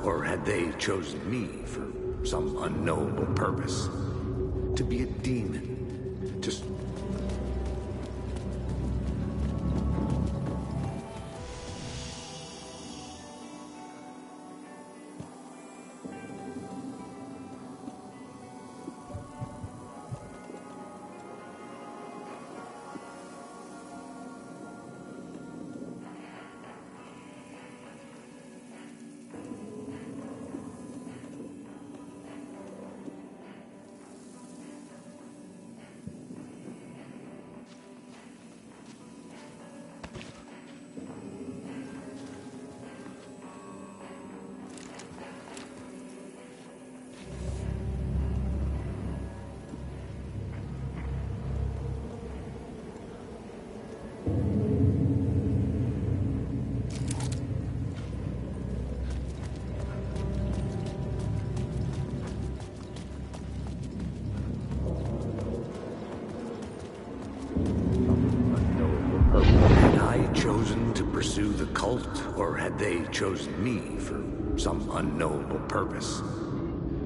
Or had they chosen me for some unknowable purpose? To be a demon? Just... Pursue the cult, or had they chosen me for some unknowable purpose?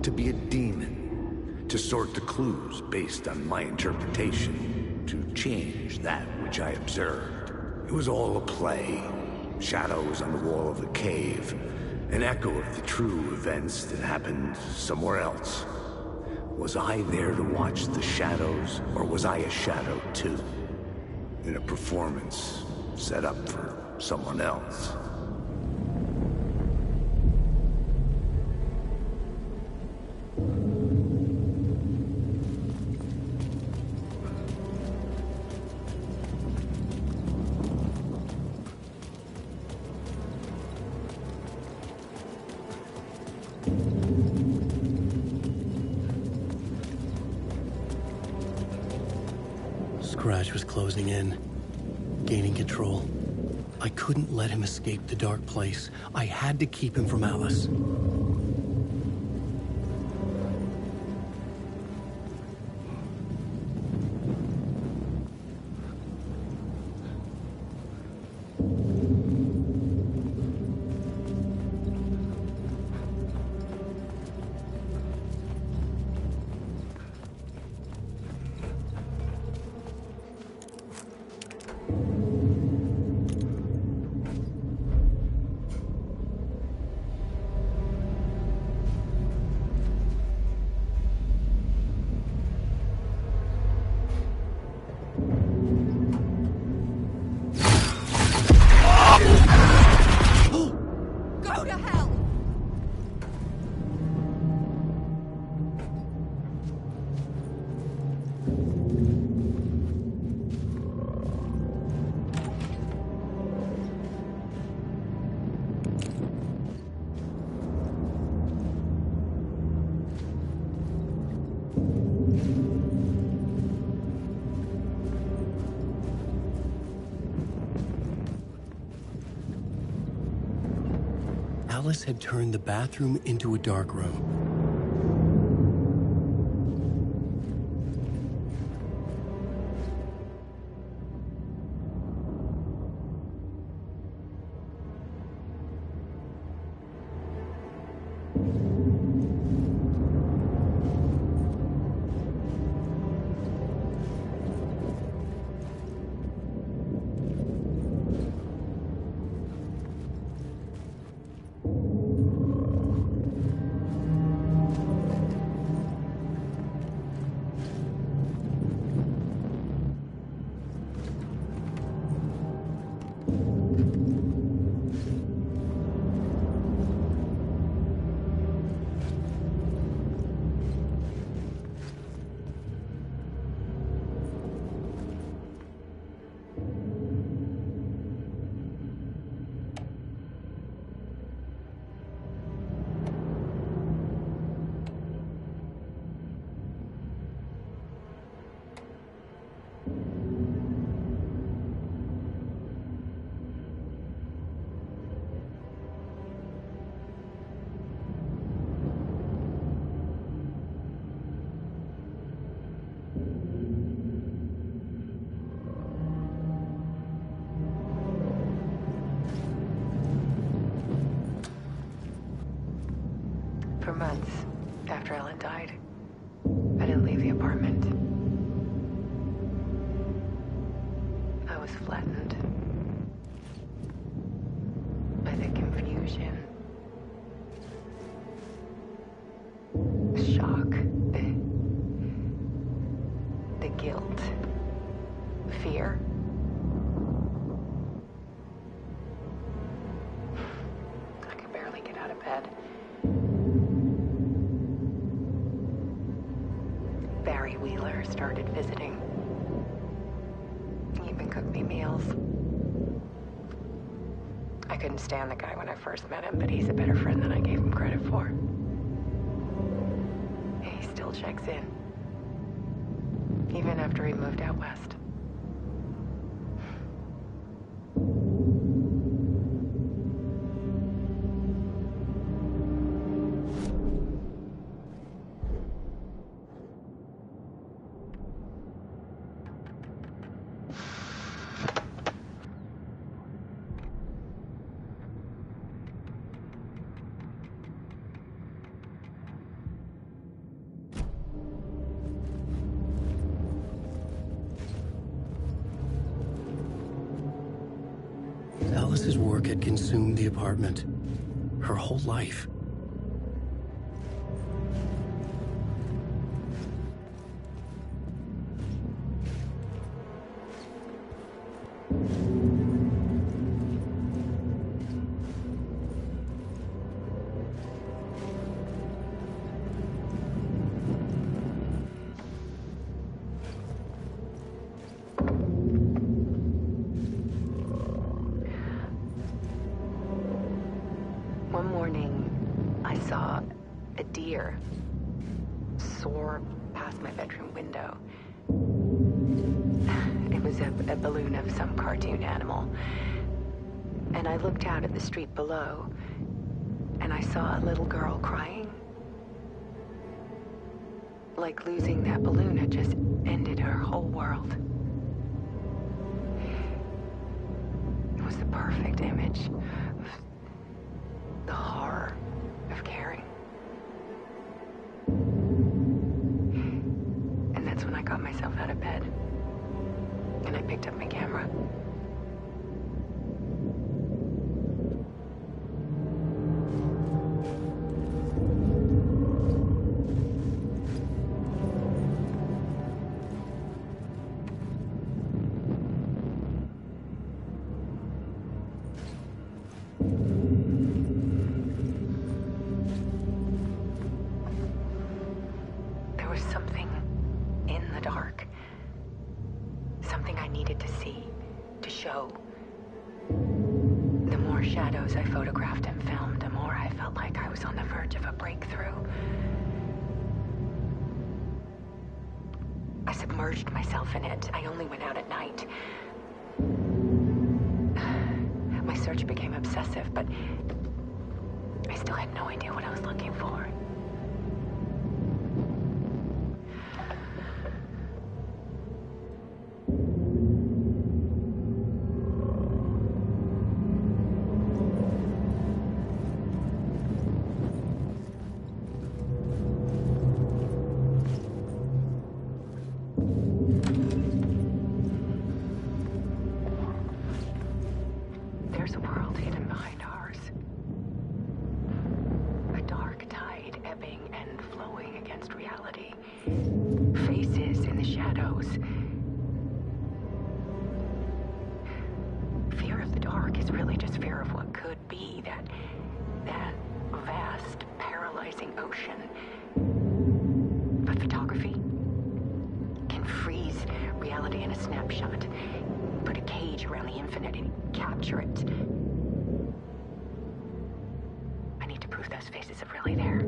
To be a demon, to sort the clues based on my interpretation, to change that which I observed. It was all a play, shadows on the wall of the cave, an echo of the true events that happened somewhere else. Was I there to watch the shadows, or was I a shadow too? In a performance set up for someone else. Scratch was closing in, gaining control. I couldn't let him escape the dark place. I had to keep him from Alice. Alice had turned the bathroom into a dark room. For months after Ellen died, I didn't leave the apartment. I was flattened by the confusion, the shock, the guilt, the fear. I could barely get out of bed. Started visiting. He even cooked me meals. I couldn't stand the guy when I first met him, but he's a better friend than I gave him credit for. He still checks in, even after he moved out west. Alice's work had consumed the apartment, her whole life. One morning, I saw a deer soar past my bedroom window. a balloon of some cartoon animal. And I looked out at the street below, and I saw a little girl crying. Like losing that balloon had just ended her whole world. It was the perfect image of the horror of caring. And that's when I got myself out of bed, and I picked up my camera. There was something in the dark. Something I needed to see, to show. The more shadows I photographed and filmed, the more I felt like I was on the verge of a breakthrough. I submerged myself in it. I only went out at night. My search became obsessive, but I still had no idea what I was looking for. There's a world hidden behind ours. A dark tide ebbing and flowing against reality. Faces in the shadows. Fear of the dark is really just fear of what could be, that vast, paralyzing ocean. But photography can freeze reality in a snapshot. Put a cage around the infinite and capture it. I need to prove those faces are really there.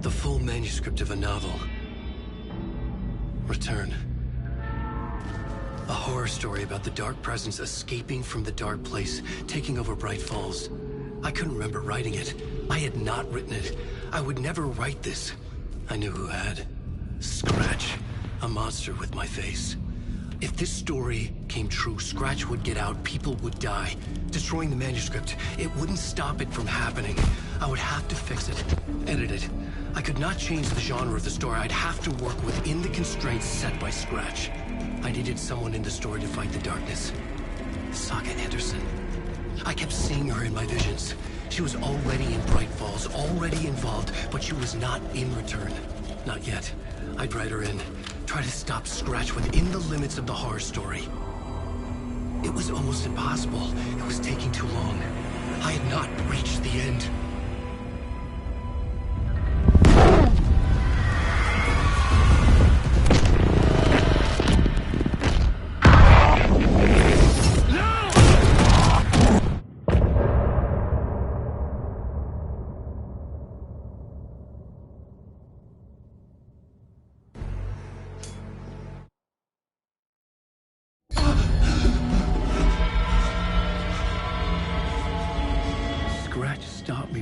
The full manuscript of a novel. Return. A horror story about the dark presence escaping from the dark place, taking over Bright Falls. I couldn't remember writing it. I had not written it. I would never write this. I knew who had. Scratch. A monster with my face. If this story came true, Scratch would get out, people would die. Destroying the manuscript, it wouldn't stop it from happening. I would have to fix it, edit it. I could not change the genre of the story. I'd have to work within the constraints set by Scratch. I needed someone in the story to fight the darkness. Saga Anderson. I kept seeing her in my visions. She was already in Bright Falls, already involved, but she was not in Return. Not yet. I'd write her in. Try to stop Scratch within the limits of the horror story. It was almost impossible. It was taking too long. I had not reached the end.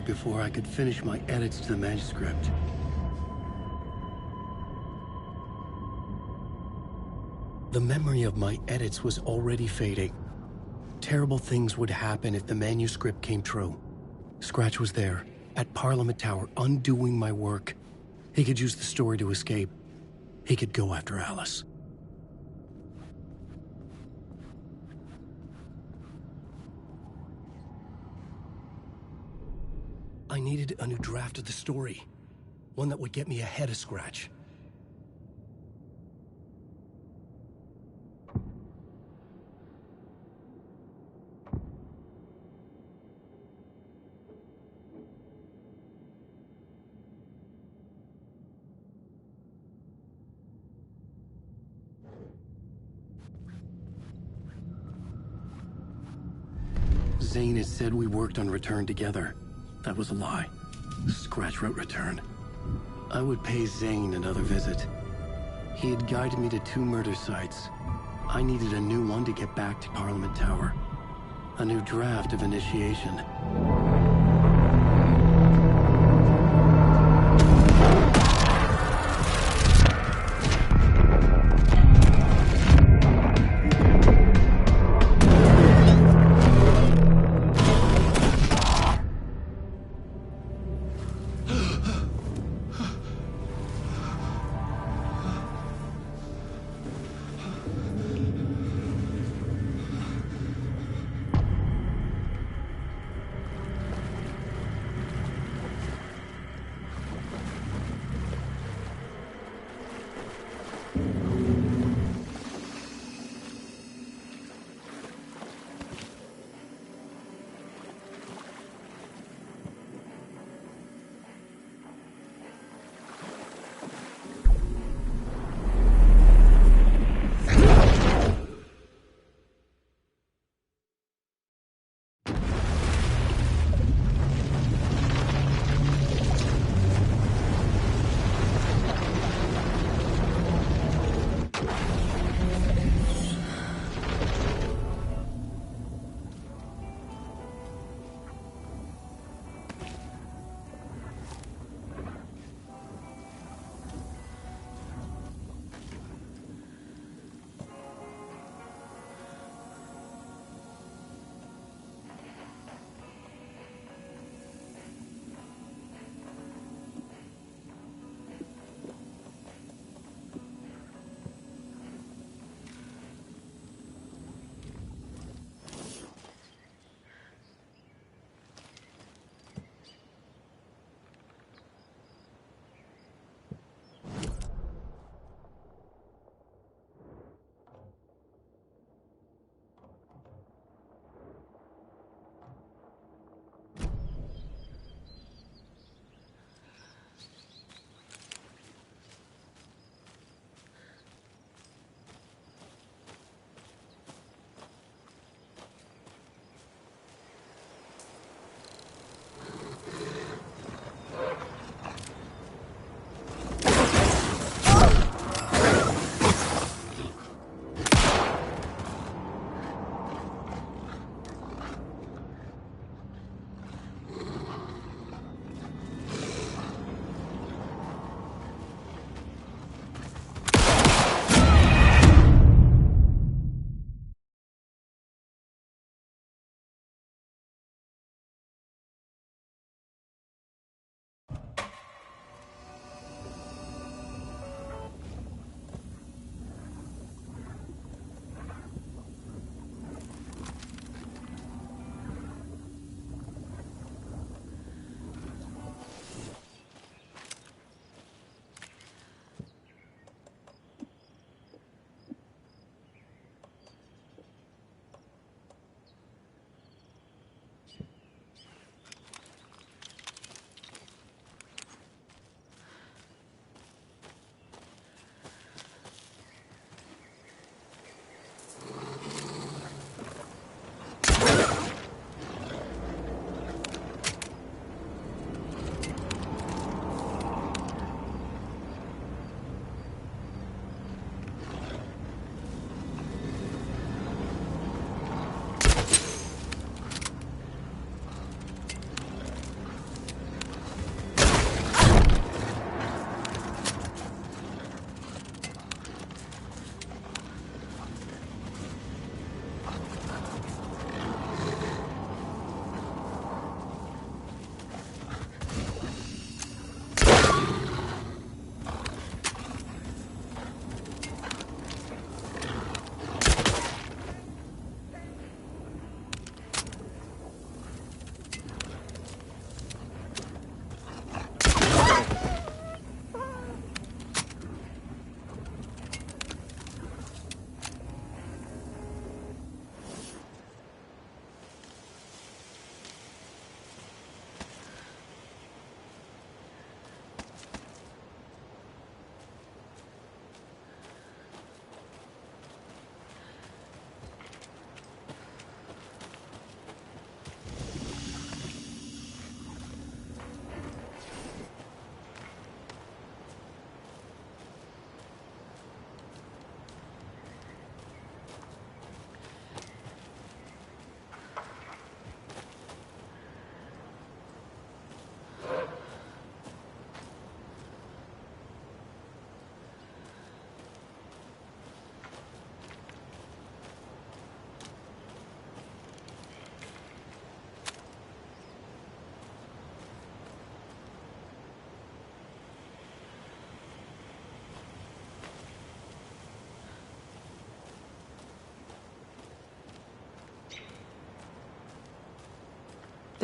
Before I could finish my edits to the manuscript. The memory of my edits was already fading. Terrible things would happen if the manuscript came true. Scratch was there, at Parliament Tower, undoing my work. He could use the story to escape. He could go after Alice. I needed a new draft of the story. One that would get me ahead of Scratch. Zane had said we worked on Return together. That was a lie. Scratch wrote Return. I would pay Zane another visit. He had guided me to 2 murder sites. I needed a new one to get back to Parliament Tower. A new draft of Initiation.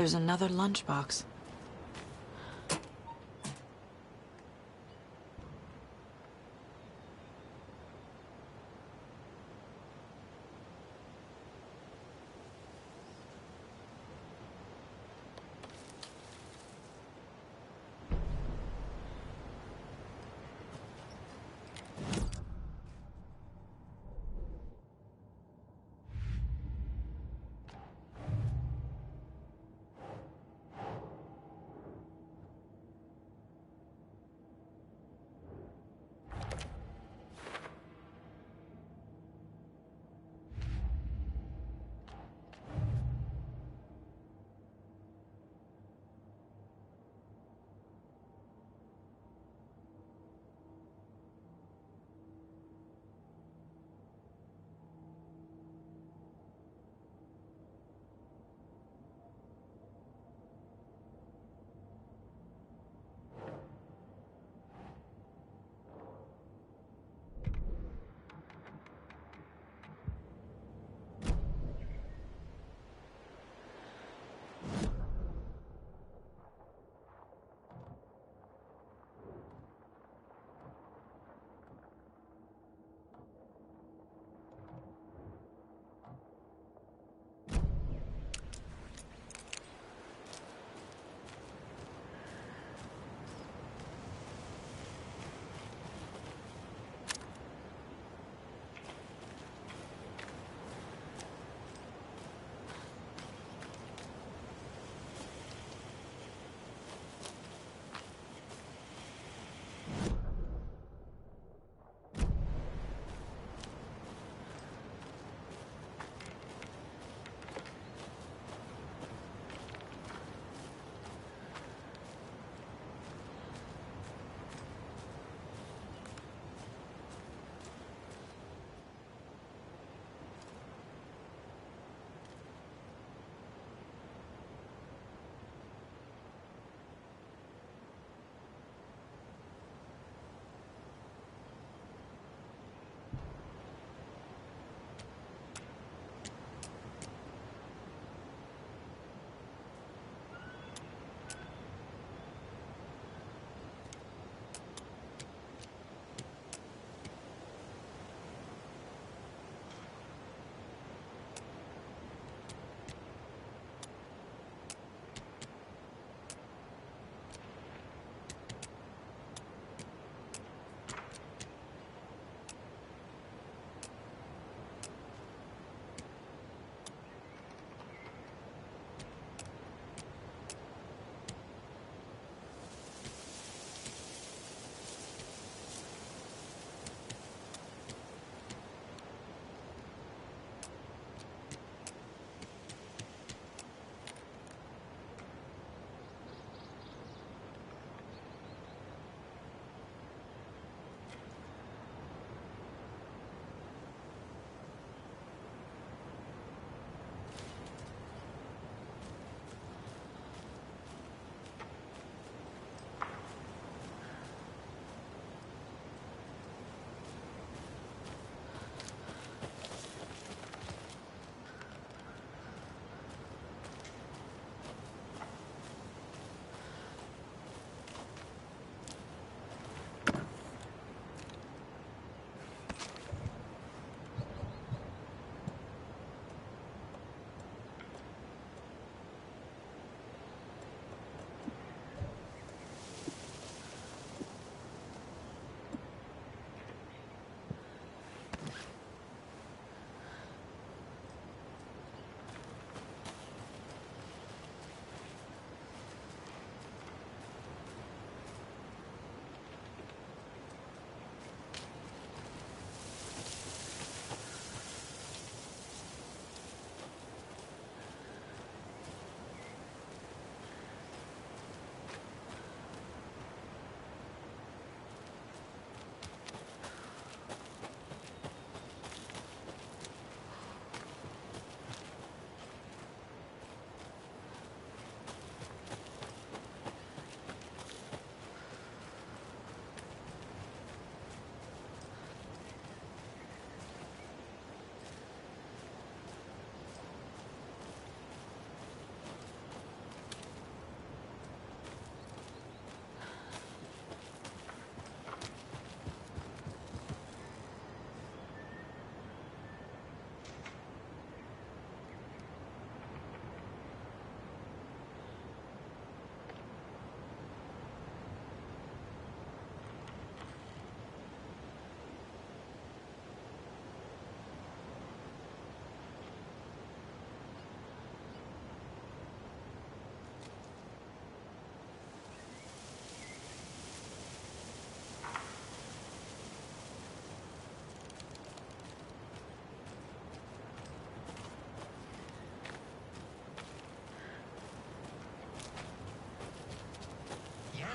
There's another lunchbox.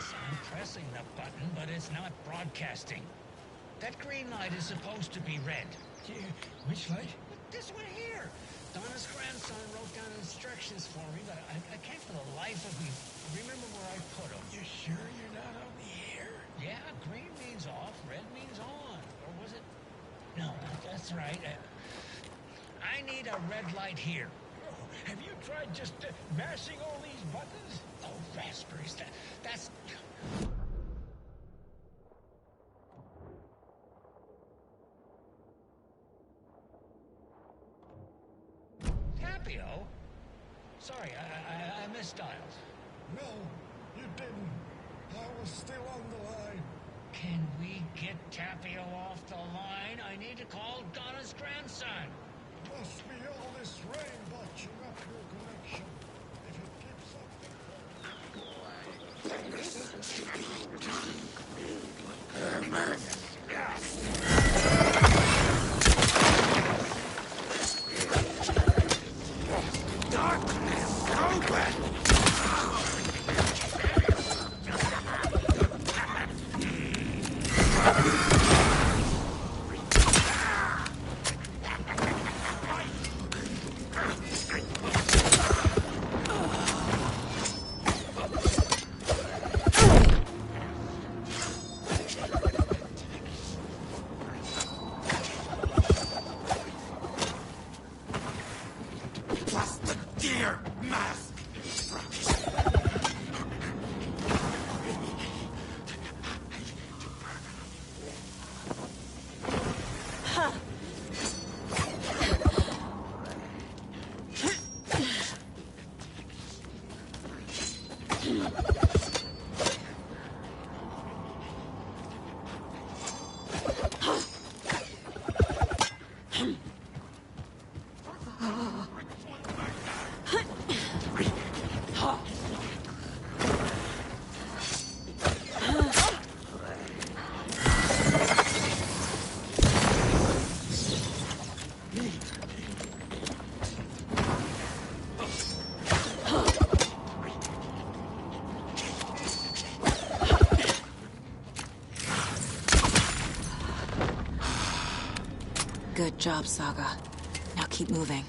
Yes, I'm pressing the button, but it's not broadcasting. That green light is supposed to be red. Yeah, which light? This one here. Donna's grandson wrote down instructions for me, but I can't for the life of me remember where I put them. You sure you're not on the air? Yeah, green means off, red means on. Or was it? No, that's right. I need a red light here. Oh, have you tried just mashing all these buttons? Oh, raspberries. That's... Tapio? Sorry, I misdialed. No, you didn't. I was still on the line. Can we get Tapio off the line? I need to call Donna's grandson. Must be all this rain botching up your connection. If it keeps up... Good job, Saga. Now keep moving.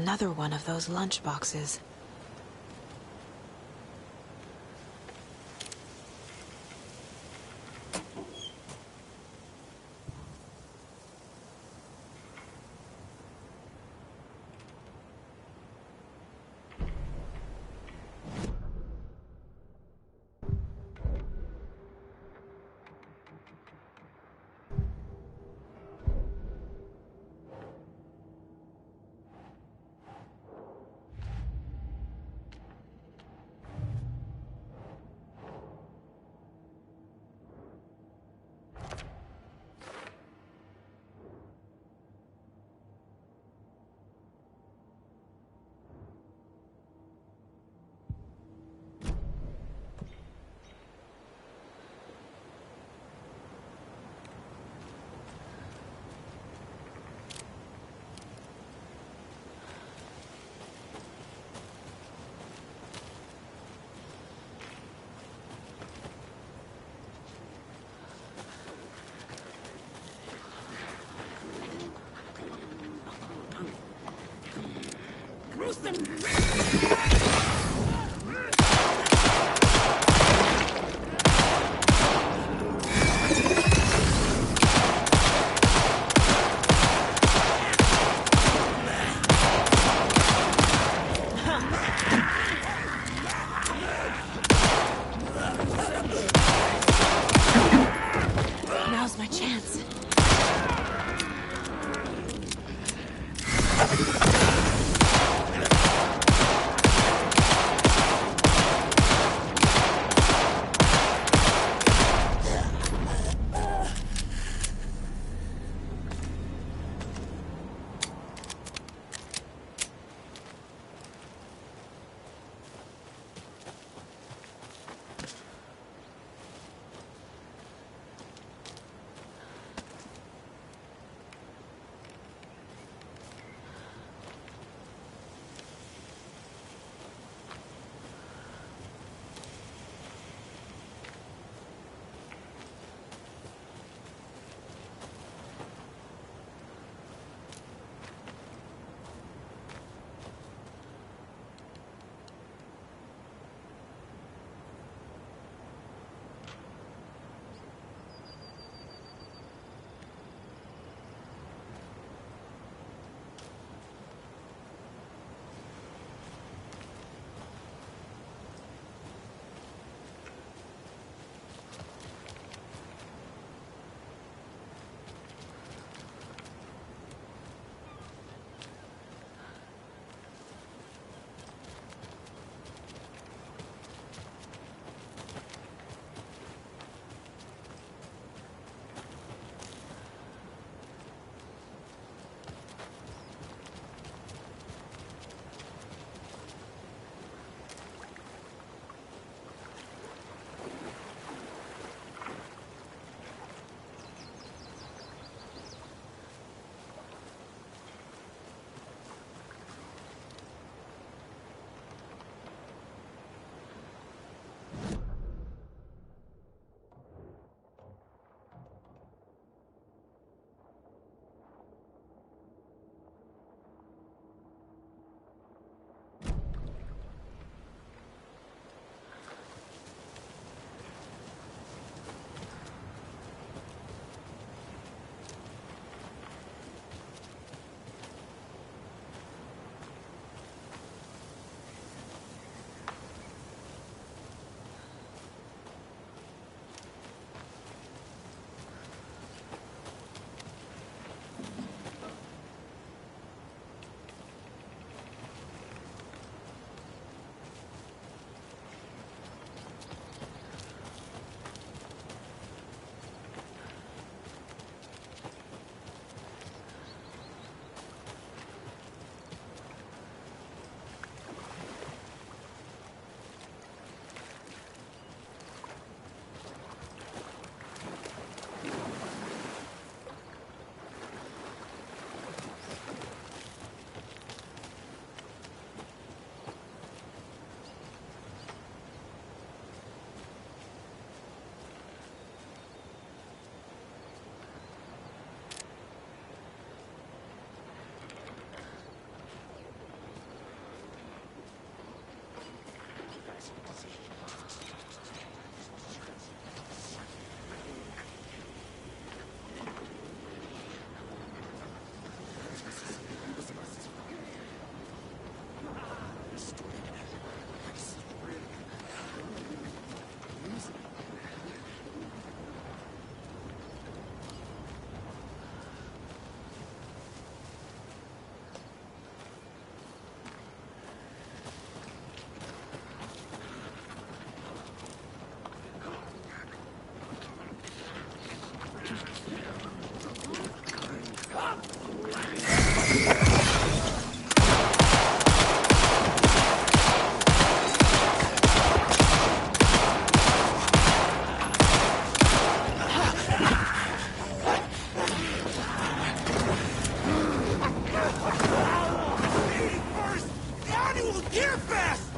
Another one of those lunch boxes. Here fast!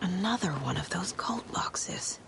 Another one of those cult boxes.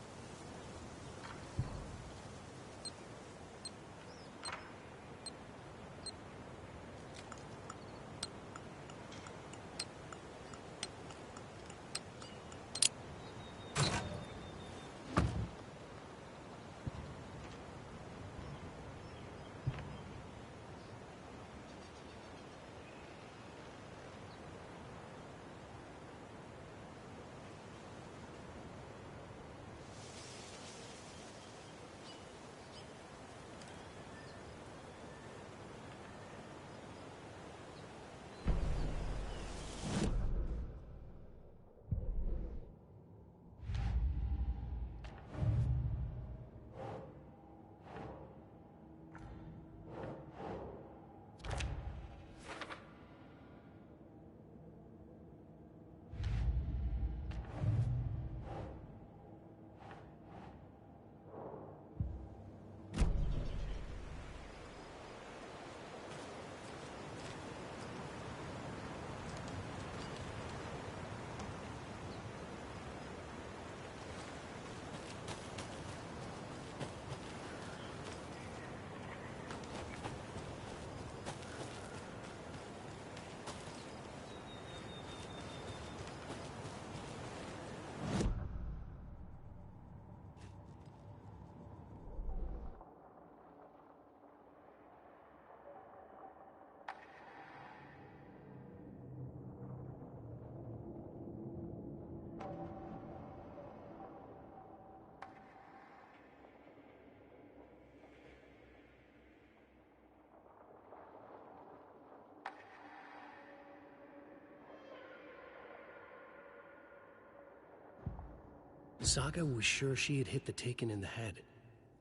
Saga was sure she had hit the Taken in the head,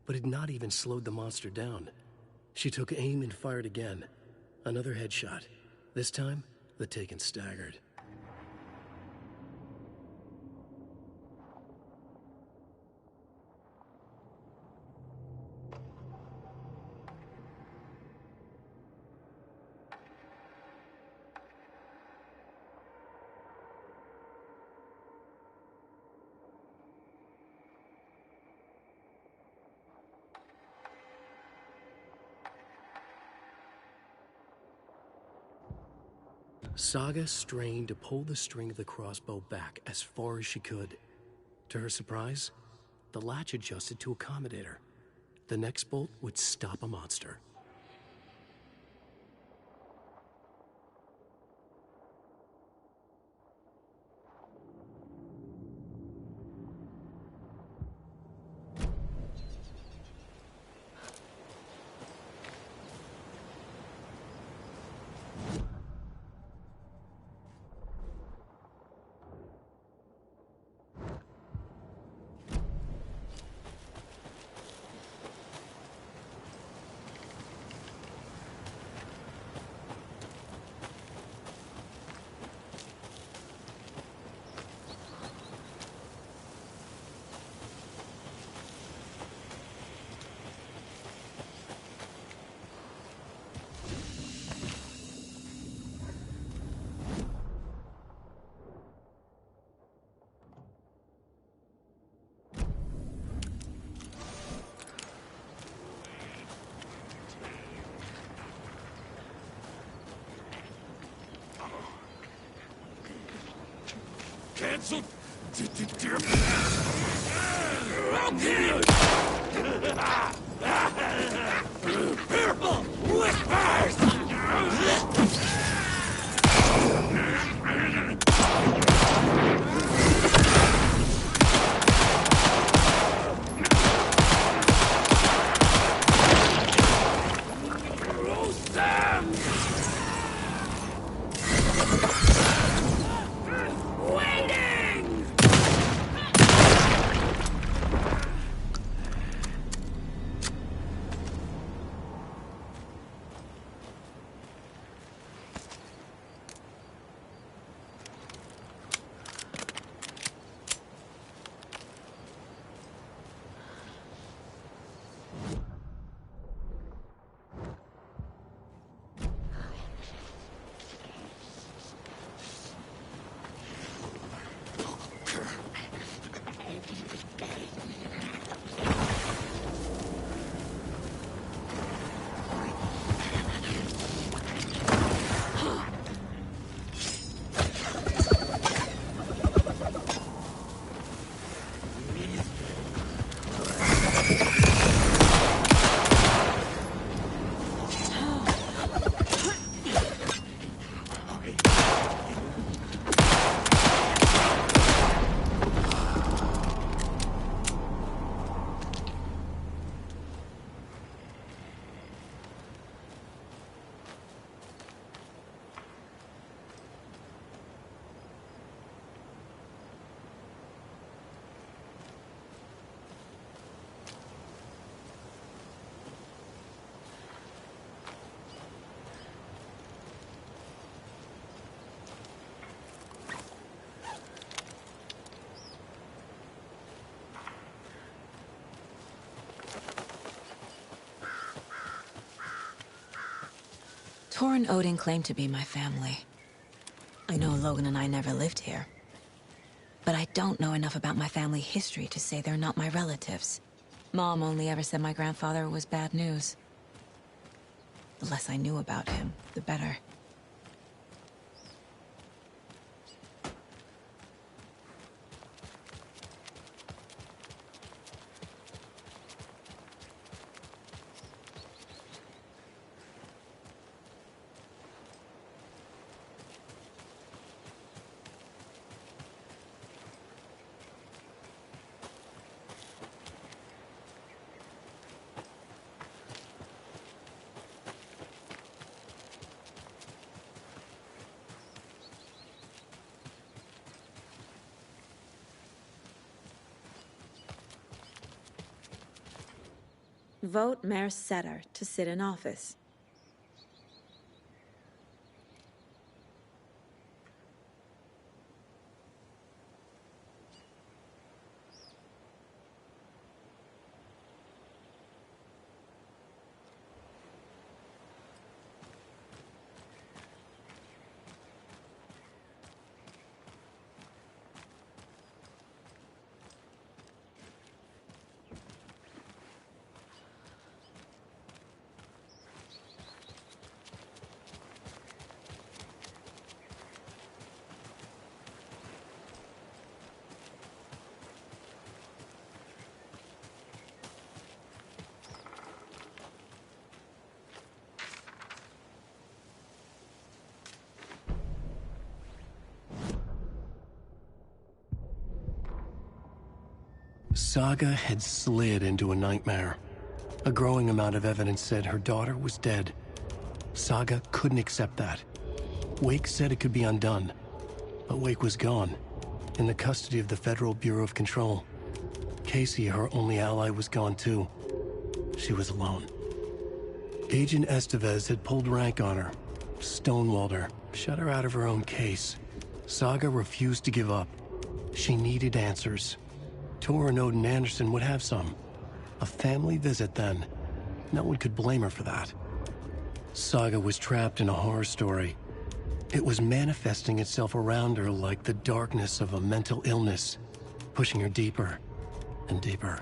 but had not even slowed the monster down. She took aim and fired again. Another headshot. This time, the Taken staggered. Saga strained to pull the string of the crossbow back as far as she could. To her surprise, the latch adjusted to accommodate her. The next bolt would stop a monster. Cancelled. Purple whispers. Tor and Odin claim to be my family. I know Logan and I never lived here. But I don't know enough about my family history to say they're not my relatives. Mom only ever said my grandfather was bad news. The less I knew about him, the better. vote Mayor Setter to sit in office. Saga had slid into a nightmare. A growing amount of evidence said her daughter was dead. Saga couldn't accept that. Wake said it could be undone. But Wake was gone, in the custody of the Federal Bureau of Control. Casey, her only ally, was gone too. She was alone. Agent Estevez had pulled rank on her, stonewalled her, shut her out of her own case. Saga refused to give up. She needed answers. Tor and Odin Anderson would have some. A family visit, then. No one could blame her for that. Saga was trapped in a horror story. It was manifesting itself around her like the darkness of a mental illness, pushing her deeper and deeper.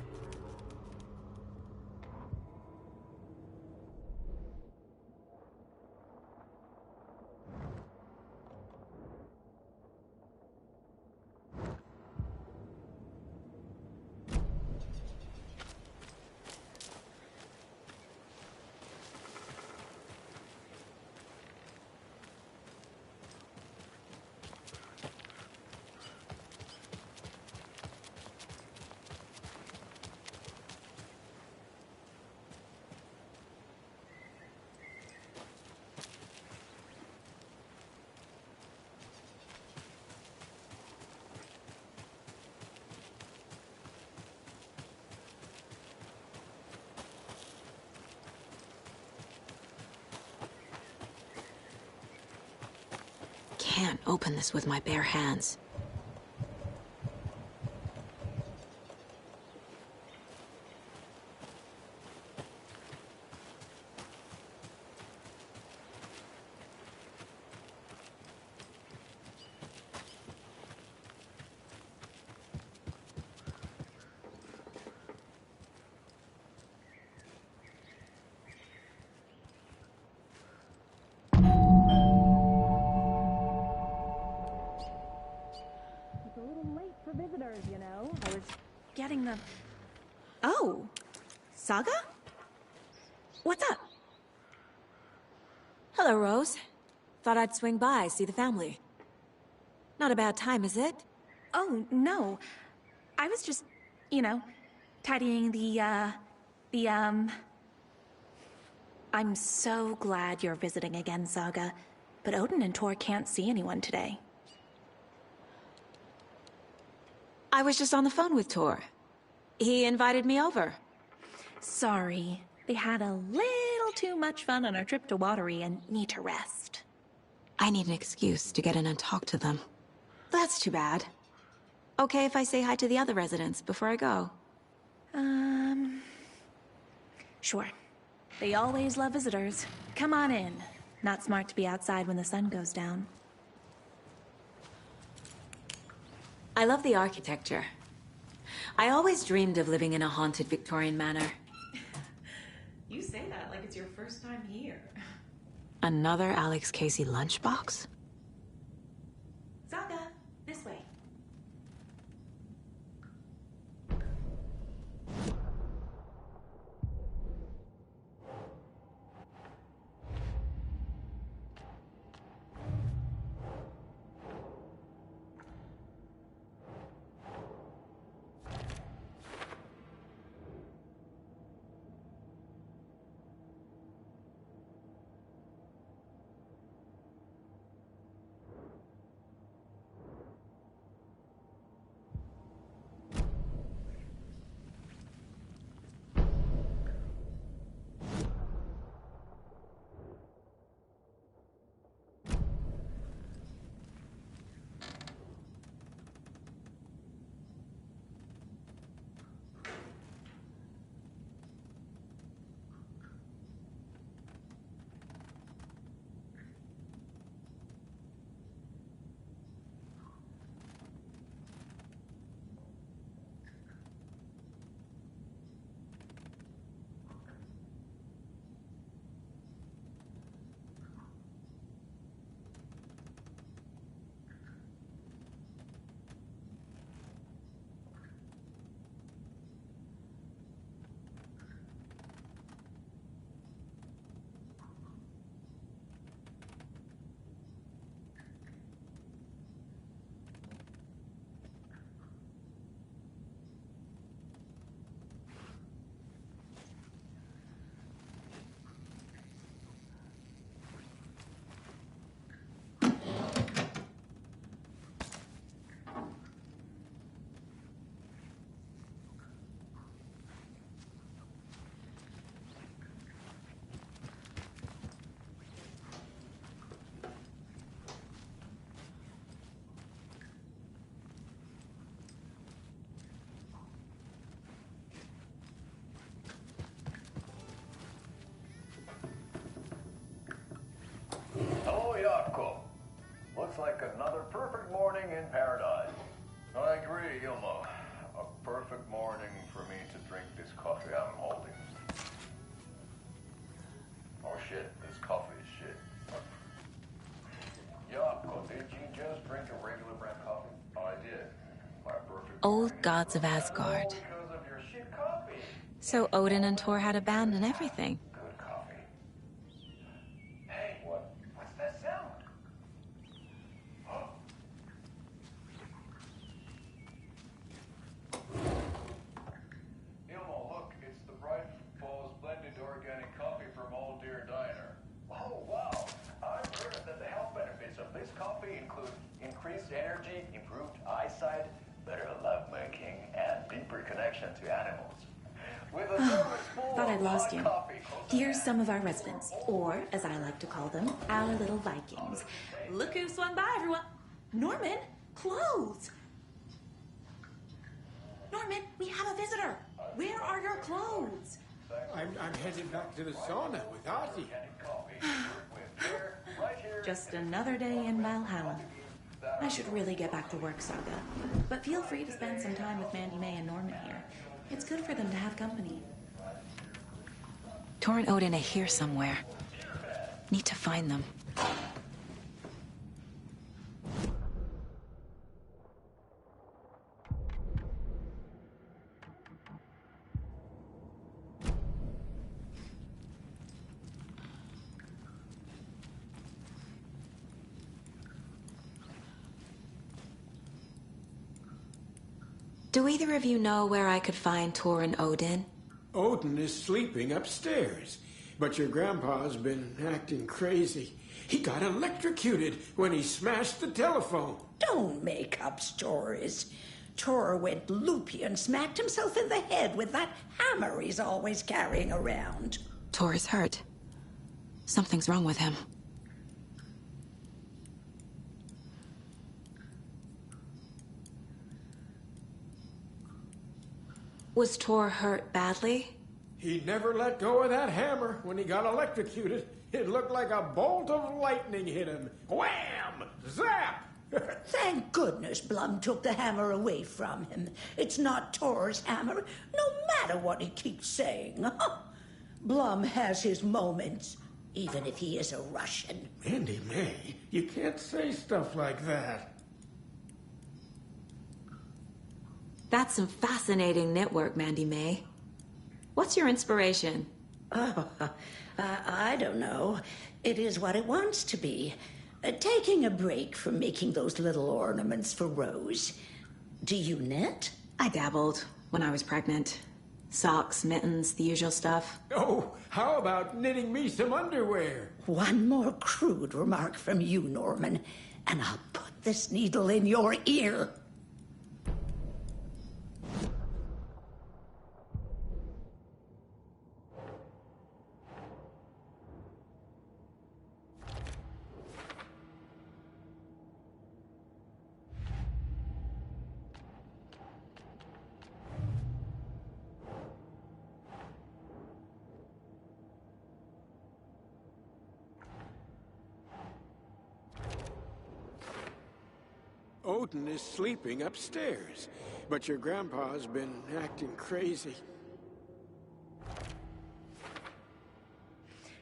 Can't open this with my bare hands. Visitors, you know. I was getting the... Oh, Saga? What's up? Hello, Rose. Thought I'd swing by, see the family. Not a bad time, is it? Oh, no. I was just, you know, tidying I'm so glad you're visiting again, Saga. But Odin and Tor can't see anyone today. I was just on the phone with Tor. He invited me over. Sorry. They had a little too much fun on our trip to Watery and need to rest. I need an excuse to get in and talk to them. That's too bad. Okay if I say hi to the other residents before I go? Sure. They always love visitors. Come on in. Not smart to be outside when the sun goes down. I love the architecture. I always dreamed of living in a haunted Victorian manor. You say that like it's your first time here. Another Alex Casey lunchbox? Saga, this way. Sounds like another perfect morning in paradise. I agree, Ilmo. A perfect morning for me to drink this coffee I'm holding. Oh shit, this coffee is shit. Yako, did you just drink a regular brand coffee? I did. My perfect Old gods of Asgard. because of your shit coffee. So Odin and Thor had abandoned everything. Good coffee. Hey, what's that sound? Ilmo, look, it's the Bright Falls blended organic coffee from Old Deer Diner. Oh, wow. I've heard that the health benefits of this coffee include increased energy, improved eyesight, better lovemaking, and deeper connection to animals. With a service full Thought of I'd lost hot you. coffee close at Here's hand. some of our residents, or as I like to call them, our little Vikings. Look who swung by, everyone. Norman, clothes. Norman, we have a visitor. Where are your clothes? I'm headed back to the sauna with Artie. Just another day in Valhalla. I should really get back to work, Saga. But feel free to spend some time with Mandy May and Norman here. It's good for them to have company. Thor and Odin are here somewhere. Need to find them. Do either of you know where I could find Thor and Odin? Odin is sleeping upstairs, but your grandpa's been acting crazy. He got electrocuted when he smashed the telephone. Don't make up stories. Tor went loopy and smacked himself in the head with that hammer he's always carrying around. Thor is hurt. Something's wrong with him. Was Thor hurt badly? He never let go of that hammer when he got electrocuted. It looked like a bolt of lightning hit him. Wham! Zap! Thank goodness Blum took the hammer away from him. It's not Tor's hammer, no matter what he keeps saying. Blum has his moments, even if he is a Russian. Mandy May, you can't say stuff like that. That's some fascinating network, Mandy May. What's your inspiration? I don't know. It is what it wants to be. Taking a break from making those little ornaments for Rose. Do you knit? I dabbled when I was pregnant. Socks, mittens, the usual stuff. Oh, how about knitting me some underwear? One more crude remark from you, Norman, and I'll put this needle in your ear. Odin is sleeping upstairs, but your grandpa's been acting crazy.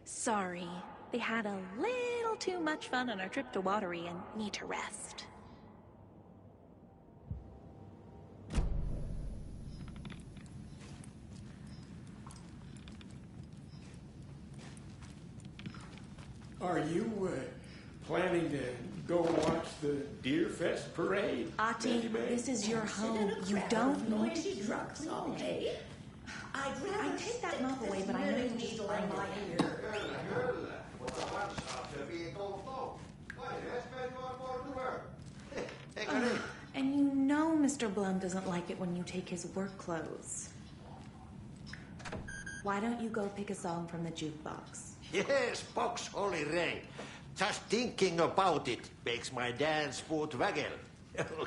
Sorry. They had a little too much fun on our trip to Watery and need to rest. Are you planning to go watch the Deer Fest parade? Ati, Mandy May? this is your home. Sit in a You crowd don't of need noisy to drunks all day. I take that mop away, but I know you just find my ear. And you know Mr. Blum doesn't like it when you take his work clothes. Why don't you go pick a song from the jukebox? Yes, box Holy Ray. Just thinking about it makes my dance foot waggle.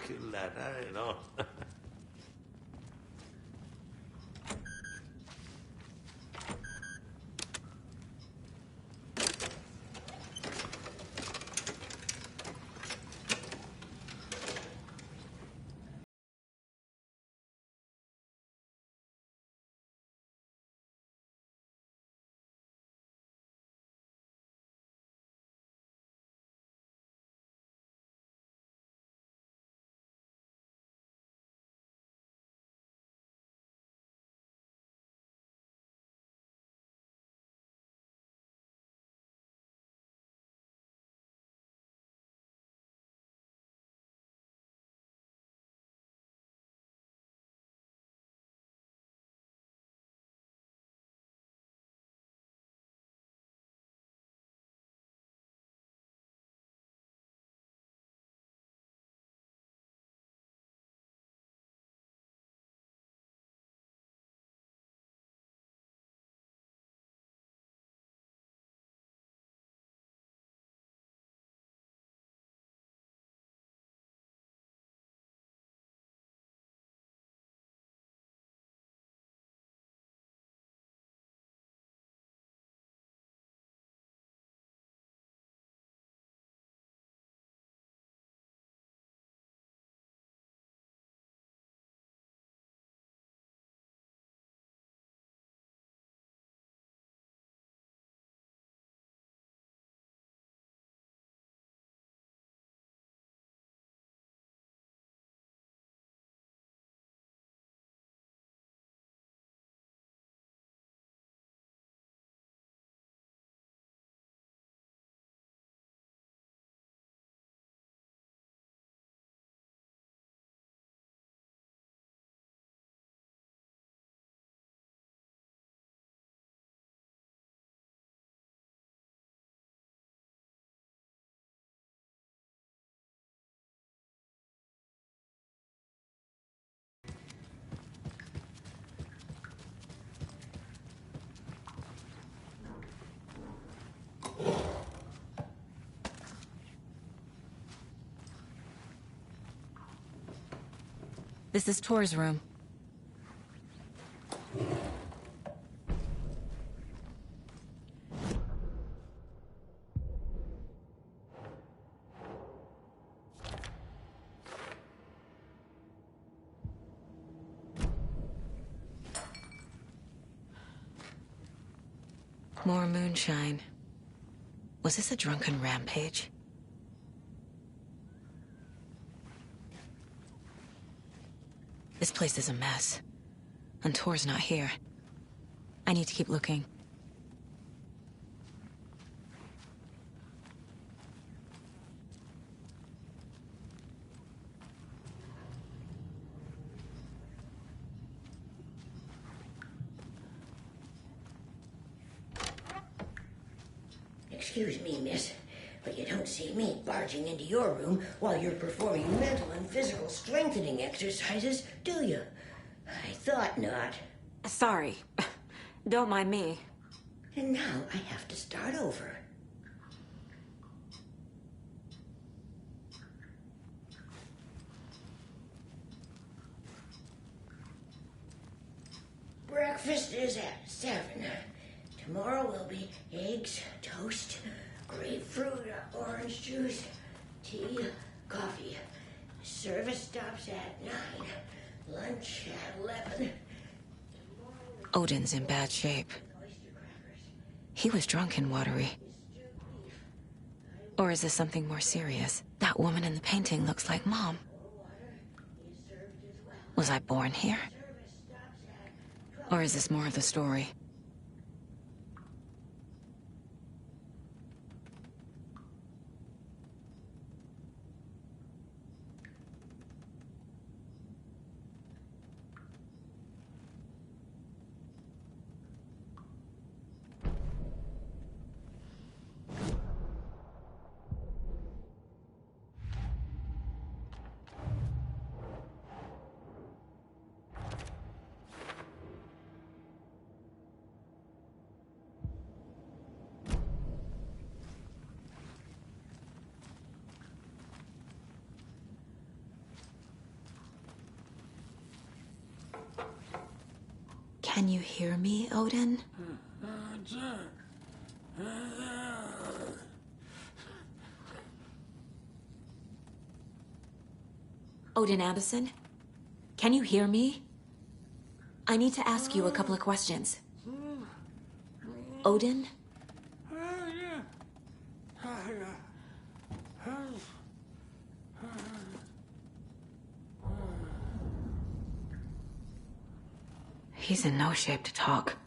Kyllä näin on. This is Tor's room. More moonshine. Was this a drunken rampage? This place is a mess. And Tor's not here. I need to keep looking. Excuse me, miss, but you don't see me barging into your room while you're performing mental and physical strengthening exercises, do you? I thought not. Sorry. Don't mind me. And now I have to start over. Breakfast is at 7. Tomorrow will be eggs, toast, grapefruit, orange juice, tea, coffee. Service stops at 9. Lunch at 11. Odin's in bad shape. He was drunk and watery. Or is this something more serious? That woman in the painting looks like Mom. Was I born here? Or is this more of the story? Can you hear me, Odin? Odin Addison? Can you hear me? I need to ask you a couple of questions. Odin? He's in no shape to talk.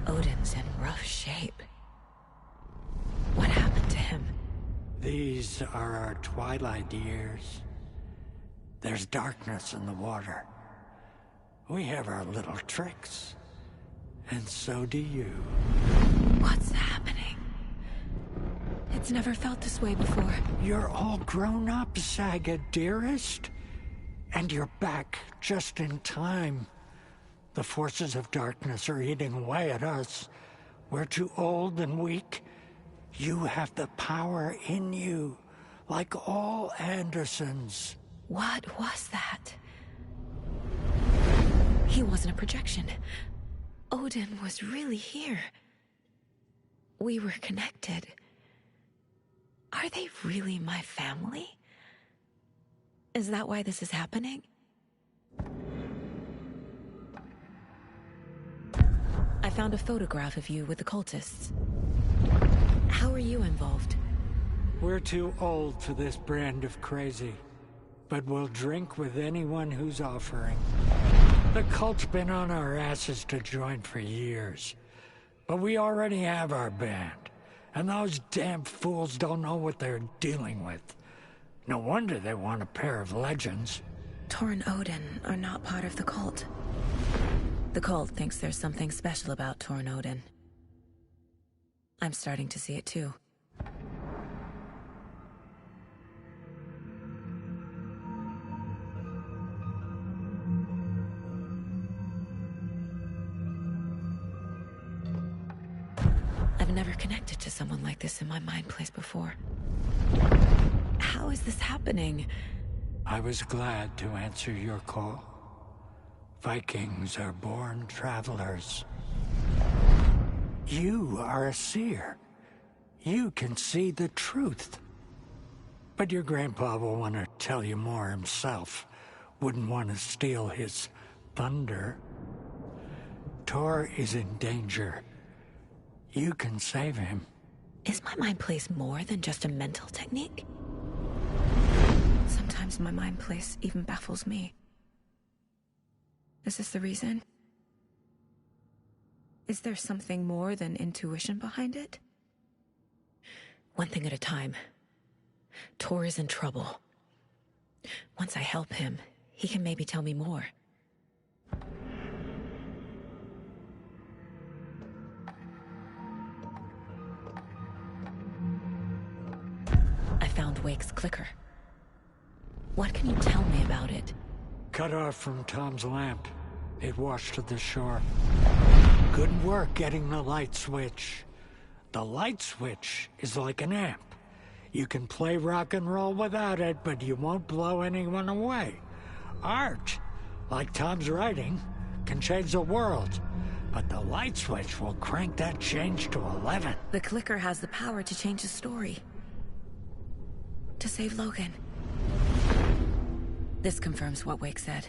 Odin's in rough shape. What happened to him? These are our twilight years. There's darkness in the water. We have our little tricks. And so do you. What's happening? It's never felt this way before. You're all grown up, Saga, dearest. And you're back just in time. The forces of darkness are eating away at us. We're too old and weak. You have the power in you, like all Andersons. What was that? He wasn't a projection. Odin was really here. We were connected. Are they really my family? Is that why this is happening? I found a photograph of you with the cultists. How are you involved? We're too old for this brand of crazy, but we'll drink with anyone who's offering. The cult's been on our asses to join for years, but we already have our band, and those damn fools don't know what they're dealing with. No wonder they want a pair of legends. Tor and Odin are not part of the cult. The cult thinks there's something special about Tor and Odin. I'm starting to see it too. I've never connected to someone like this in my mind place before. How is this happening? I was glad to answer your call. Vikings are born travelers. You are a seer. You can see the truth. But your grandpa will want to tell you more himself. Wouldn't want to steal his thunder. Tor is in danger. You can save him. Is my mind place more than just a mental technique? Sometimes my mind place even baffles me. Is this the reason? Is there something more than intuition behind it? One thing at a time. Tor is in trouble. Once I help him, he can maybe tell me more. I found Wake's clicker. What can you tell me about it? Cut off from Tom's lamp. It washed to the shore. Good work getting the light switch. The light switch is like an amp. You can play rock and roll without it, but you won't blow anyone away. Art, like Tom's writing, can change the world. But the light switch will crank that change to 11. The clicker has the power to change the story. To save Logan. This confirms what Wake said.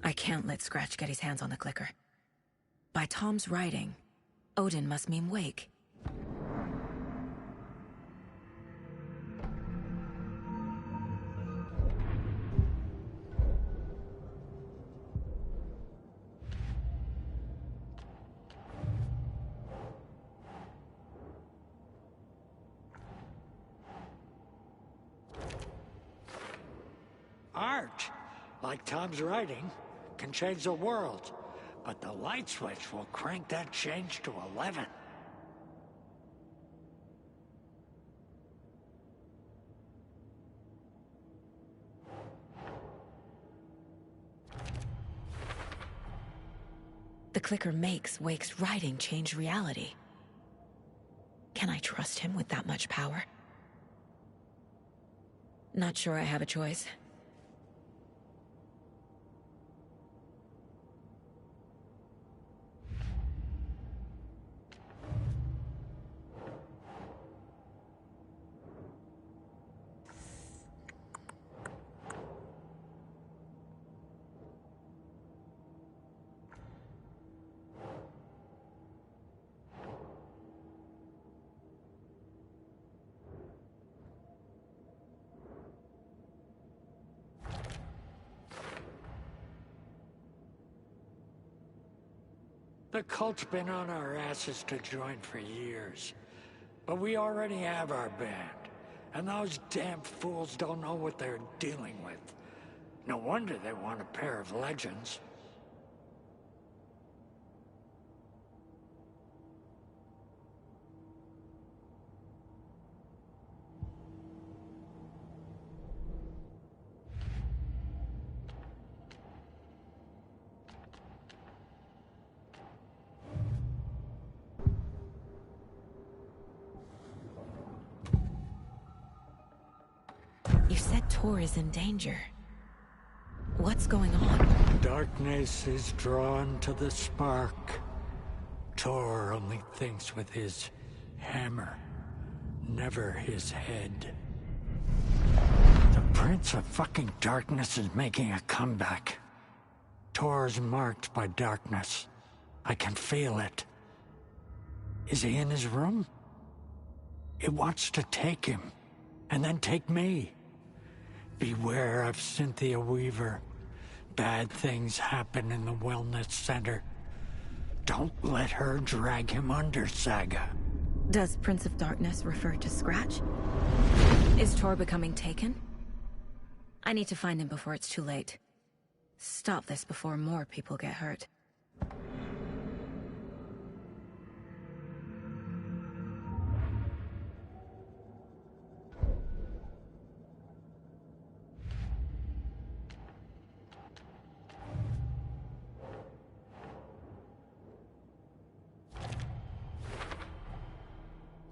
I can't let Scratch get his hands on the clicker. By Tom's writing, Odin must mean Wake. Art, like Tom's writing, can change the world. But the light switch will crank that change to 11. The clicker makes Wake's writing change reality. Can I trust him with that much power? Not sure I have a choice. The cult's been on our asses to join for years. But we already have our band. And those damn fools don't know what they're dealing with. No wonder they want a pair of legends. You said Tor is in danger. What's going on? Darkness is drawn to the spark. Tor only thinks with his hammer, never his head. The Prince of fucking Darkness is making a comeback. Tor's marked by darkness. I can feel it. Is he in his room? It wants to take him, and then take me. Beware of Cynthia Weaver. Bad things happen in the wellness center. Don't let her drag him under, Saga. Does Prince of Darkness refer to Scratch? Is Tor becoming taken? I need to find him before it's too late. Stop this before more people get hurt.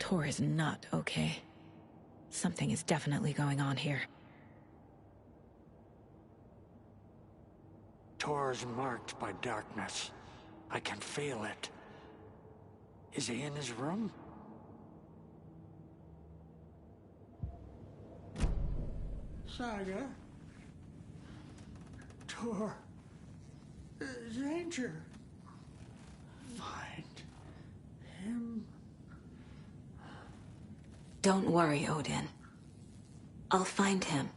Tor is not okay. Something is definitely going on here. Tor is marked by darkness. I can feel it. Is he in his room? Saga? Tor? Danger. Find him. Don't worry, Odin. I'll find him.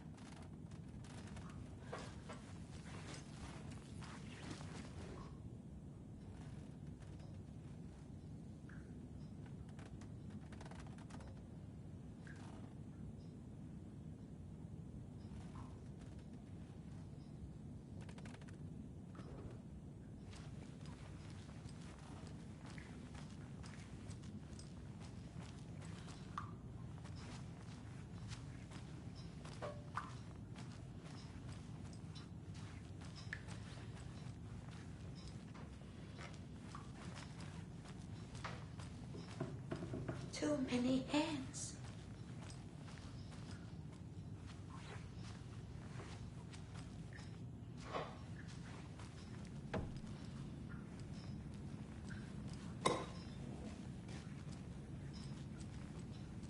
Too many hands.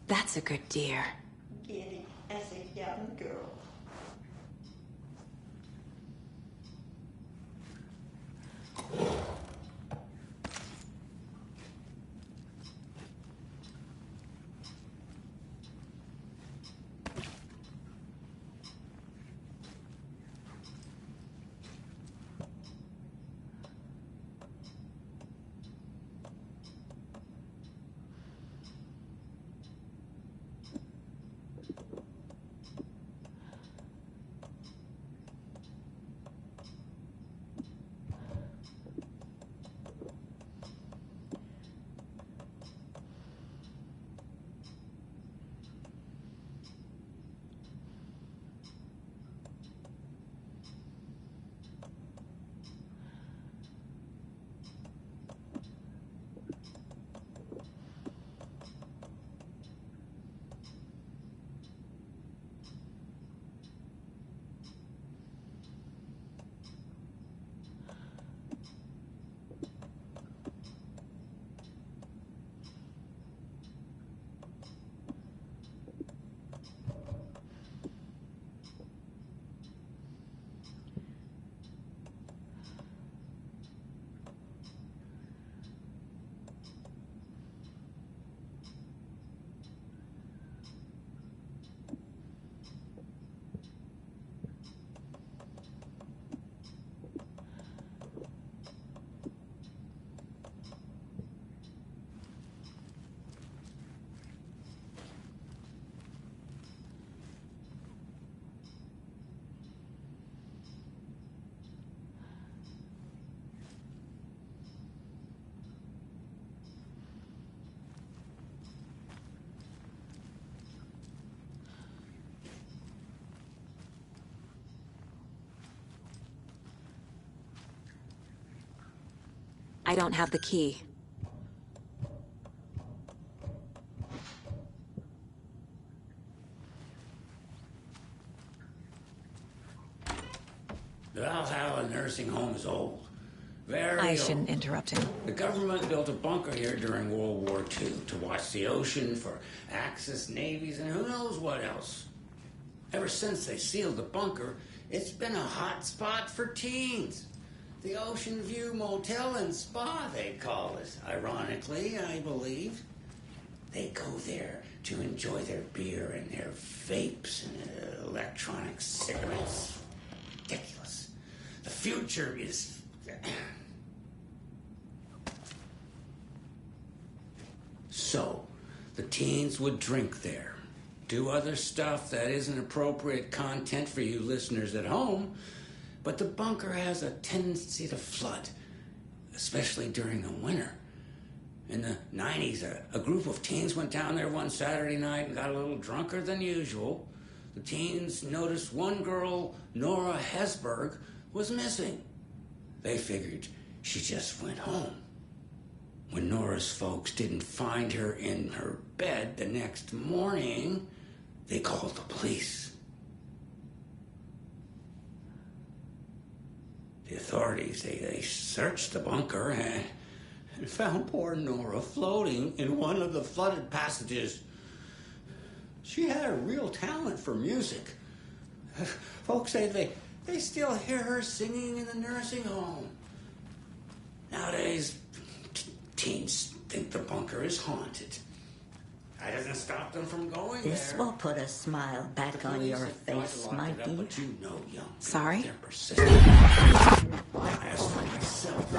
That's a good deer. Giddy as a young girl. I don't have the key. The Valhalla nursing home is old. Very I old. shouldn't interrupt him. The government built a bunker here during World War II to watch the ocean for Axis navies and who knows what else. Ever since they sealed the bunker, it's been a hot spot for teens. The Ocean View Motel and Spa, they call it. Ironically, I believe. They go there to enjoy their beer and their vapes and electronic cigarettes. Ridiculous. The future is... So, the teens would drink there, do other stuff that isn't appropriate content for you listeners at home, but the bunker has a tendency to flood, especially during the winter. In the 90s, a group of teens went down there one Saturday night and got a little drunker than usual. The teens noticed one girl, Nora Hesberg, was missing. They figured she just went home. When Nora's folks didn't find her in her bed the next morning, they called the police. The authorities, they searched the bunker and found poor Nora floating in one of the flooded passages. She had a real talent for music. Folks say they still hear her singing in the nursing home. Nowadays, teens think the bunker is haunted. That doesn't stop them from going there. This will put a smile back on your face, my dear. But you know, young people, Sorry? they're persistent. As for myself,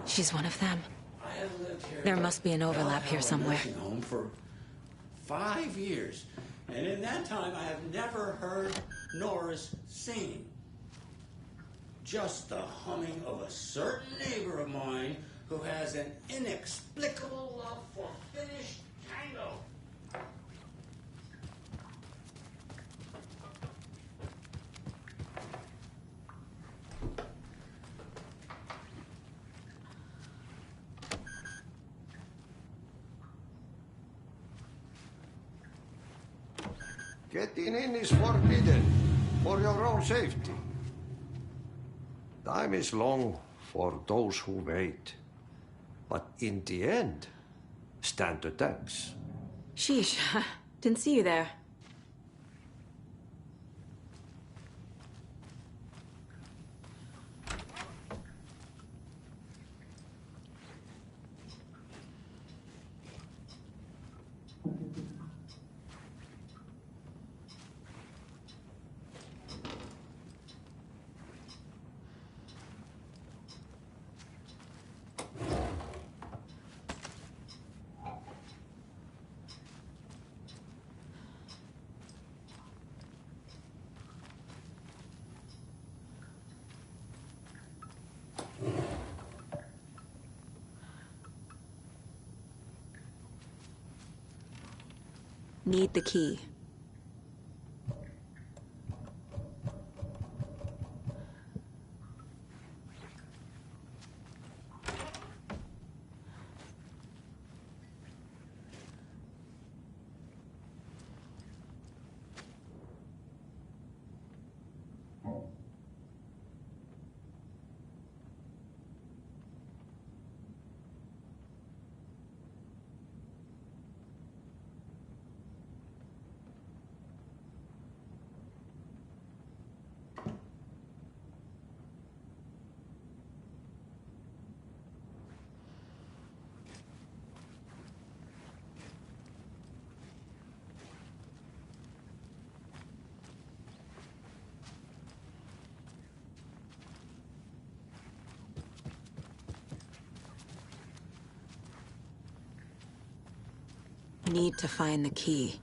She's one of them. I have lived here. There must be an overlap here somewhere. Nursing home for 5 years, and in that time, I have never heard Nora's singing. Just the humming of a certain neighbor of mine who has an inexplicable love for Finnish tango. Getting in is forbidden for your own safety. Time is long for those who wait. But in the end, stand the thanks. Sheesh, didn't see you there. Need the key. Need to find the key.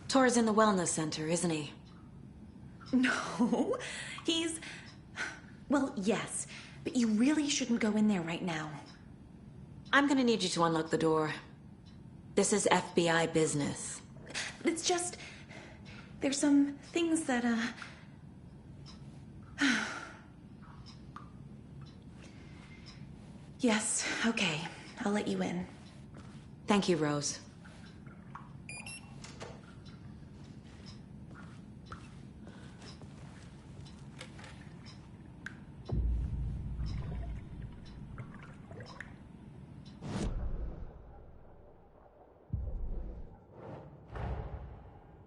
Tor's in the wellness center, isn't he? No, he's... Well, yes, but you really shouldn't go in there right now. I'm gonna need you to unlock the door. This is FBI business. It's just... There's some things that, Yes, okay. I'll let you in. Thank you, Rose.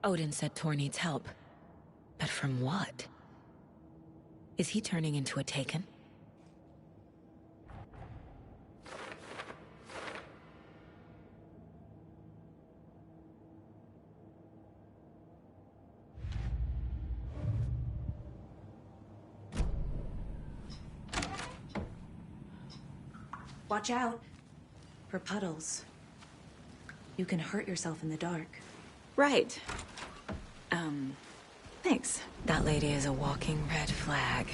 Odin said Tor needs help. But from what? Is he turning into a Taken? Watch out for puddles. You can hurt yourself in the dark. Right. Thanks. That lady is a walking red flag.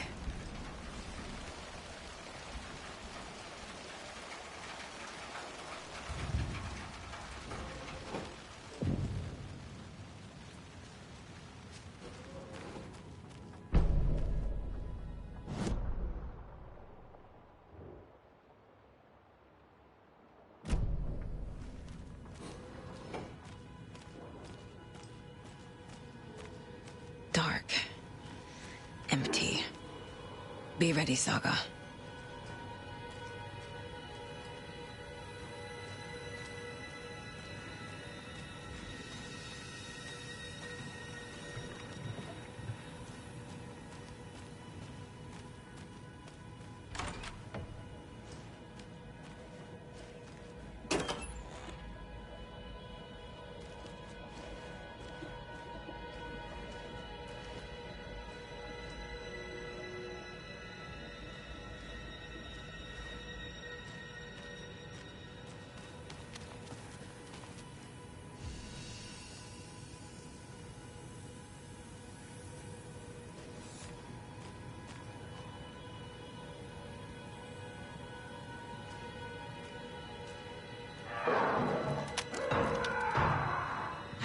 Dark. Empty. Be ready, Saga.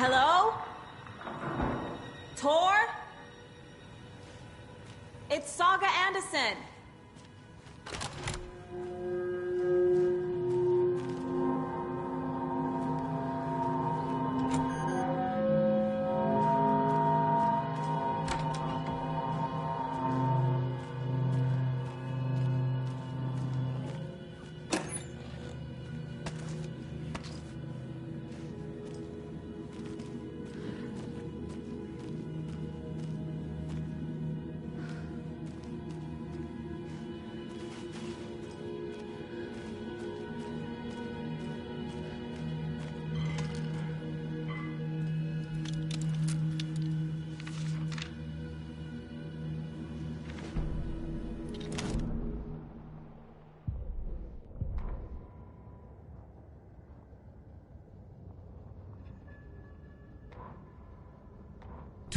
Hello? Tor? It's Saga Anderson.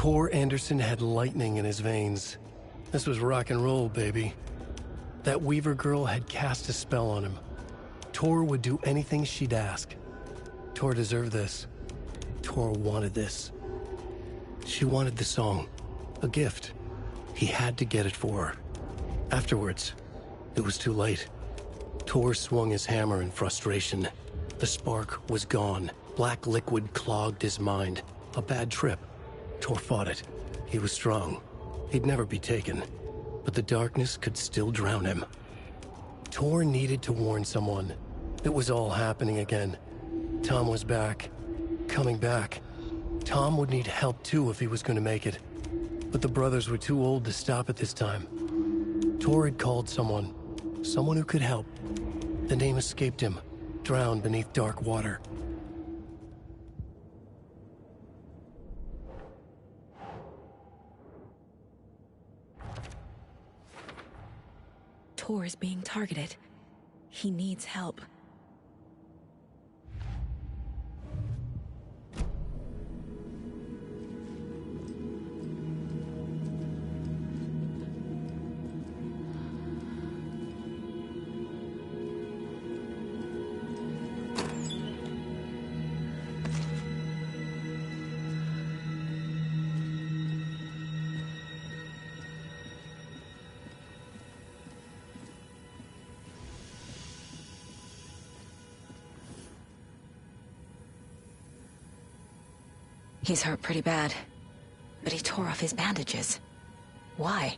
Tor Anderson had lightning in his veins. This was rock and roll, baby. That Weaver girl had cast a spell on him. Tor would do anything she'd ask. Tor deserved this. Tor wanted this. She wanted the song. A gift. He had to get it for her. Afterwards, it was too late. Tor swung his hammer in frustration. The spark was gone. Black liquid clogged his mind. A bad trip. Tor fought it. He was strong. He'd never be taken. But the darkness could still drown him. Tor needed to warn someone. It was all happening again. Tom was back. Coming back. Tom would need help too if he was going to make it. But the brothers were too old to stop at this time. Tor had called someone. Someone who could help. The name escaped him. Drowned beneath dark water. Tor is being targeted. He needs help. He's hurt pretty bad, but he tore off his bandages. Why?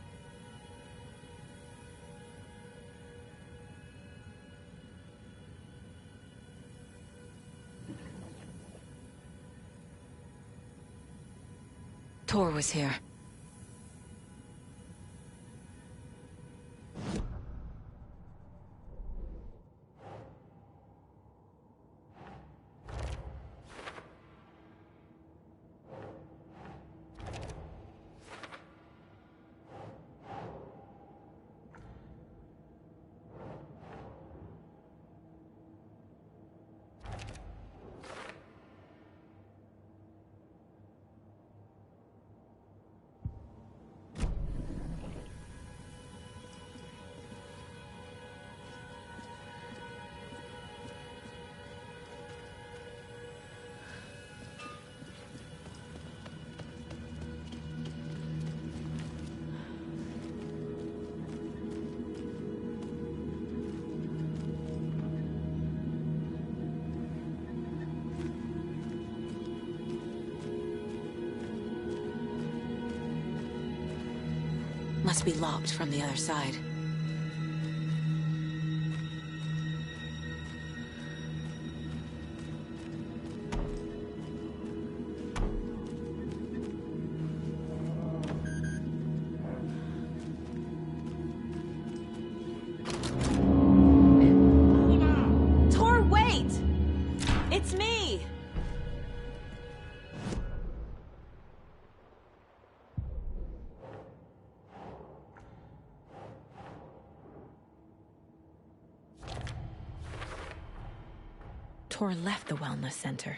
Tor was here. Must be locked from the other side. Tor, wait! It's me! Tor left the wellness center.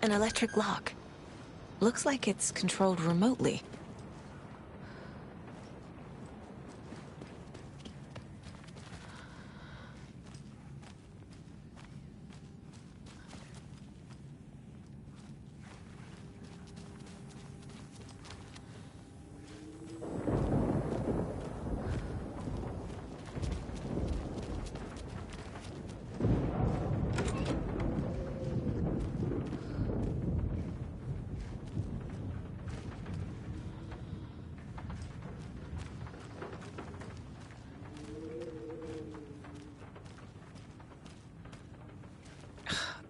An electric lock. Looks like it's controlled remotely.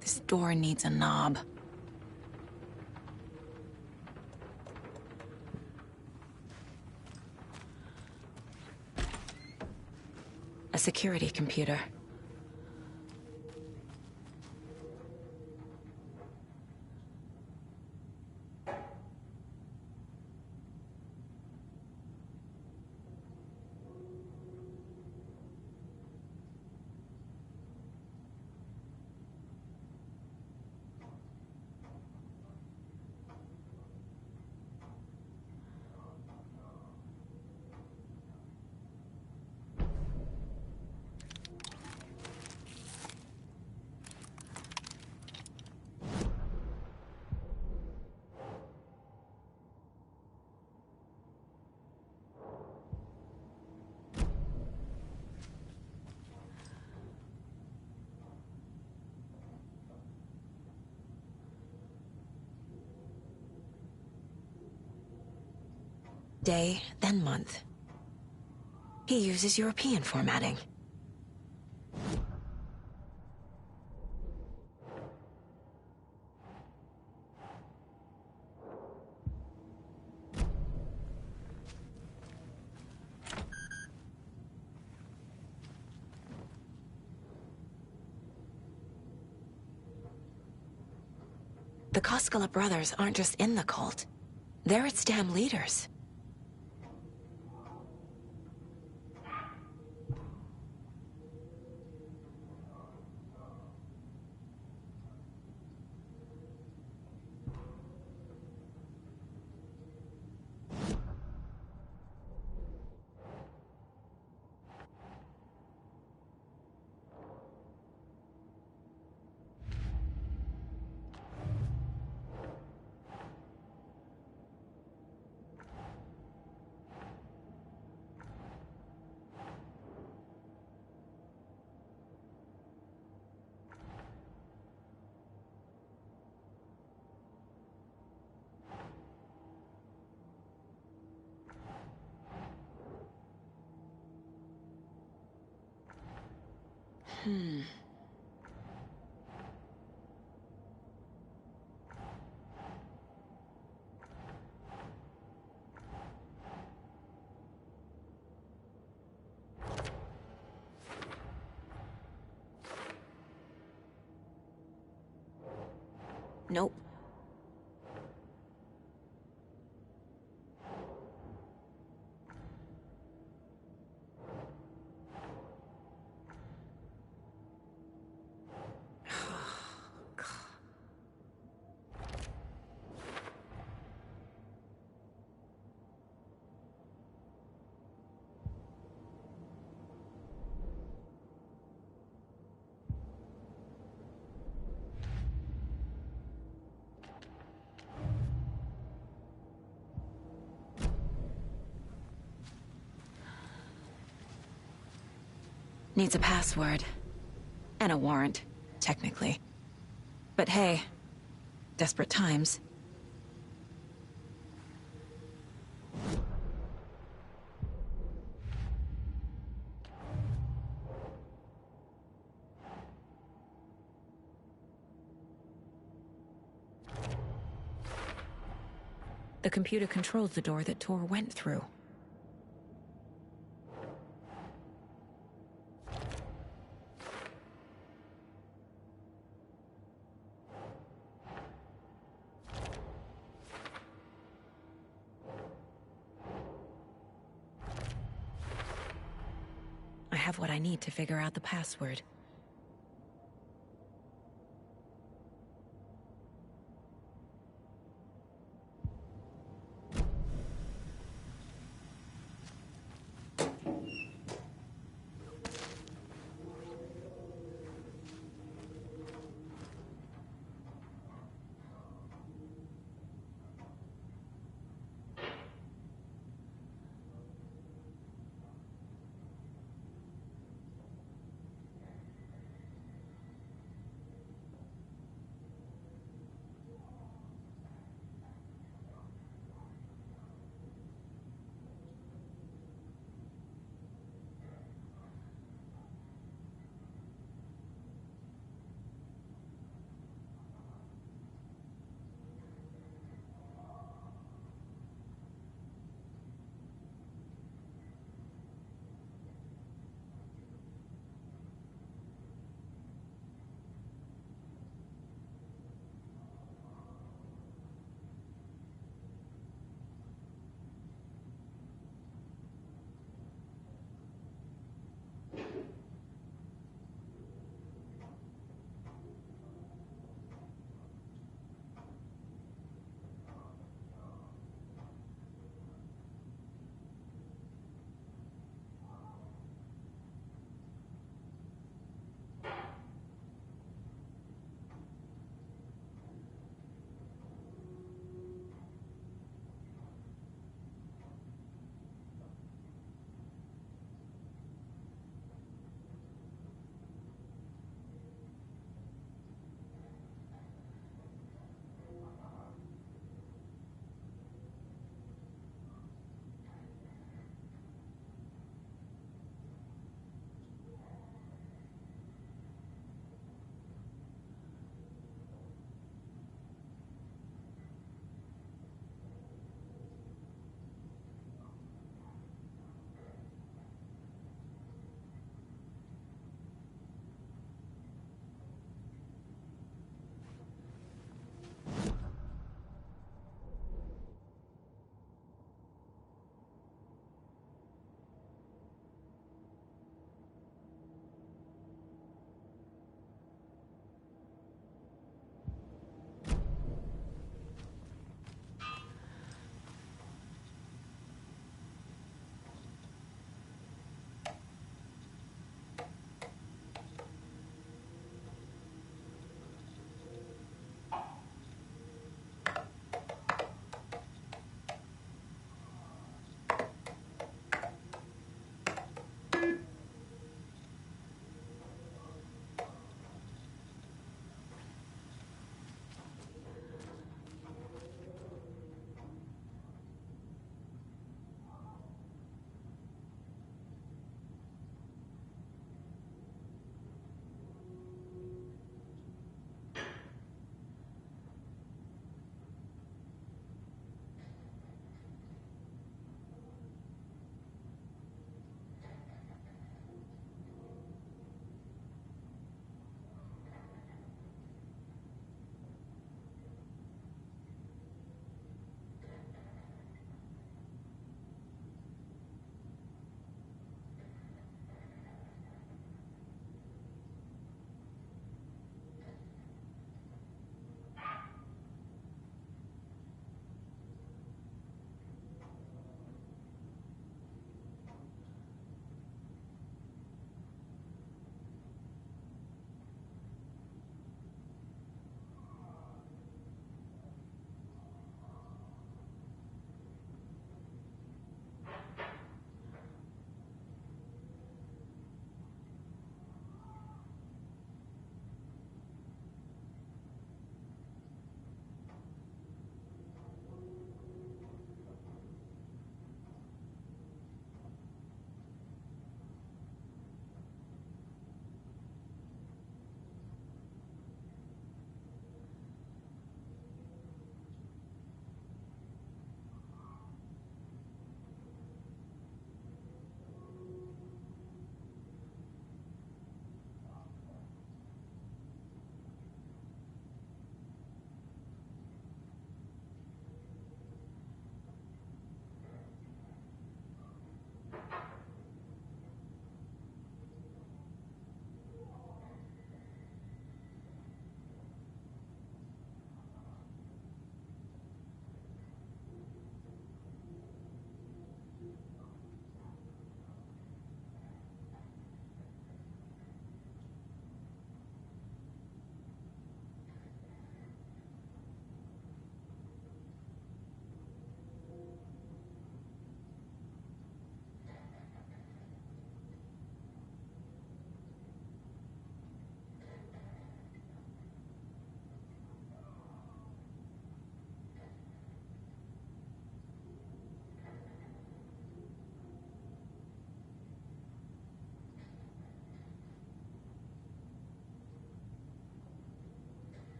This door needs a knob. A security computer. Day, then month. He uses European formatting. The Koskela brothers aren't just in the cult. They're its damn leaders. Nope. Needs a password. And a warrant, technically. But hey, desperate times. The computer controls the door that Tor went through. I have what I need to figure out the password.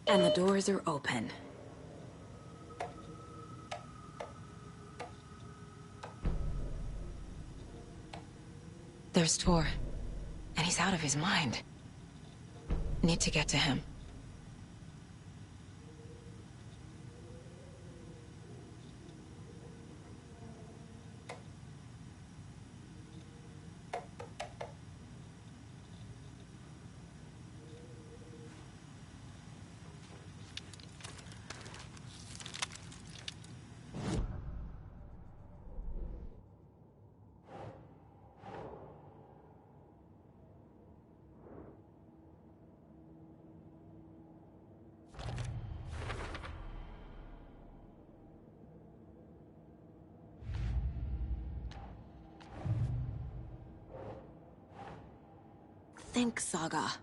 And the doors are open. There's Tor. And he's out of his mind. Need to get to him. Think, Saga.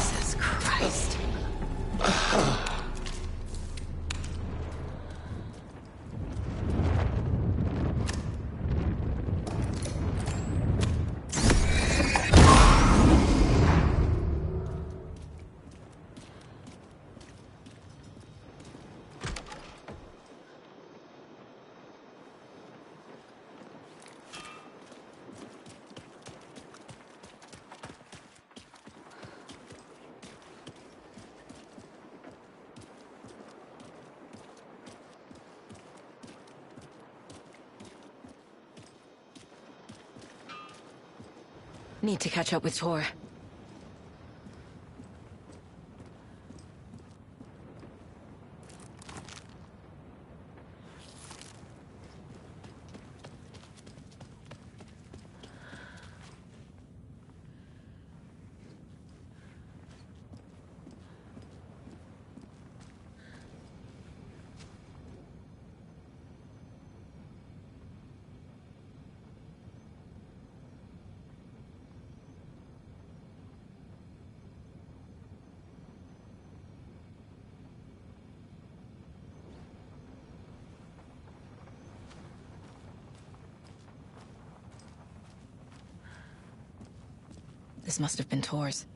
Jesus Christ. Need to catch up with Tor. This must have been Tor's.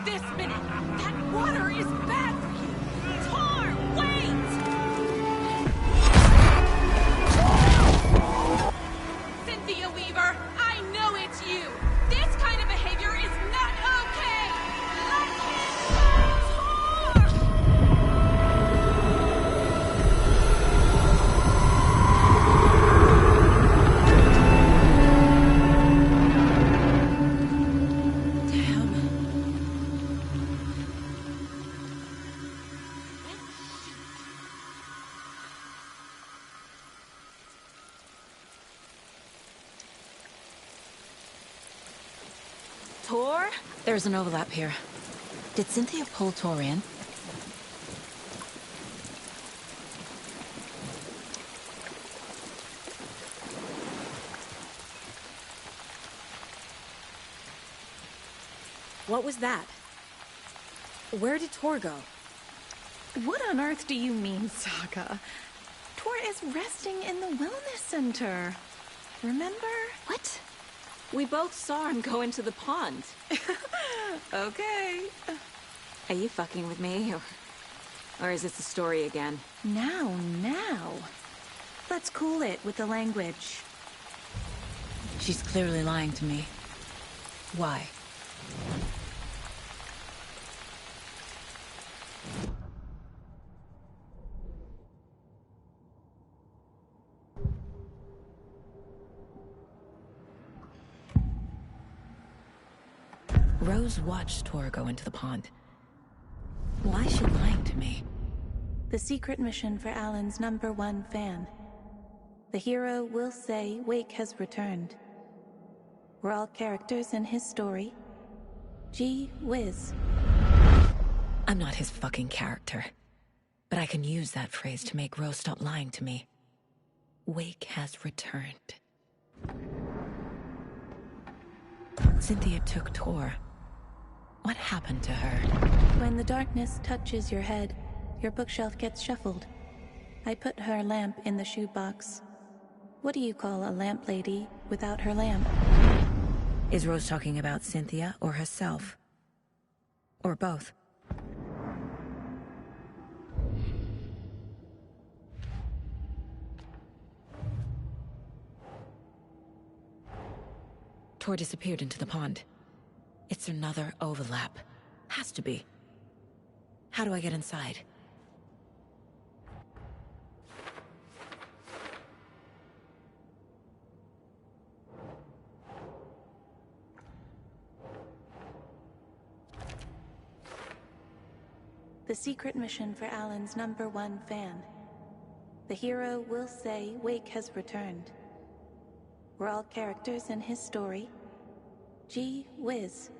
This minute! That water is bad for you! Tor, wait! Cynthia Weaver, I know it's you! This kind of behavior is not okay! Let him Tor? There's an overlap here. Did Cynthia pull Tor in? What was that? Where did Tor go? What on earth do you mean, Saga? Tor is resting in the wellness center. Remember? What? We both saw him go into the pond. Okay. Are you fucking with me, or is this the story again? Now. Let's cool it with the language. She's clearly lying to me. Why? Rose watched Tor go into the pond. Why is she lying to me? The secret mission for Alan's #1 fan. The hero will say Wake has returned. We're all characters in his story. Gee whiz. I'm not his fucking character. But I can use that phrase to make Rose stop lying to me. Wake has returned. Cynthia took Tor. What happened to her? When the darkness touches your head, your bookshelf gets shuffled. I put her lamp in the shoebox. What do you call a lamp lady without her lamp? Is Rose talking about Cynthia or herself? Or both? Tor disappeared into the pond. It's another overlap. Has to be. How do I get inside? The secret mission for Alan's #1 fan. The hero will say Wake has returned. We're all characters in his story. Gee whiz.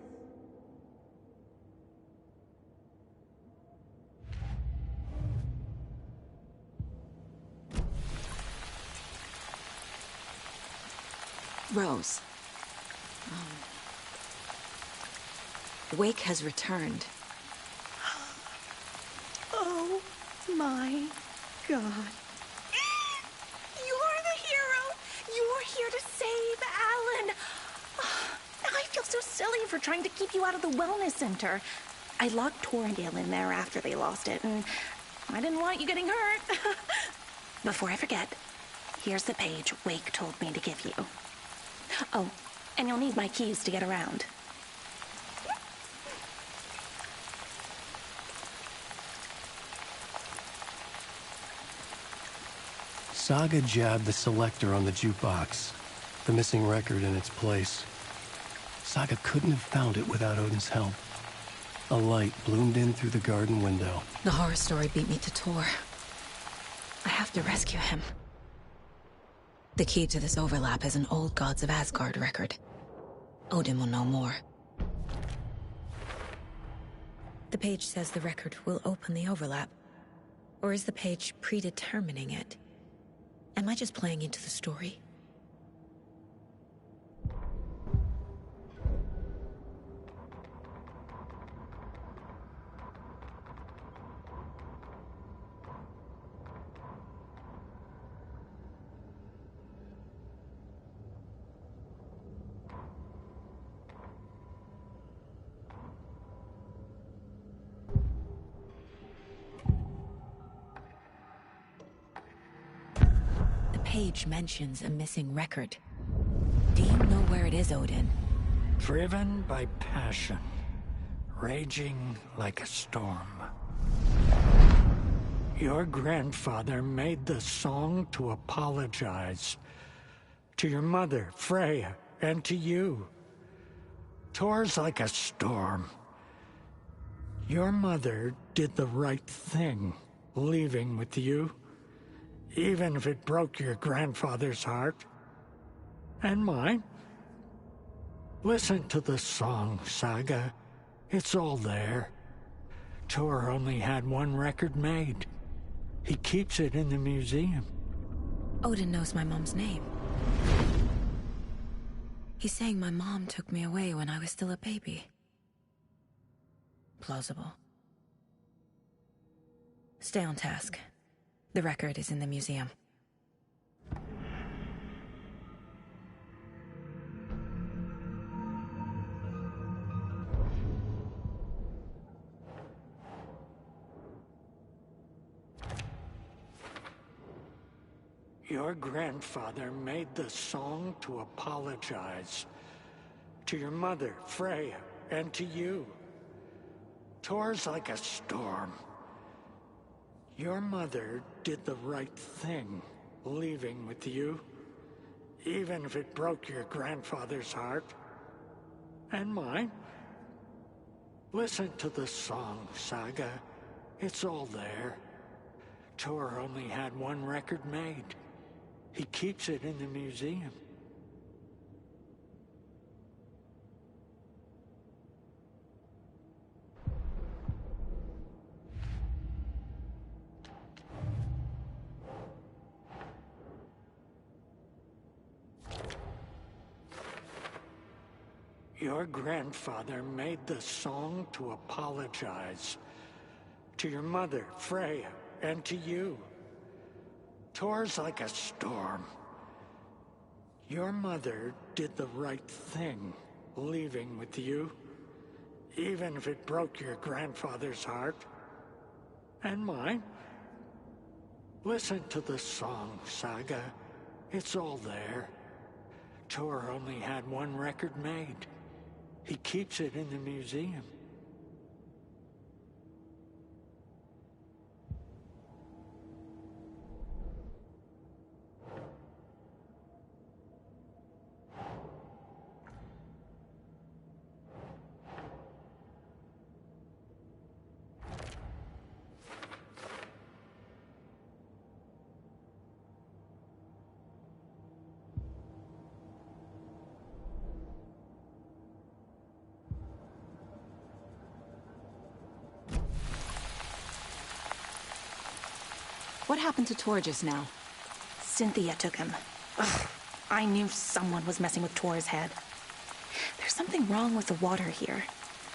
Rose. Wake has returned. Oh my God. You're the hero! You're here to save Alan! I feel so silly for trying to keep you out of the wellness center. I locked Tor and Gale in there after they lost it, and I didn't want you getting hurt. Before I forget, here's the page Wake told me to give you. Oh, and you'll need my keys to get around. Saga jabbed the selector on the jukebox, the missing record in its place. Saga couldn't have found it without Odin's help. A light bloomed in through the garden window. The horror story beat me to Tor. I have to rescue him. The key to this overlap is an old Gods of Asgard record. Odin will know more. The page says the record will open the overlap. Or is the page predetermining it? Am I just playing into the story? Page mentions a missing record. Do you know where it is, Odin? Driven by passion, raging like a storm. Your grandfather made the song to apologize. To your mother, Freya, and to you. Tor's like a storm. Your mother did the right thing, leaving with you. Even if it broke your grandfather's heart. And mine. Listen to the song, Saga. It's all there. Tor only had one record made. He keeps it in the museum. Odin knows my mom's name. He's saying my mom took me away when I was still a baby. Plausible. Stay on task. The record is in the museum. Your grandfather made the song to apologize. To your mother, Freya, and to you. Tor's like a storm. Your mother did the right thing, leaving with you. Even if it broke your grandfather's heart. And mine. Listen to the song, Saga. It's all there. Tor only had one record made. He keeps it in the museum. Your grandfather made the song to apologize. To your mother, Freya, and to you. Tor's like a storm. Your mother did the right thing, leaving with you. Even if it broke your grandfather's heart. And mine. Listen to the song, Saga. It's all there. Tor only had one record made. He keeps it in the museum. What happened to Tor just now? Cynthia took him. Ugh, I knew someone was messing with Tor's head. There's something wrong with the water here.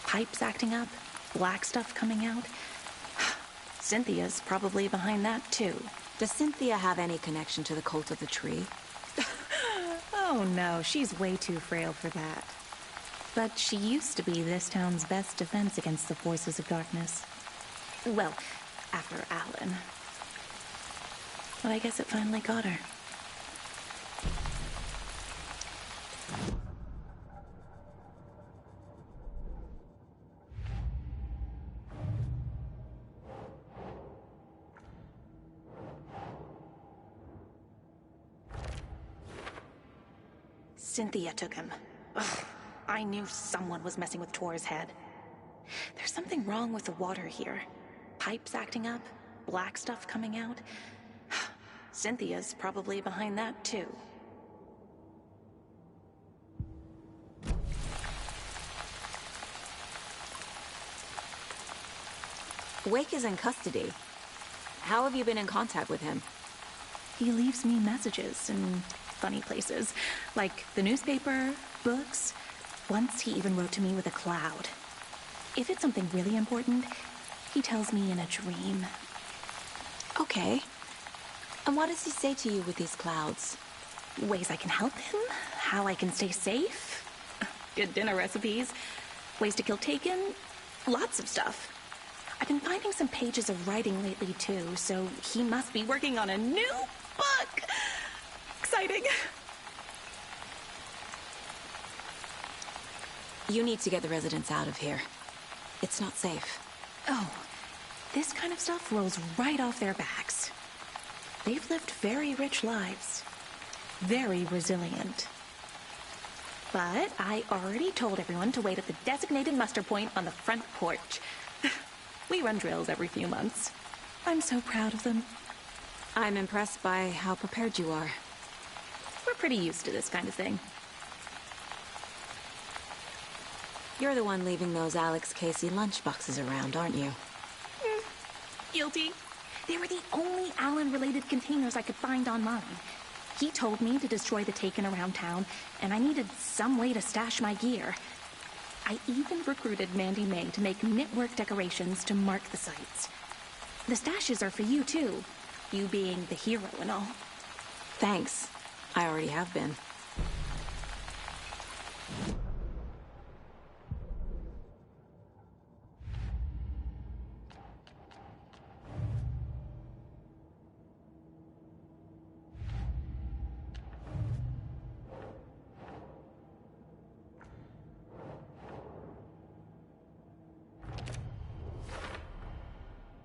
Pipes acting up, black stuff coming out. Cynthia's probably behind that, too. Does Cynthia have any connection to the cult of the tree? Oh no, she's way too frail for that. But she used to be this town's best defense against the forces of darkness. Well, after Alan. but I guess it finally got her. Cynthia took him. Ugh, I knew someone was messing with Tor's head. There's something wrong with the water here. Pipes acting up, black stuff coming out. Cynthia's probably behind that, too. Wake is in custody. How have you been in contact with him? He leaves me messages in funny places, like the newspaper, books. Once he even wrote to me with a cloud. If it's something really important, he tells me in a dream. Okay. And what does he say to you with these clouds? Ways I can help him, how I can stay safe, good dinner recipes, ways to kill Taken, lots of stuff. I've been finding some pages of writing lately too, so he must be working on a new book. Exciting. You need to get the residents out of here. It's not safe. Oh, this kind of stuff rolls right off their backs. They've lived very rich lives. Very resilient. But I already told everyone to wait at the designated muster point on the front porch. We run drills every few months. I'm so proud of them. I'm impressed by how prepared you are. We're pretty used to this kind of thing. You're the one leaving those Alex Casey lunchboxes around, aren't you? Guilty. They were the only Alan-related containers I could find online. He told me to destroy the Taken around town, and I needed some way to stash my gear. I even recruited Mandy May to make knitwork decorations to mark the sites. The stashes are for you, too. You being the hero and all. Thanks. I already have been.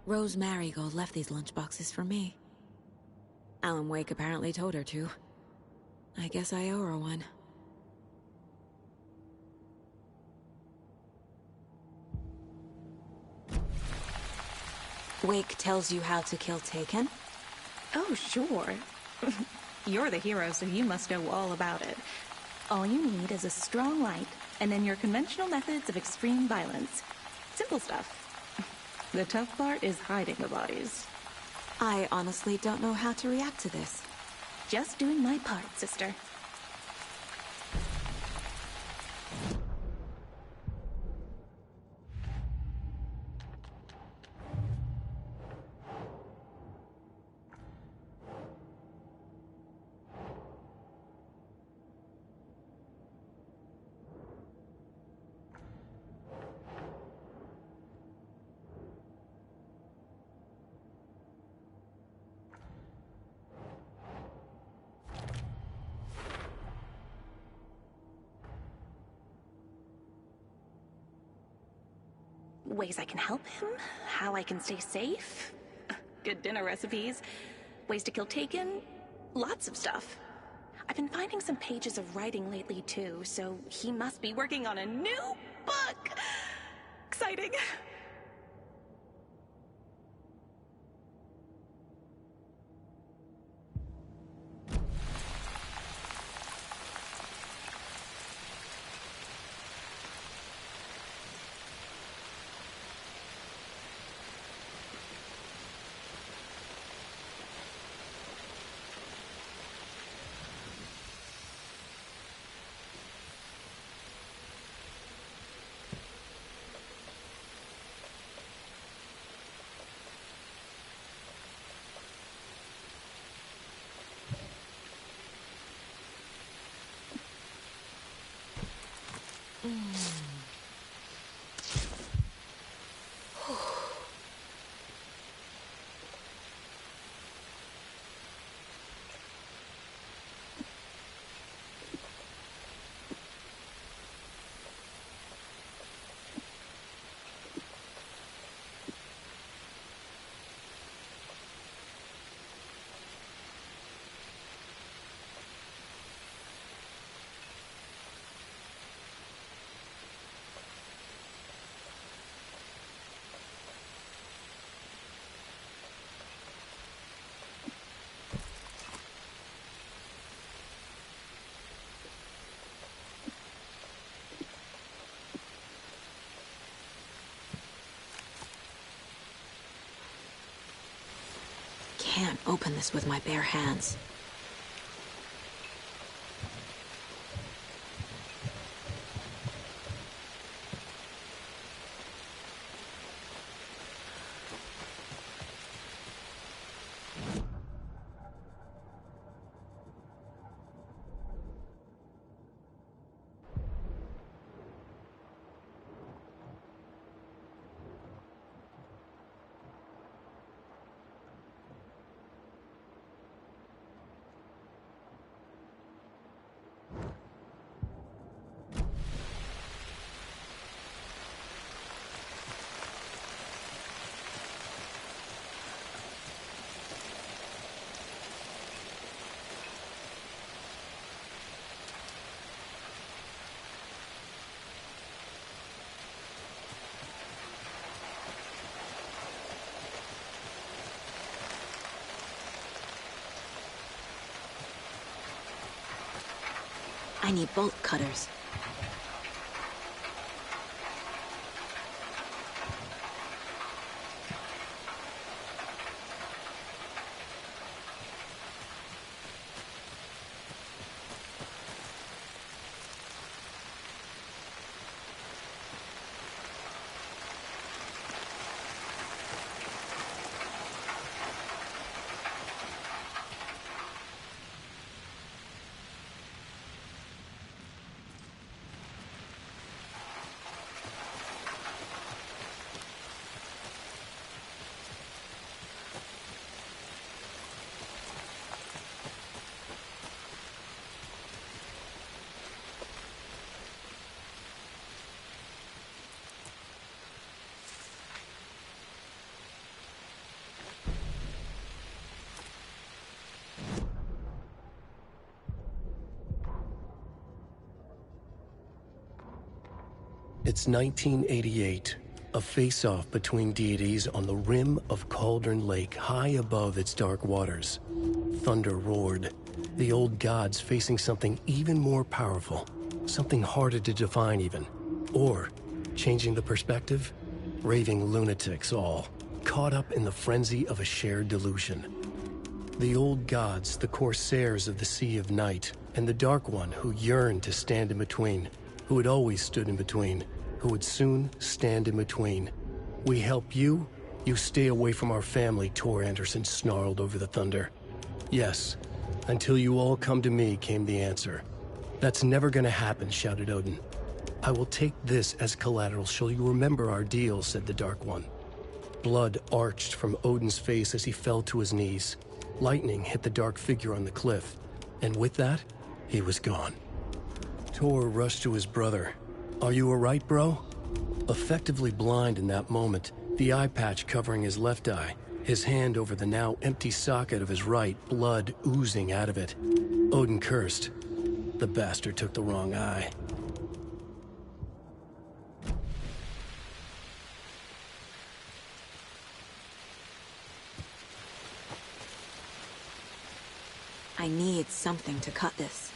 Rose Marigold left these lunchboxes for me. Alan Wake apparently told her to. I guess I owe her one. Wake tells you how to kill Taken? Oh, sure. You're the hero, so you must know all about it. All you need is a strong light, and then your conventional methods of extreme violence. Simple stuff. The tough part is hiding the bodies. I honestly don't know how to react to this. Just doing my part, sister. Ways I can help him, how I can stay safe, good dinner recipes, ways to kill Taken, lots of stuff. I've been finding some pages of writing lately too, so he must be working on a new book. Exciting. can't open this with my bare hands. I need bolt cutters. It's 1988, a face-off between deities on the rim of Cauldron Lake, high above its dark waters. Thunder roared, the old gods facing something even more powerful, something harder to define even. Or, changing the perspective, raving lunatics all, caught up in the frenzy of a shared delusion. The old gods, the corsairs of the Sea of Night, and the Dark One who yearned to stand in between, who had always stood in between, who would soon stand in between. We help you, you stay away from our family, Tor Anderson snarled over the thunder. Yes, until you all come to me, came the answer. That's never gonna happen, shouted Odin. I will take this as collateral, shall you remember our deal, said the Dark One. Blood arched from Odin's face as he fell to his knees. Lightning hit the dark figure on the cliff, and with that, he was gone. Tor rushed to his brother. Are you alright, bro? Effectively blind in that moment, the eye patch covering his left eye, his hand over the now empty socket of his right, blood oozing out of it. Odin cursed. The bastard took the wrong eye. I need something to cut this.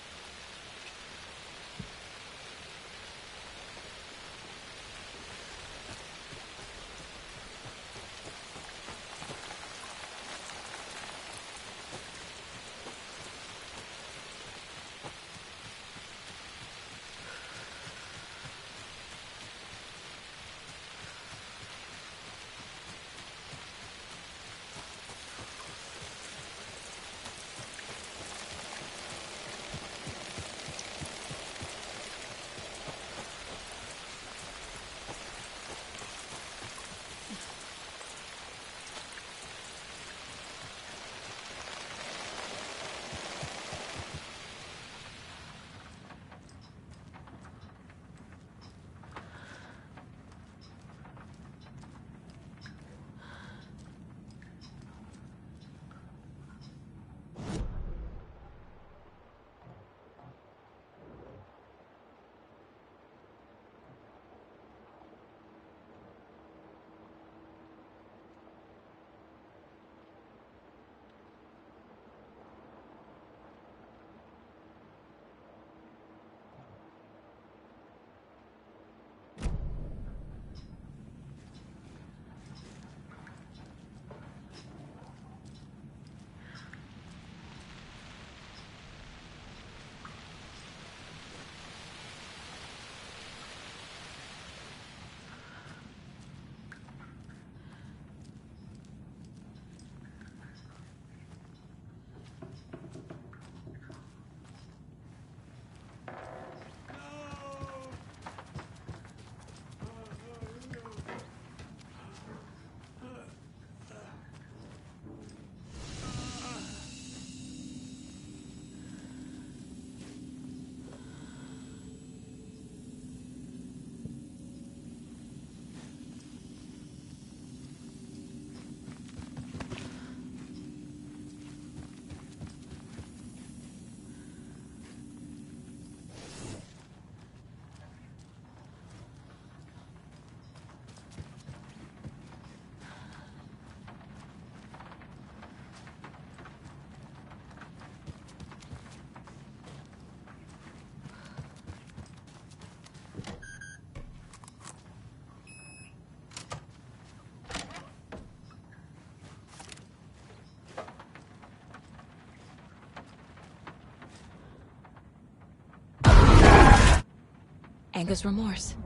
Anger's remorse.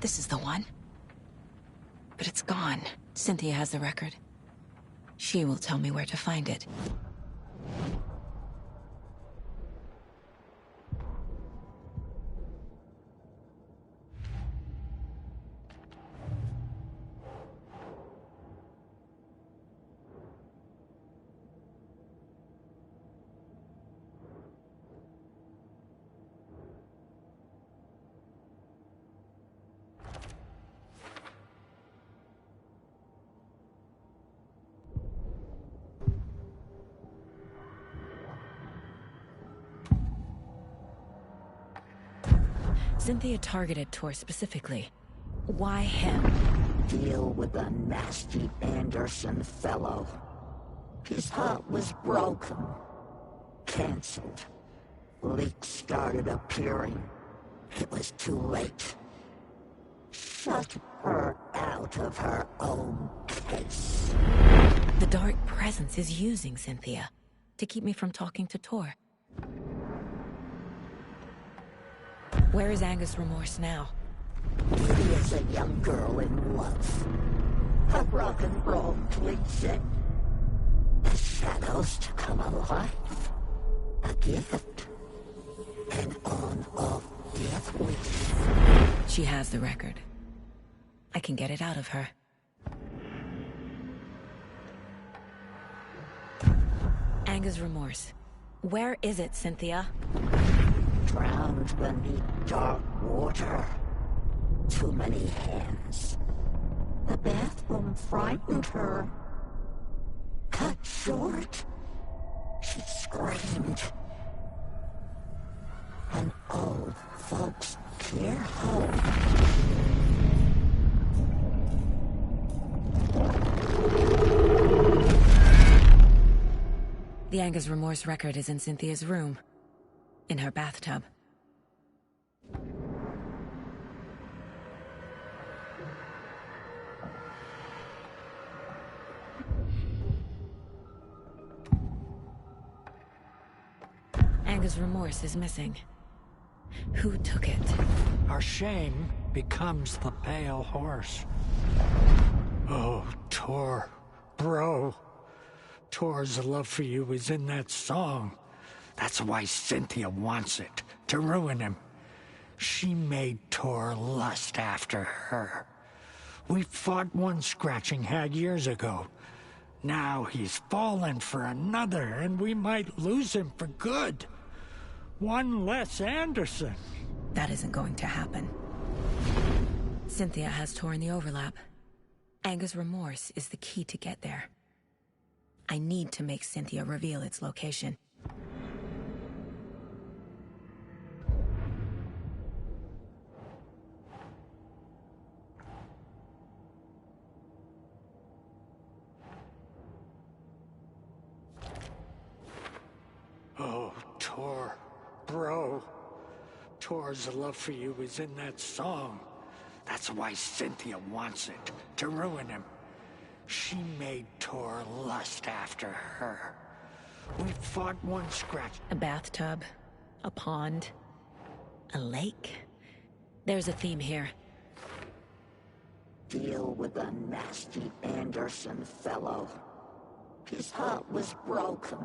This is the one. But it's gone. Cynthia has the record. She will tell me where to find it. Cynthia targeted Tor specifically. Why him? Deal with the nasty Anderson fellow. His heart was broken. Cancelled. Leaks started appearing. It was too late. Shut her out of her own case. The Dark Presence is using Cynthia to keep me from talking to Tor. Where is Anger's remorse now? He is a young girl in love. Her rock and roll pleads it. The shadows to come alive. A gift. An on-off death wish. She has the record. I can get it out of her. Anger's remorse. Where is it, Cynthia? Drowned beneath dark water. Too many hands. The bathroom frightened her. Cut short. She screamed. An old folks' care home. The Anger's remorse record is in Cynthia's room. In her bathtub. Anger's remorse is missing. Who took it? Our shame becomes the pale horse. Oh, Tor. Bro. Tor's love for you is in that song. That's why Cynthia wants it, to ruin him. She made Tor lust after her. We fought one scratching hag years ago. Now he's fallen for another, and we might lose him for good. One less Anderson. That isn't going to happen. Cynthia has Tor in the overlap. Anger's remorse is the key to get there. I need to make Cynthia reveal its location. Oh, Tor. Bro. Tor's love for you is in that song. That's why Cynthia wants it, to ruin him. She made Tor lust after her. We fought one scratch. A bathtub, a pond, a lake. There's a theme here. Deal with the nasty Anderson fellow. His heart was broken.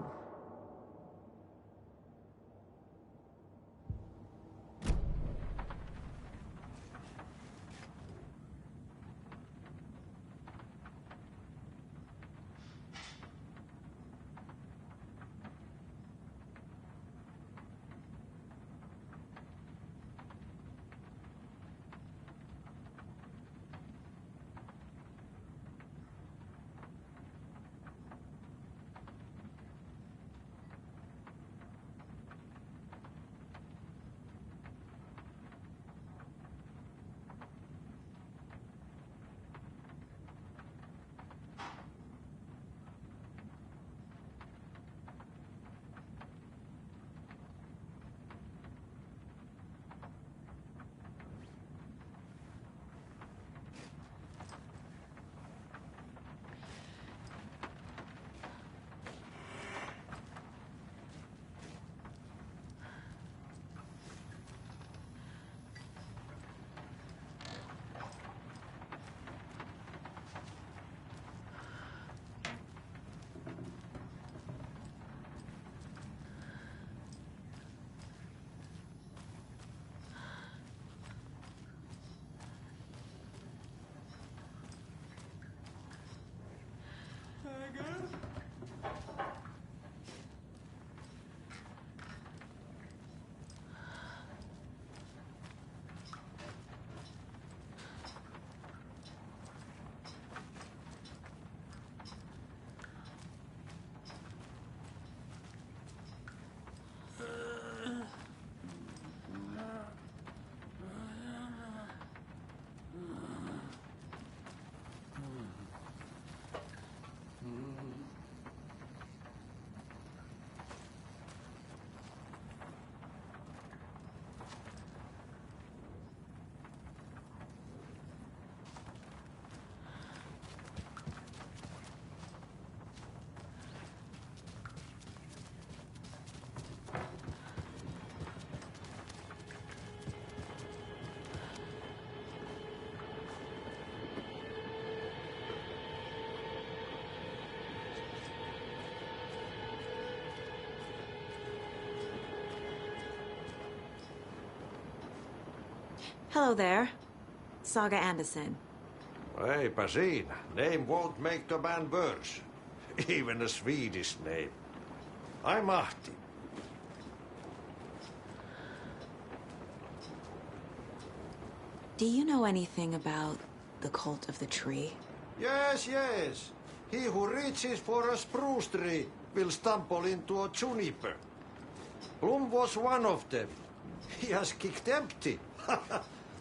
Hello there. Saga Anderson. Eipä siinä. Name won't make the man worse. Even a Swedish name. I'm Ahti. Do you know anything about the cult of the tree? Yes, yes. He who reaches for a spruce tree will stumble into a juniper. Blum was one of them. He has kicked empty.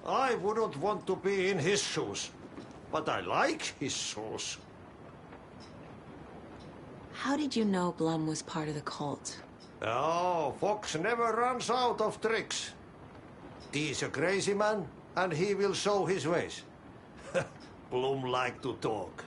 I wouldn't want to be in his shoes. But I like his shoes. How did you know Blum was part of the cult? Oh, Fox never runs out of tricks. He's a crazy man, and he will show his ways. Blum like to talk.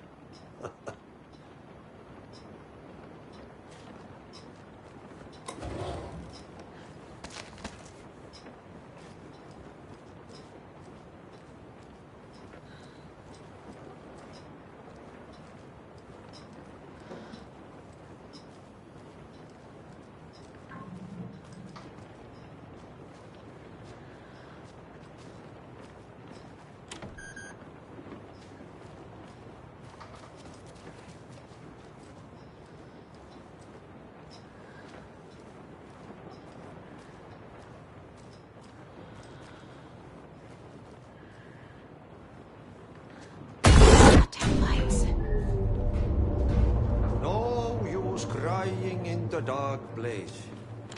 No use crying in the dark place.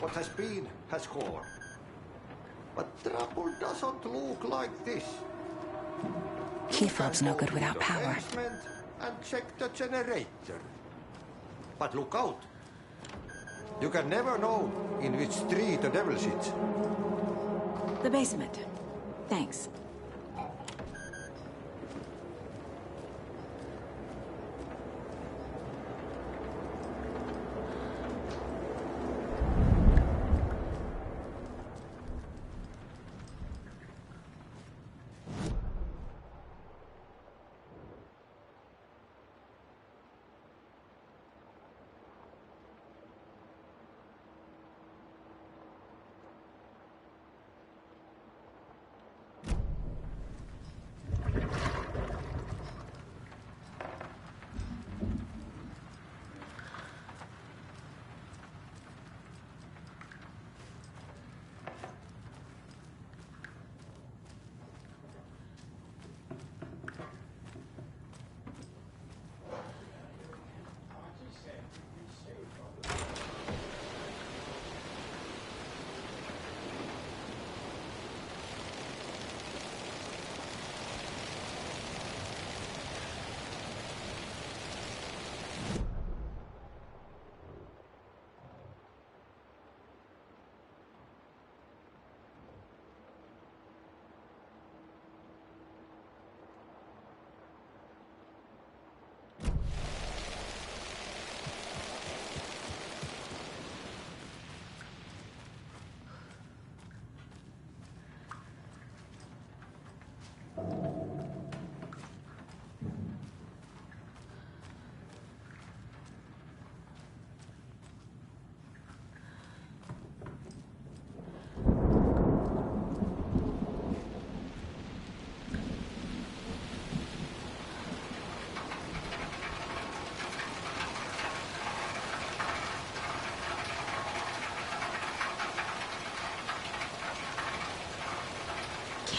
What has been has gone. But trouble doesn't look like this. Key fob's no good without power. And check the generator. But look out. You can never know in which tree the devil sits. The basement. Thanks.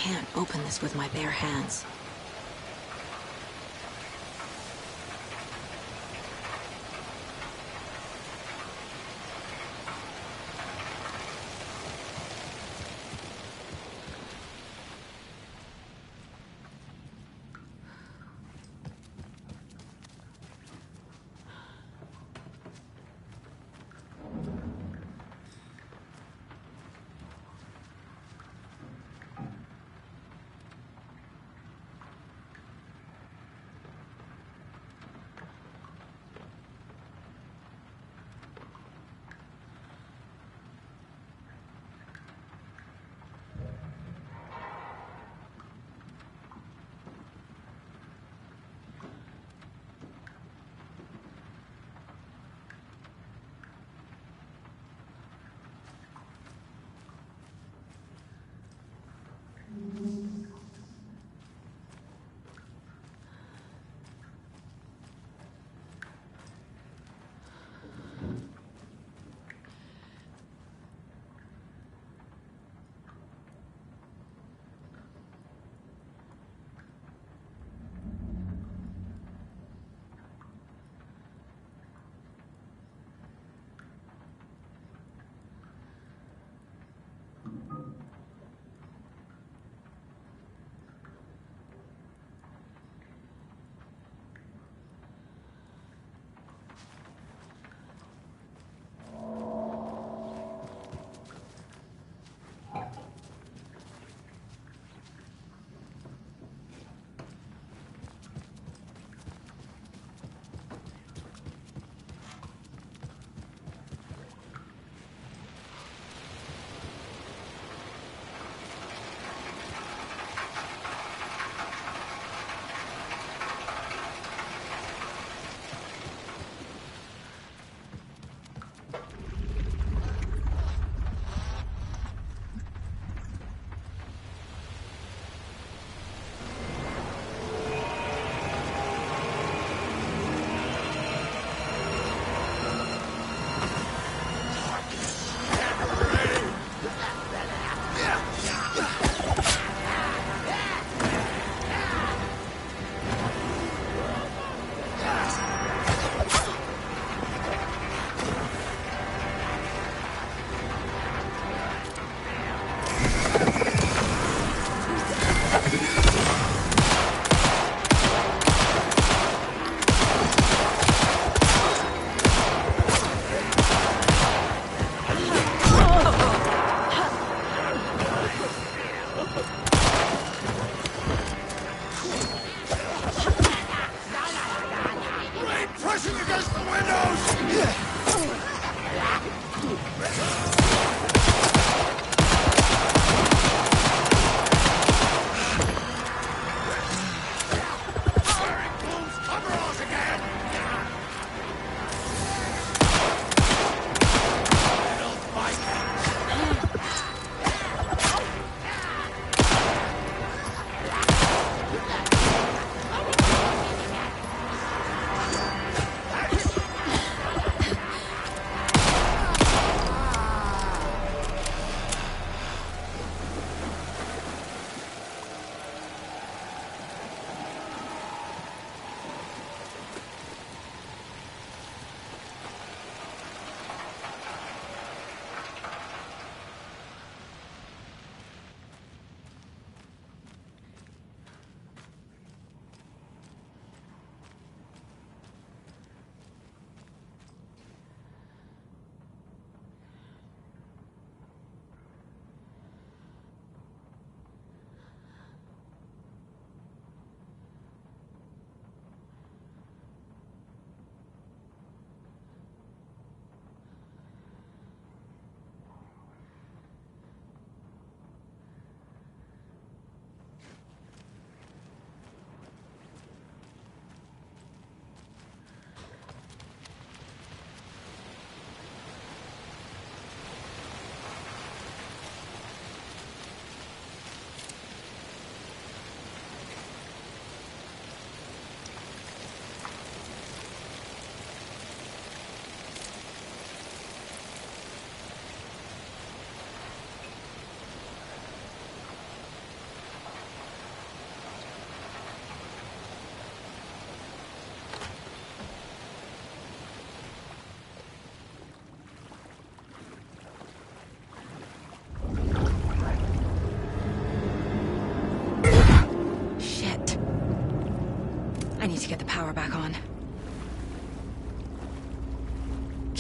Can't open this with my bare hands.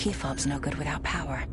Key fob's no good without power.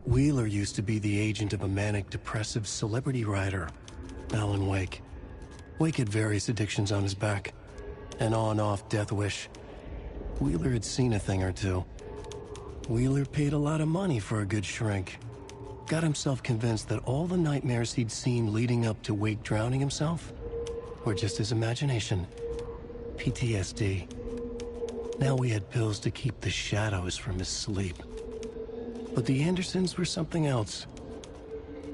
Wheeler used to be the agent of a manic-depressive celebrity writer, Alan Wake. Wake had various addictions on his back, an on-off death wish. Wheeler had seen a thing or two. Wheeler paid a lot of money for a good shrink. Got himself convinced that all the nightmares he'd seen leading up to Wake drowning himself were just his imagination. PTSD. Now we had pills to keep the shadows from his sleep. But the Andersons were something else.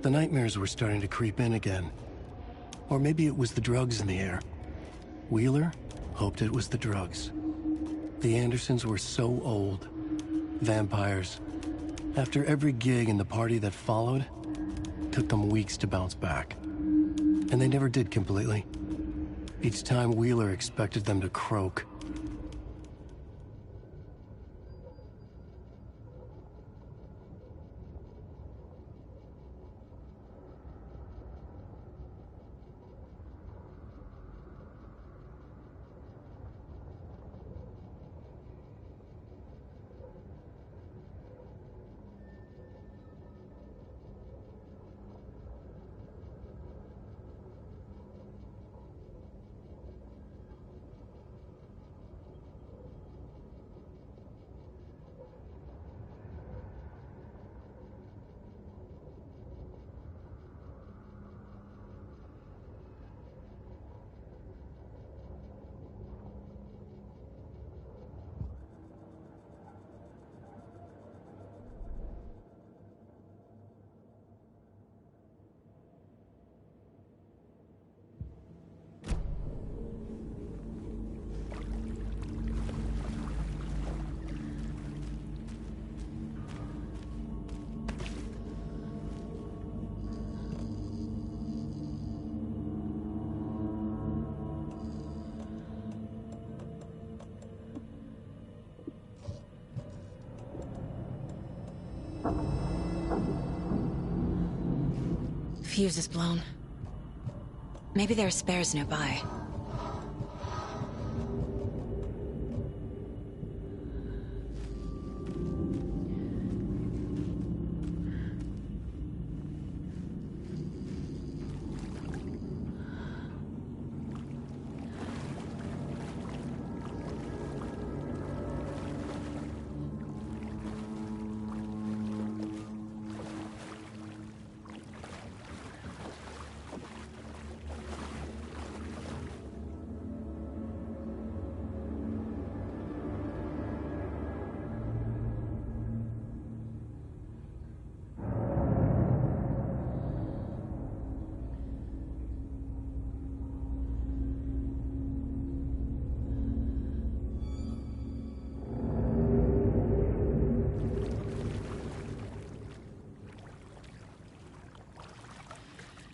The nightmares were starting to creep in again. Or maybe it was the drugs in the air. Wheeler hoped it was the drugs. The Andersons were so old. Vampires. After every gig and the party that followed, took them weeks to bounce back. And they never did completely. Each time Wheeler expected them to croak. Fuse is blown. Maybe there are spares nearby.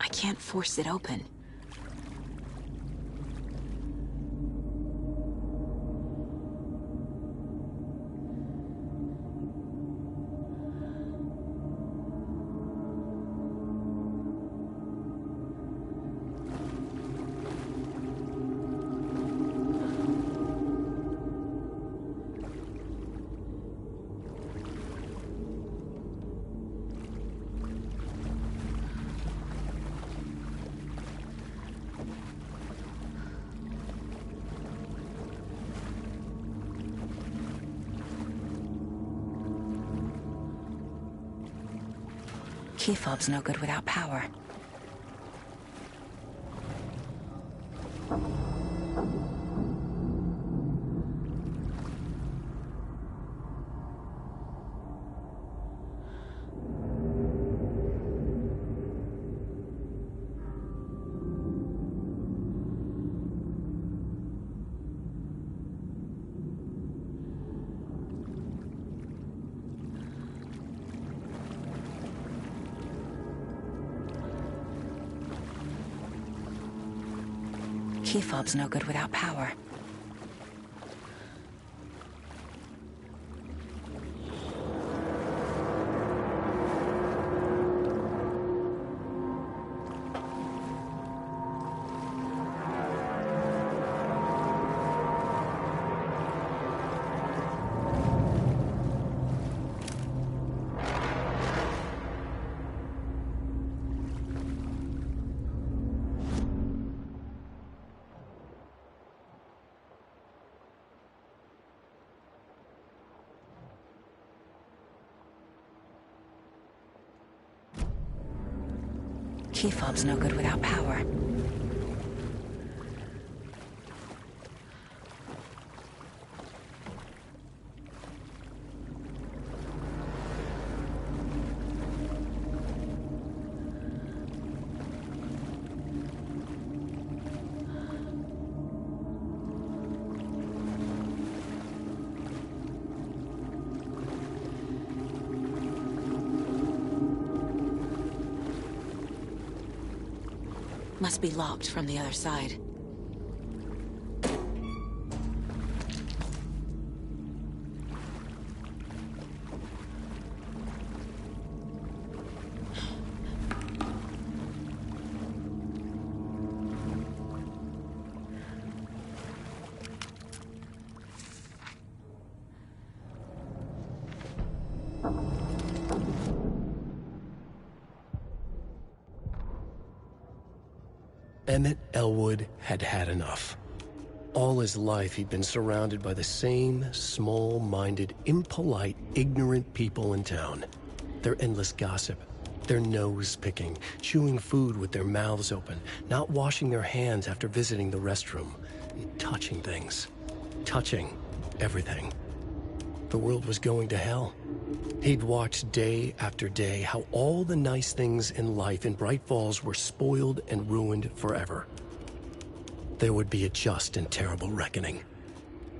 I can't force it open. Key fob's no good without power. Key fob's no good without power. Key fob's no good without power. Must be locked from the other side. Emmett Elwood had had enough. All his life, he'd been surrounded by the same small-minded, impolite, ignorant people in town. Their endless gossip, their nose-picking, chewing food with their mouths open, not washing their hands after visiting the restroom, touching things, touching everything. The world was going to hell. He'd watched day after day how all the nice things in life in Bright Falls were spoiled and ruined forever. There would be a just and terrible reckoning.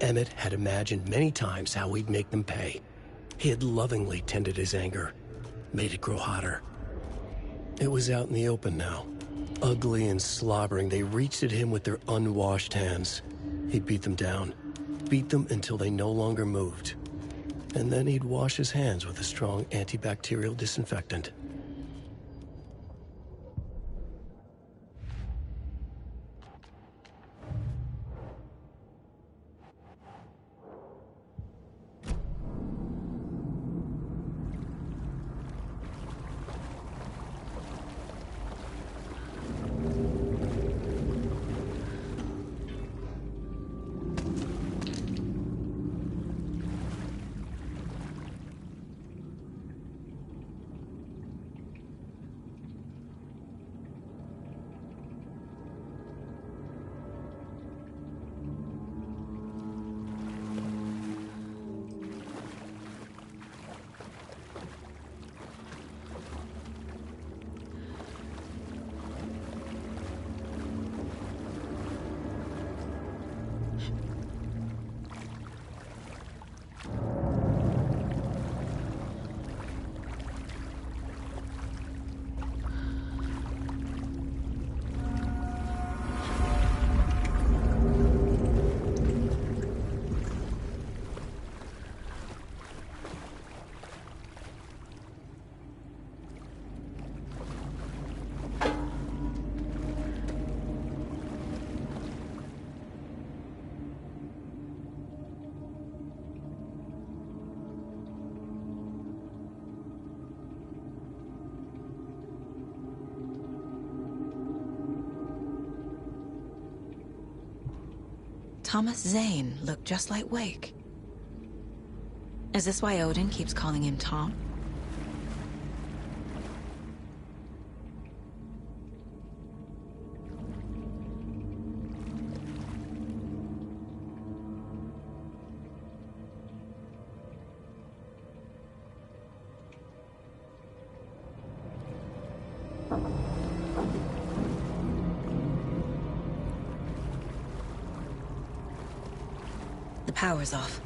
Emmett had imagined many times how he'd make them pay. He had lovingly tended his anger, made it grow hotter. It was out in the open now. Ugly and slobbering, they reached at him with their unwashed hands. He'd beat them down, beat them until they no longer moved. And then he'd wash his hands with a strong antibacterial disinfectant. Thomas Zane looked just like Wake. Is this why Odin keeps calling him Tom? The power's off.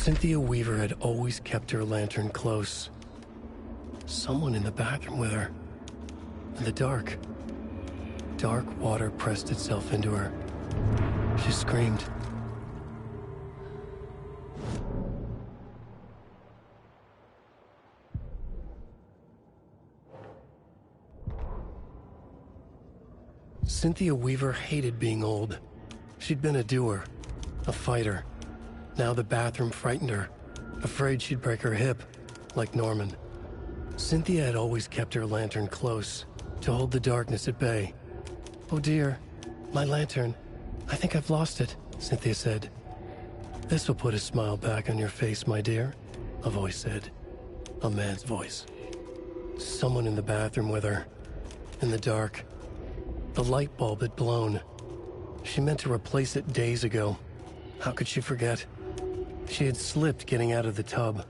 Cynthia Weaver had always kept her lantern close. Someone in the bathroom with her. In the dark. Dark water pressed itself into her. She screamed. Cynthia Weaver hated being old. She'd been a doer, a fighter. Now the bathroom frightened her, afraid she'd break her hip, like Norman. Cynthia had always kept her lantern close, to hold the darkness at bay. "Oh dear, my lantern. I think I've lost it," Cynthia said. "This will put a smile back on your face, my dear," a voice said. A man's voice. Someone in the bathroom with her. In the dark. The light bulb had blown. She meant to replace it days ago. How could she forget? She had slipped getting out of the tub.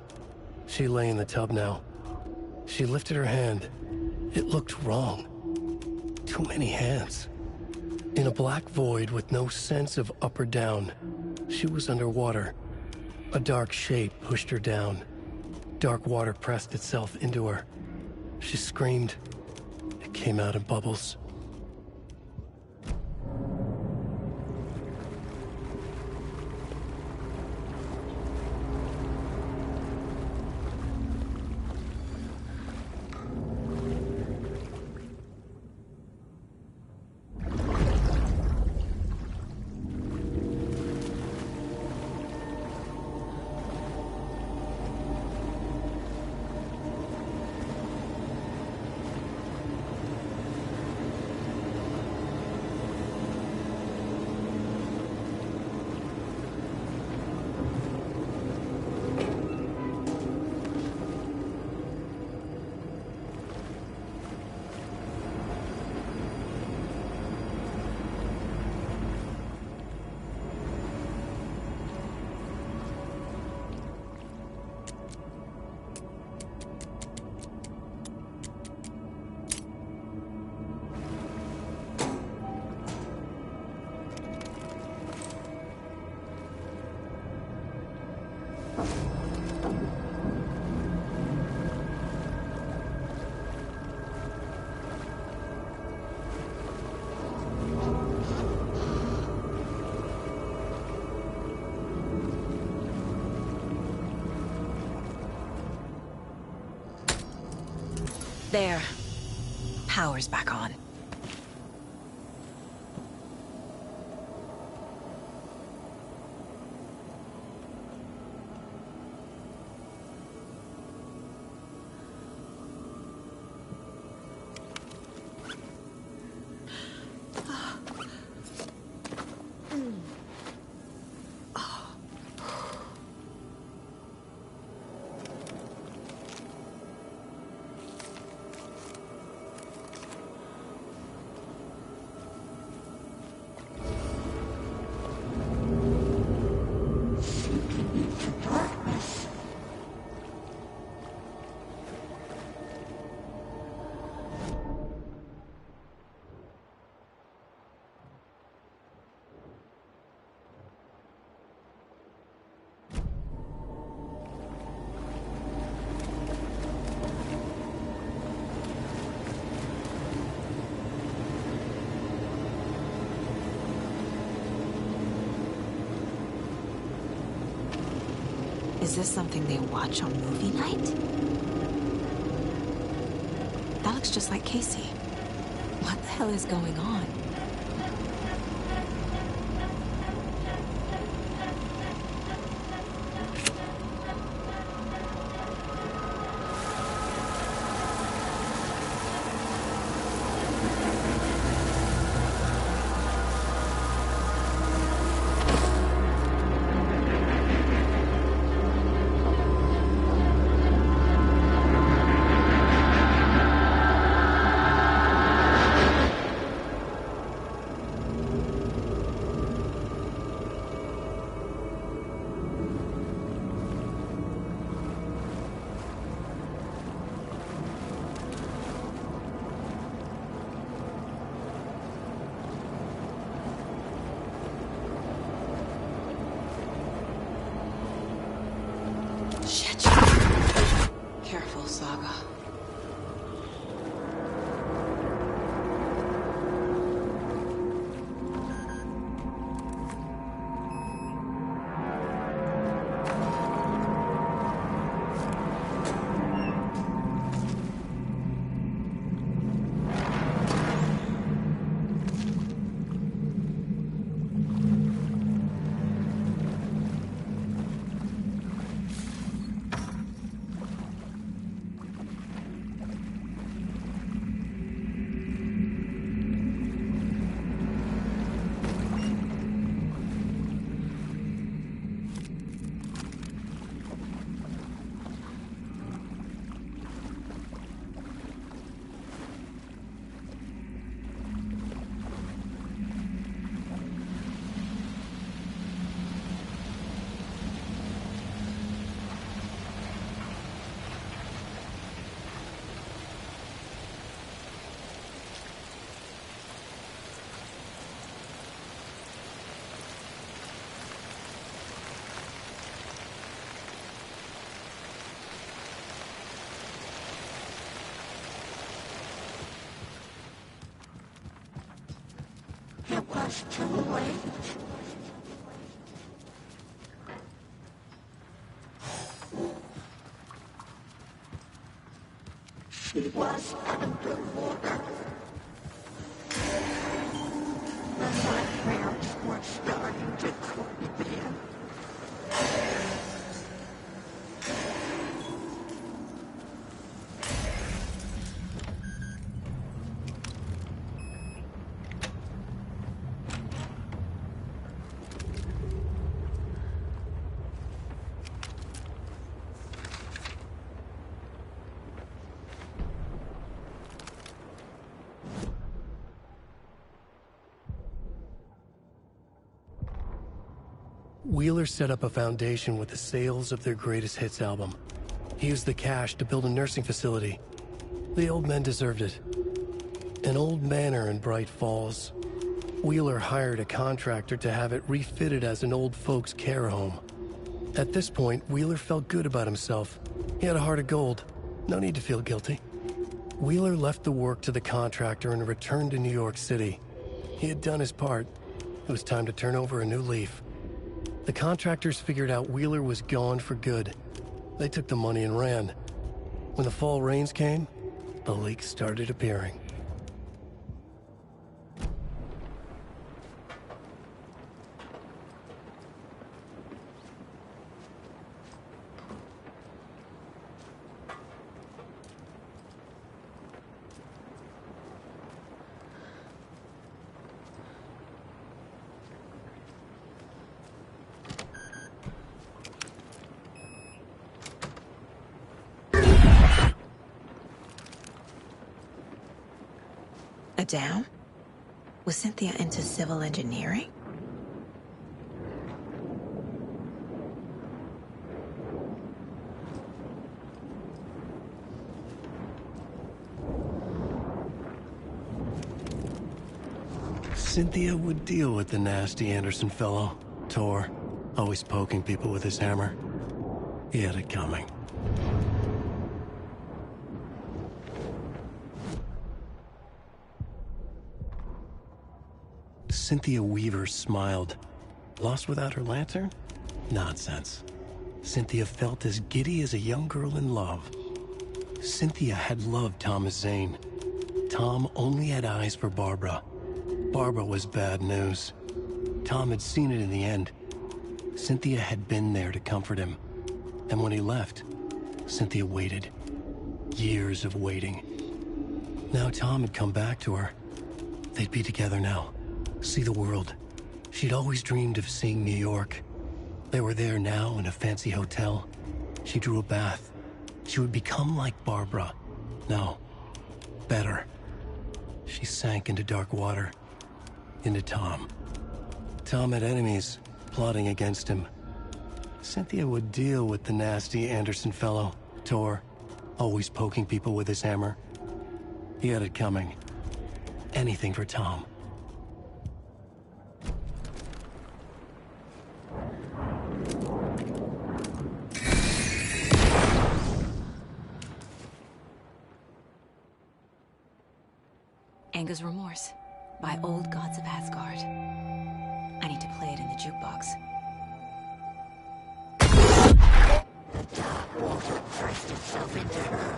She lay in the tub now. She lifted her hand. It looked wrong. Too many hands. In a black void with no sense of up or down, she was underwater. A dark shape pushed her down. Dark water pressed itself into her. She screamed. It came out in bubbles. There. Power's back on. Is this something they watch on movie night? That looks just like Casey. What the hell is going on? Shit. Careful, Saga. It was too late. She was underwater. The nightmares were starting to creep in. Wheeler set up a foundation with the sales of their greatest hits album. He used the cash to build a nursing facility. The old men deserved it. An old manor in Bright Falls. Wheeler hired a contractor to have it refitted as an old folks' care home. At this point, Wheeler felt good about himself. He had a heart of gold. No need to feel guilty. Wheeler left the work to the contractor and returned to New York City. He had done his part. It was time to turn over a new leaf. The contractors figured out Wheeler was gone for good. They took the money and ran. When the fall rains came, the leaks started appearing. A dam? Was Cynthia into civil engineering? Cynthia would deal with the nasty Anderson fellow, Tor, always poking people with his hammer. He had it coming. Cynthia Weaver smiled. Lost without her lantern? Nonsense. Cynthia felt as giddy as a young girl in love. Cynthia had loved Thomas Zane. Tom only had eyes for Barbara. Barbara was bad news. Tom had seen it in the end. Cynthia had been there to comfort him. And when he left, Cynthia waited. Years of waiting. Now Tom had come back to her. They'd be together now. See the world. She'd always dreamed of seeing New York. They were there now in a fancy hotel. She drew a bath. She would become like Barbara. No, better. She sank into dark water. Into Tom. Tom had enemies plotting against him. Cynthia would deal with the nasty Anderson fellow, Tor, always poking people with his hammer. He had it coming. Anything for Tom. Anger's Remorse by Old Gods of Asgard. I need to play it in the jukebox. The dark water pressed itself into her.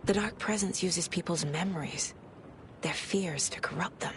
The Dark Presence uses people's memories, their fears, to corrupt them.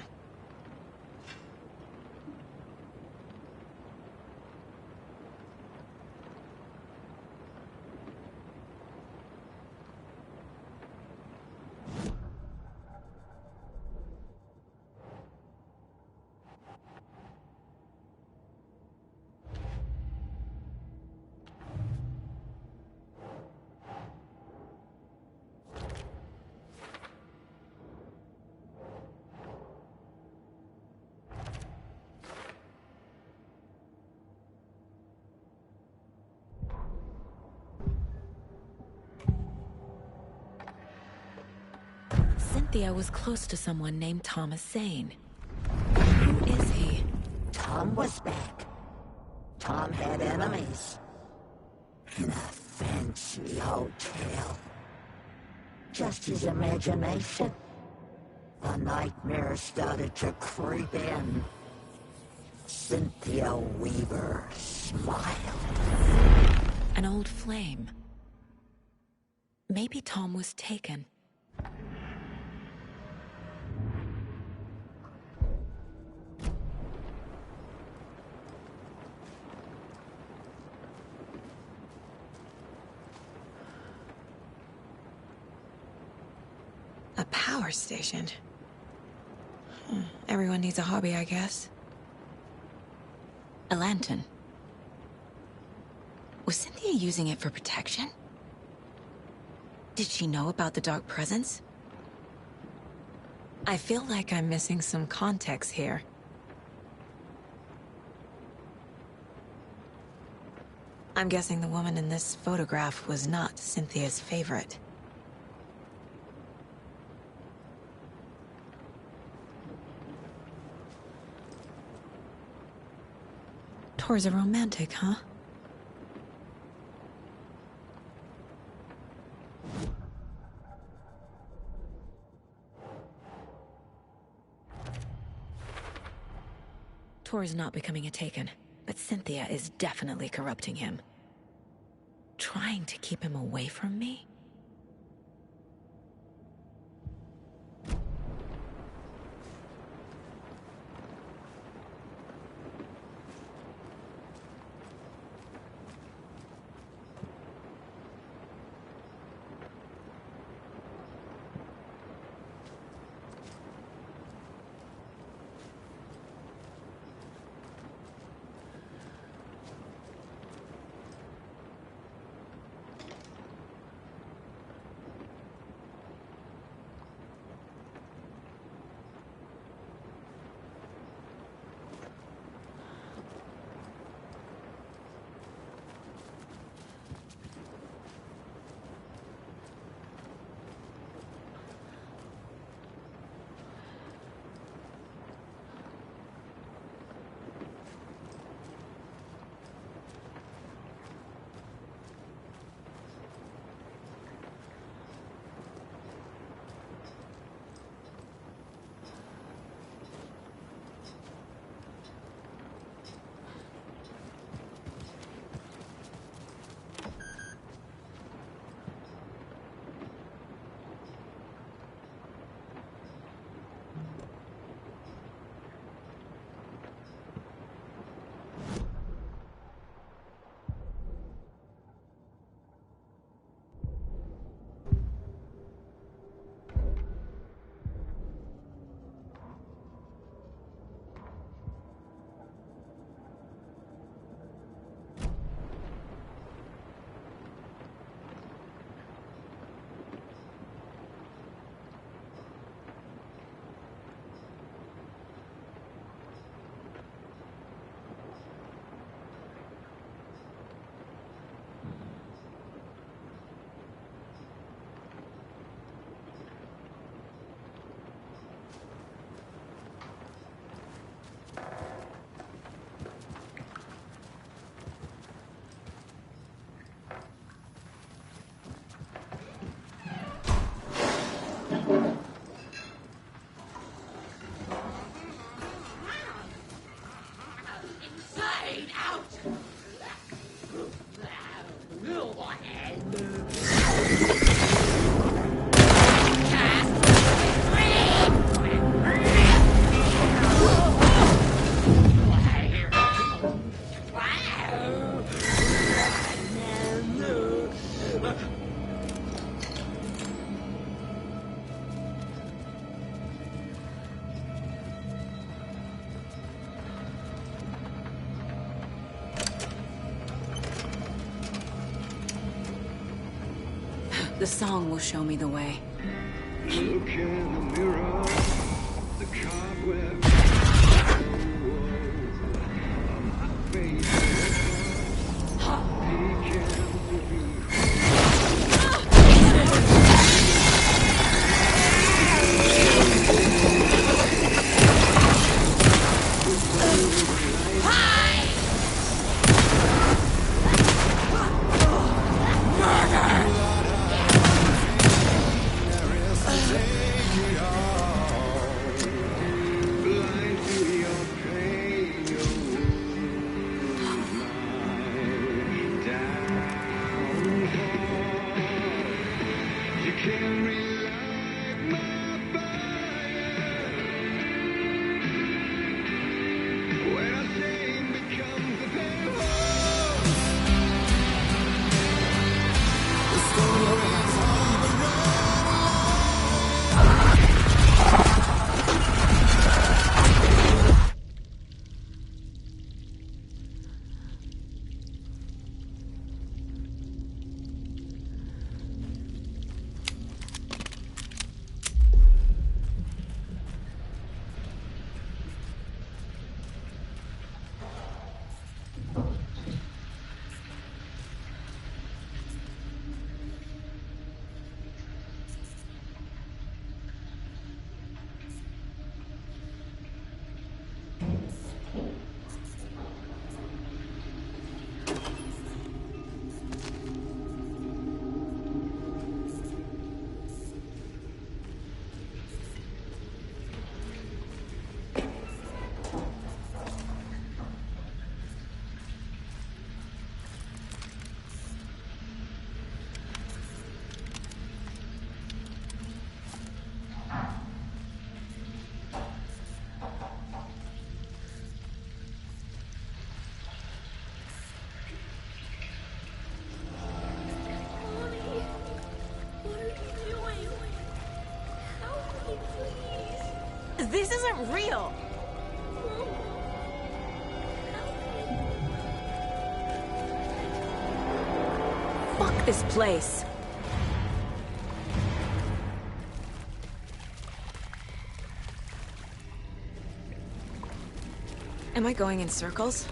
Cynthia was close to someone named Thomas Zane. Who is he? Tom was back. Tom had enemies. In a fancy hotel. Just his imagination. The nightmare started to creep in. Cynthia Weaver smiled. An old flame. Maybe Tom was taken. A power station. Everyone needs a hobby, I guess. A lantern. Was Cynthia using it for protection? Did she know about the Dark Presence? I feel like I'm missing some context here. I'm guessing the woman in this photograph was not Cynthia's favorite. Tor's a romantic, huh? Tor is not becoming a Taken, but Cynthia is definitely corrupting him. Trying to keep him away from me? The song will show me the way. Look in the mirror, the cobwebs on my face. This isn't real! Fuck this place! Am I going in circles?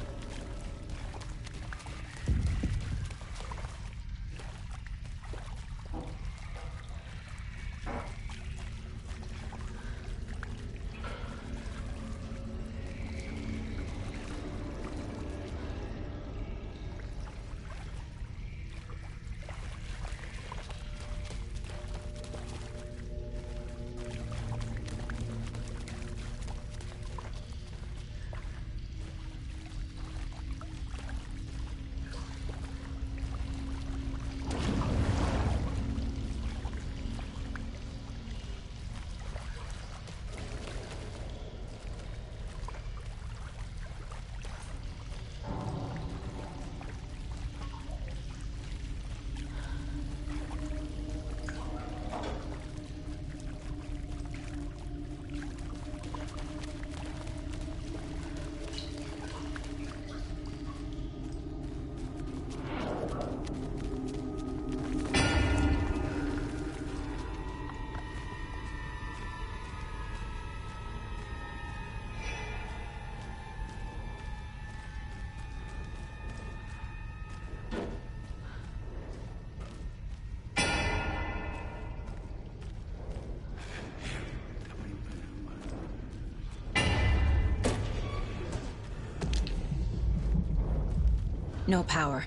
No power.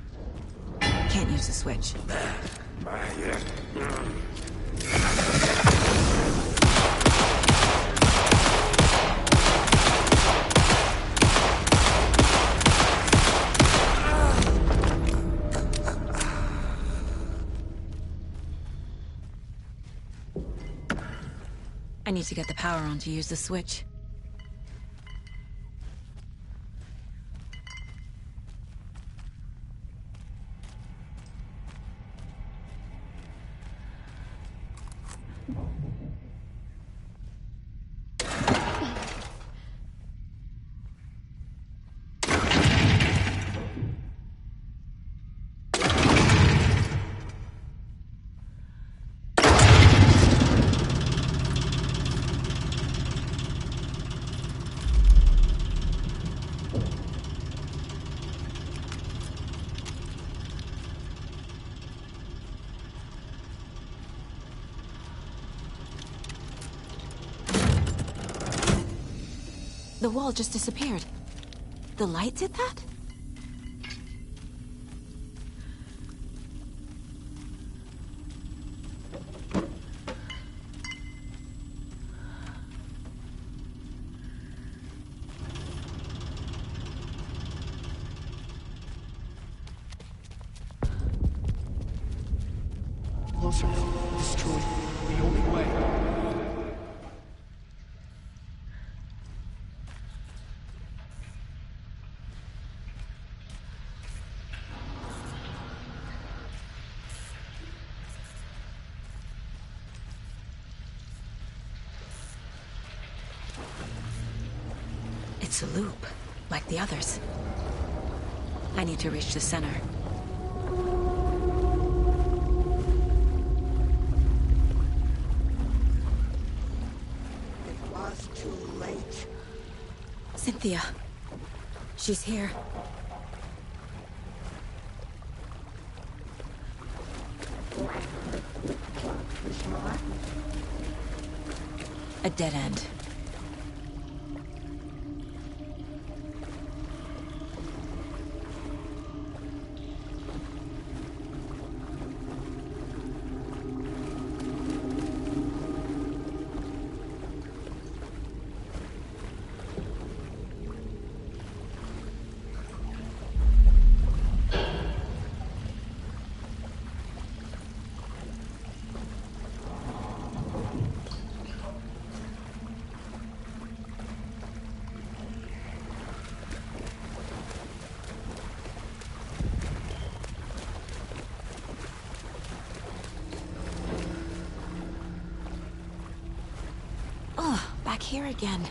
Can't use the switch. I need to get the power on to use the switch. The wall just disappeared. The light did that? Closer now. Destroy. The only way. It's a loop, like the others. I need to reach the center. It was too late. Cynthia. She's here. A dead end. Back here again.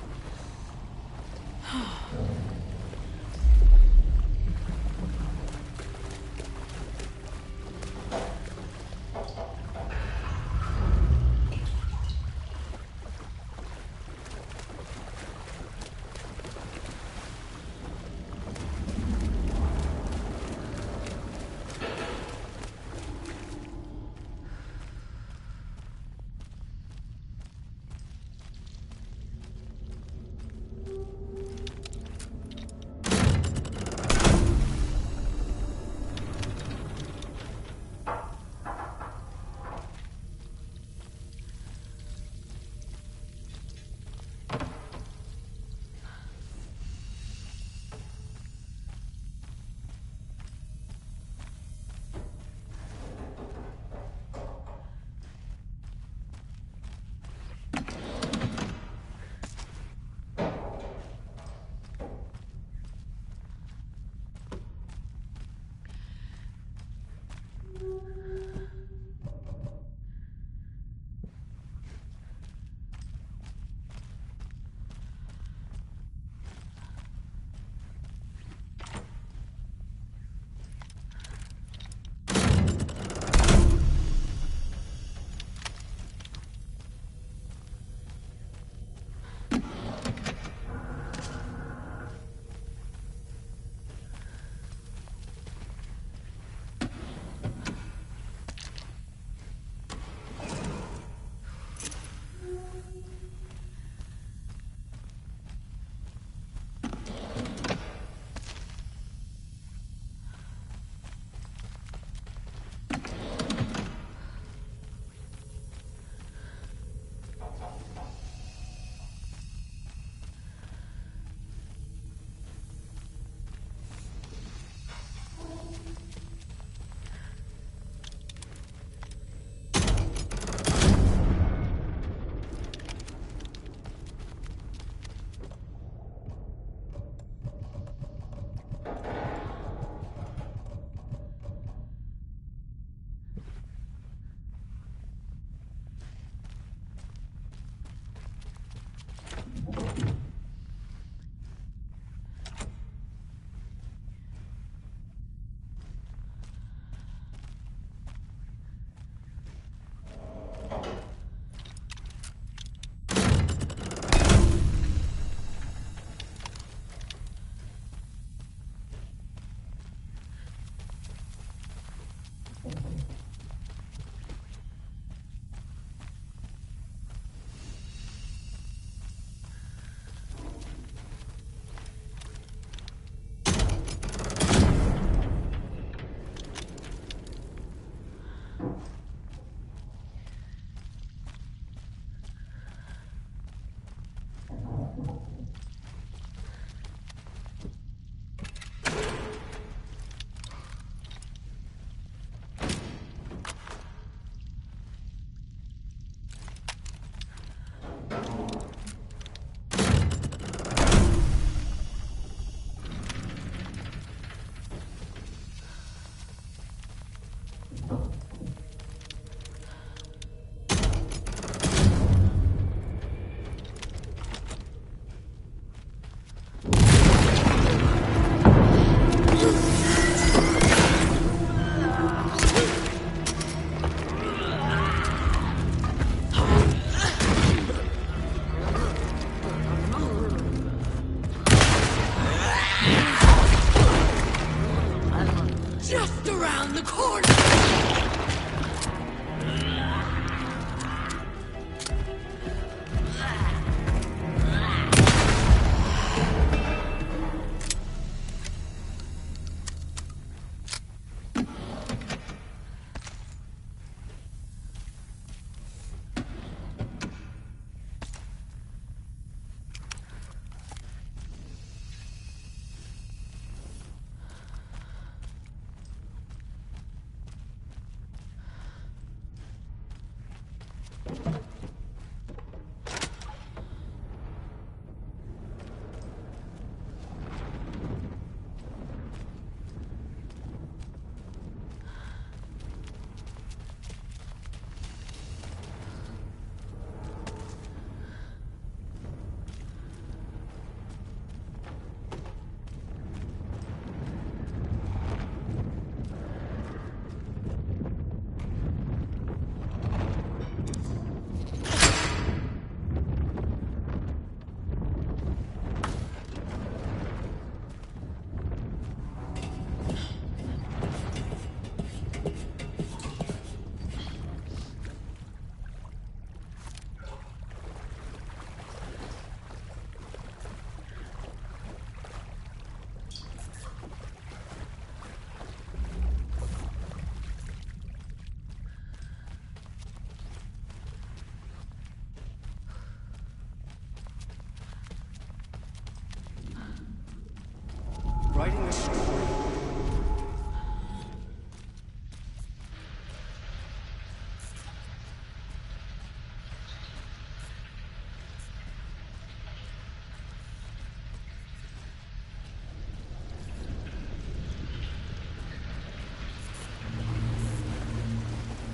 Writing a story.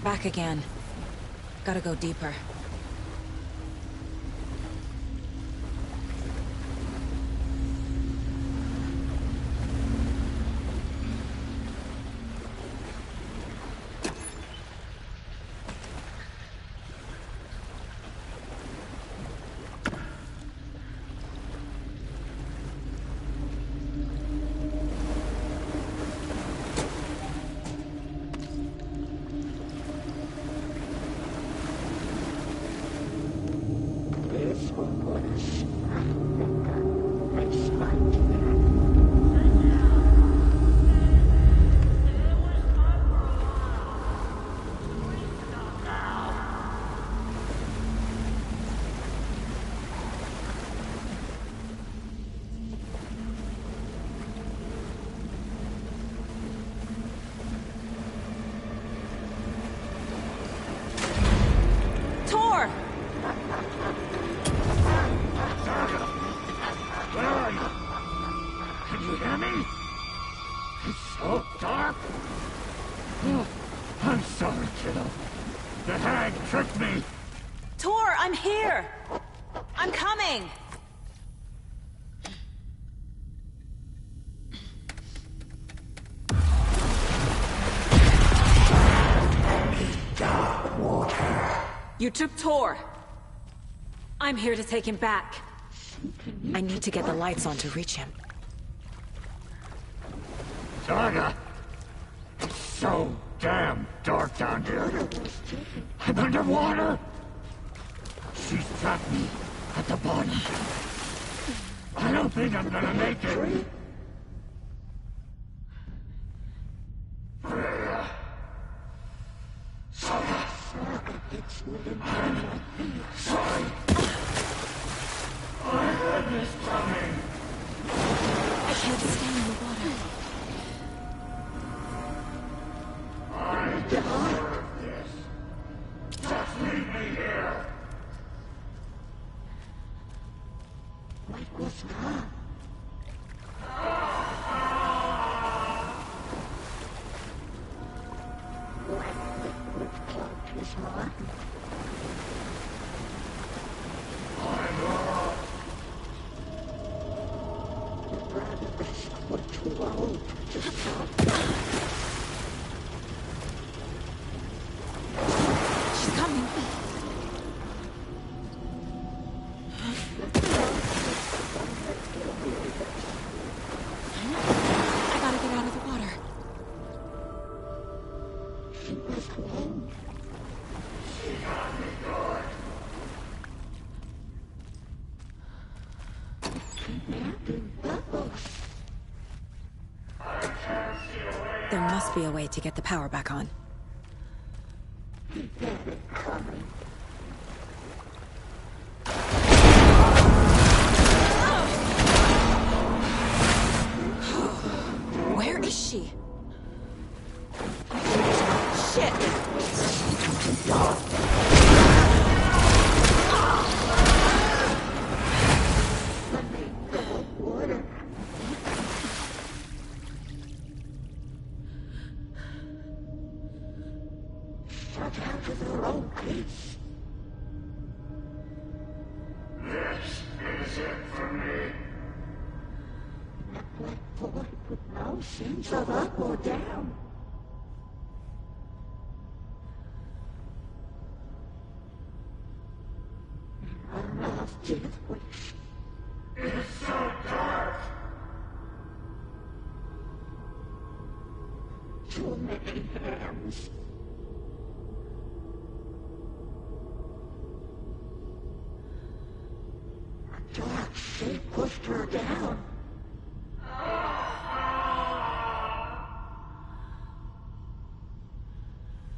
Back again. Gotta go deeper. You took Tor. I'm here to take him back. I need to get the lights on to reach him. Saga! It's so damn dark down here. I'm underwater. She's trapped me at the bottom. I don't think I'm gonna make it. Saga! I'm sorry. I heard this coming. I can't stay in the water. I deserve this. Just leave me here. What was that? She's coming. I gotta get out of the water. She was alone. She got me good. There must be a way to get the power back on. Where is she? Shit! This is it for me. A black boy with no sense of up or down. Our last death wish is so dark. Too many hands. A dark shape pushed her down.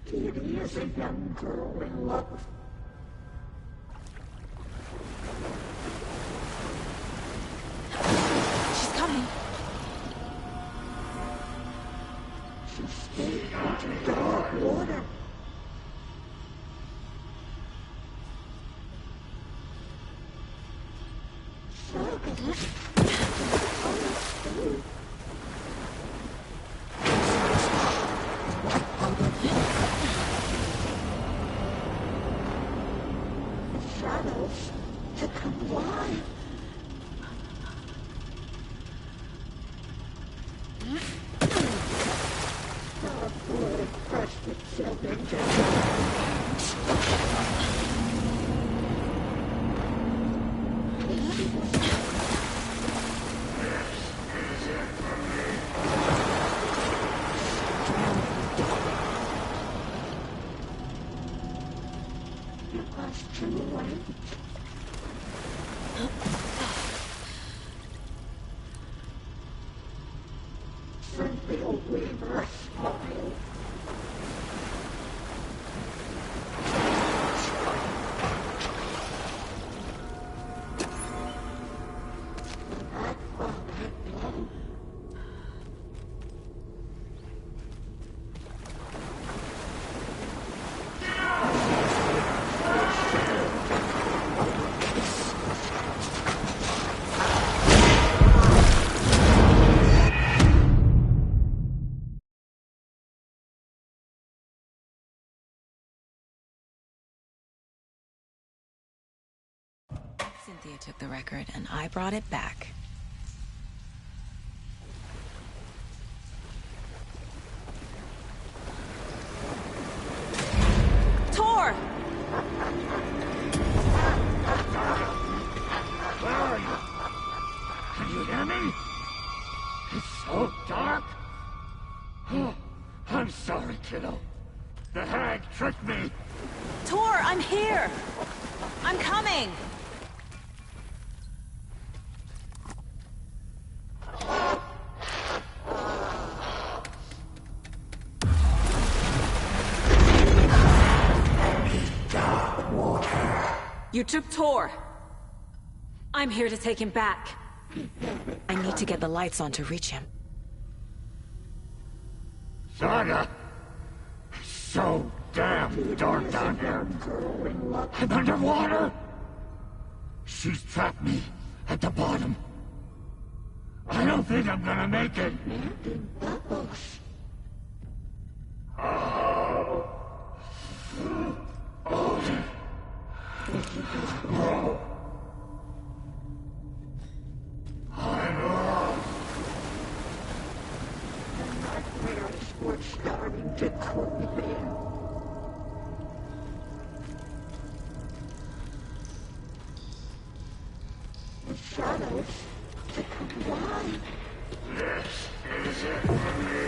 Kitty is a young girl in love. She's coming. She stayed into dark water. Shadows to come alive. Our blood pressed itself into it was too late. Cynthia Weaver smiled. That fog had blown. Cynthia took the record, and I brought it back. Tor! Where are you? Can you hear me? It's so dark. Oh, I'm sorry, kiddo. The hag tricked me. Tor, I'm here! I'm coming! You took Tor. I'm here to take him back. I need to get the lights on to reach him. Saga! It's so damn dark down here. I'm underwater. She's trapped me at the bottom. I don't think I'm gonna make it. Oh. I'm lost. The nightmares were starting to creep in. The shadows to come alive. This is it for me.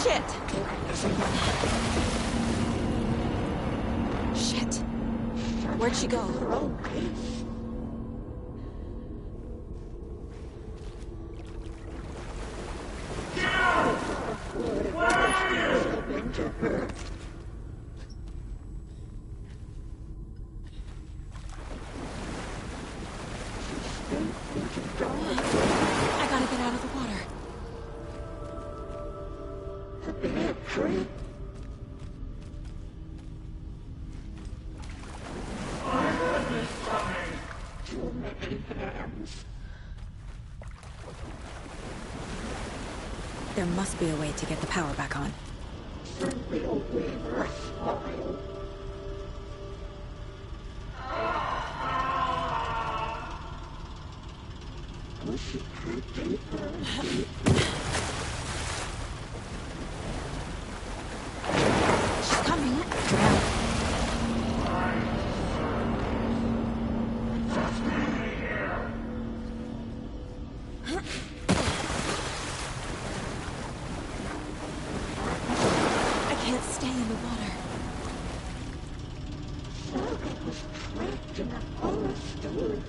Shit! Shit. Where'd she go? I gotta get out of the water. The big tree. I heard this coming. Too many hands. There must be a way to get the power back on. friendly old weaver smile. Push it through deeper and deeper. She's coming. I can't stay in the water. Saga was trapped in a horror story.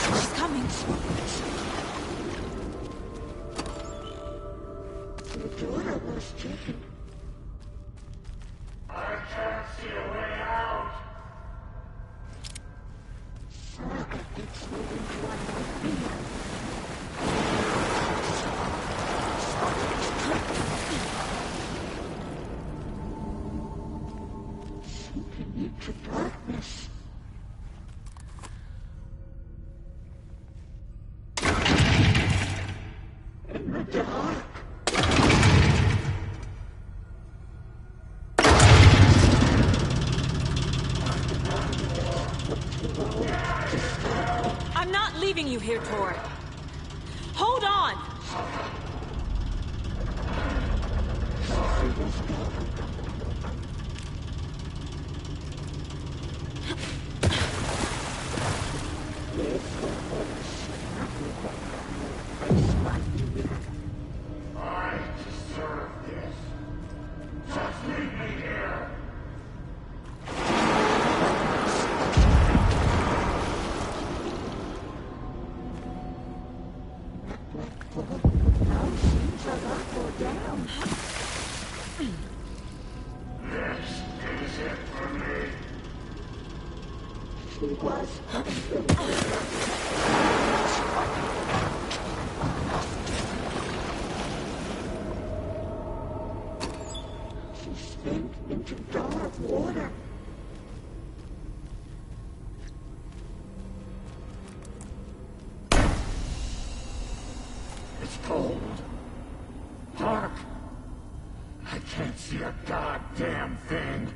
She's coming. The door was taken. I can't see a way out. Saga gets moving to unlock me. Sinking into darkness. In the dark. I'm not leaving you here, Tor. Hold on! I deserve this. Just leave me here. Now seems a lot more down. This is it for me. She was She sank into dark water. It's cold. Dark. I can't see a goddamn thing.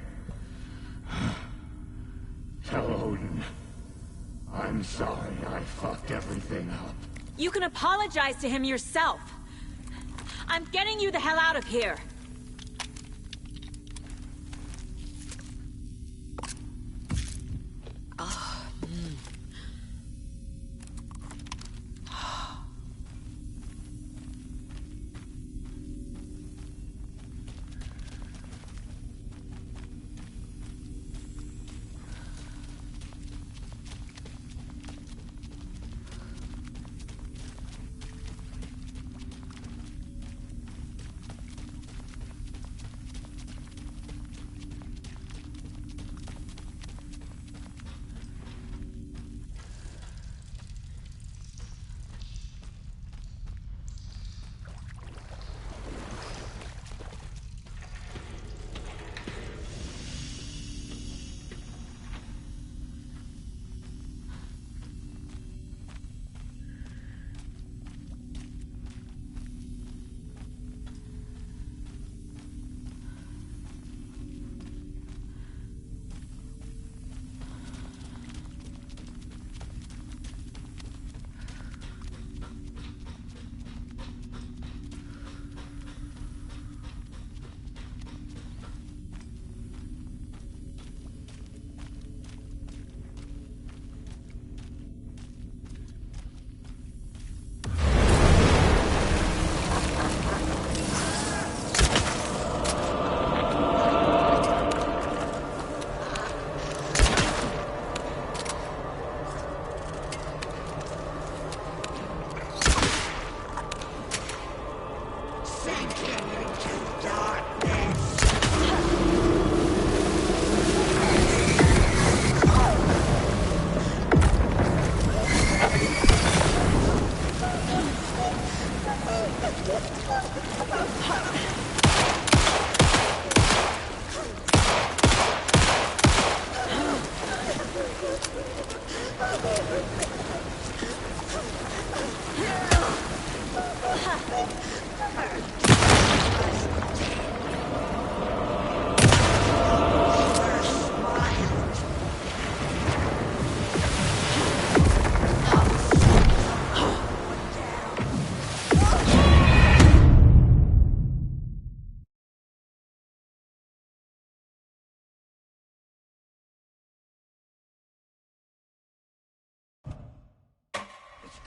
Tell Odin. I'm sorry I fucked everything up. You can apologize to him yourself. I'm getting you the hell out of here.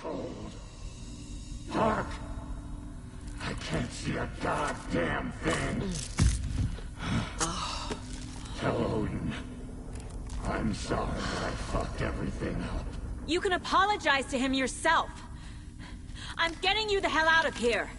Cold. Dark. I can't see a goddamn thing. Tell Odin. I'm sorry that I fucked everything up. You can apologize to him yourself. I'm getting you the hell out of here.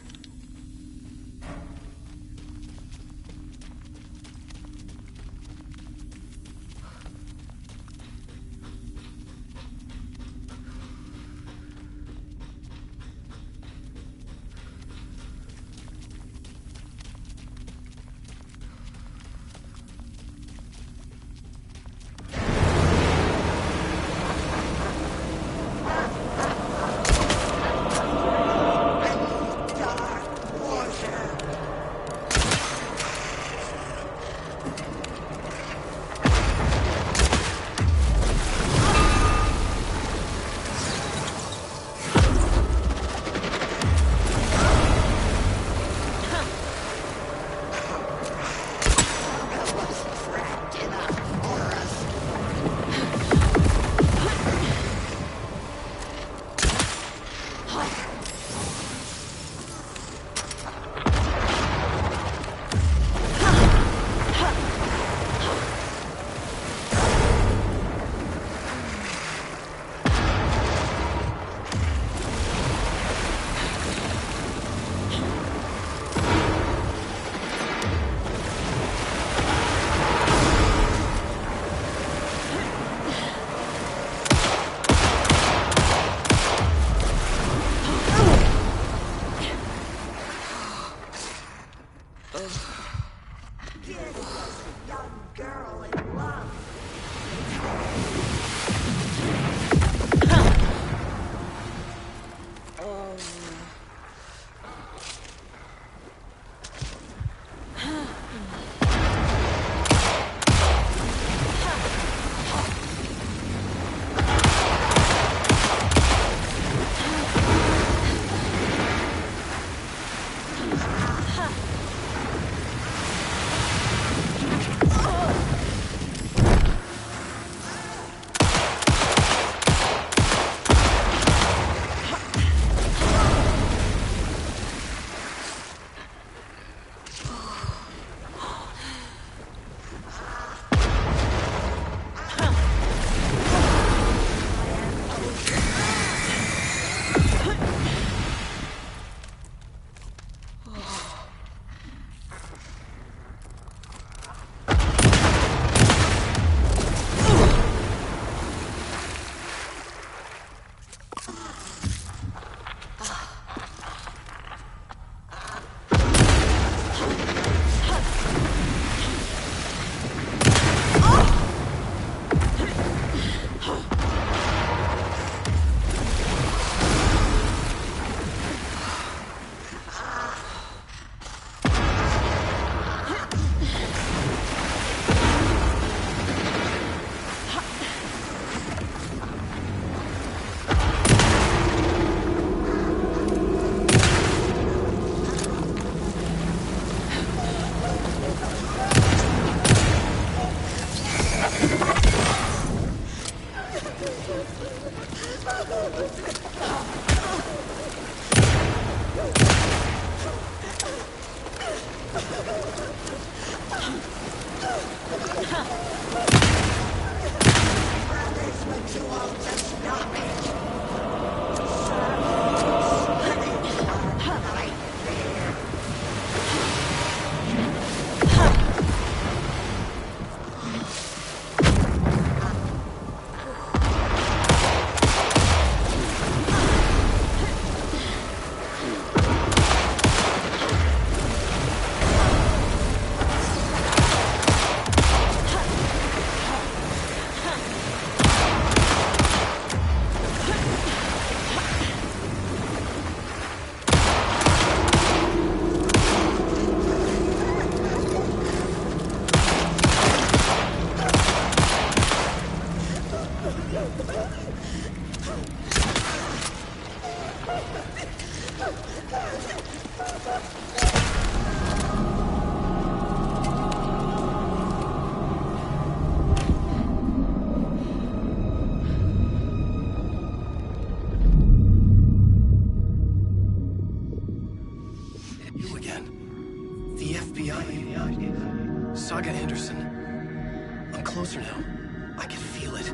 I can feel it.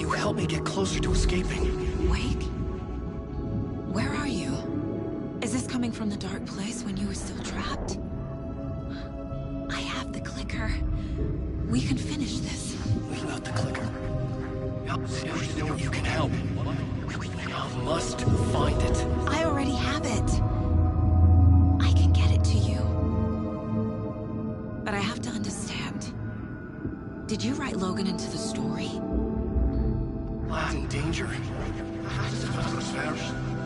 You help me get closer to escaping. Wake? Where are you? Is this coming from the dark place when you were still trapped? I have the clicker. We can finish this. Without the clicker, you can help. I must find it. I already have it. I can get it to you. But I have to understand. Did you write Logan into the story? Lad's in danger.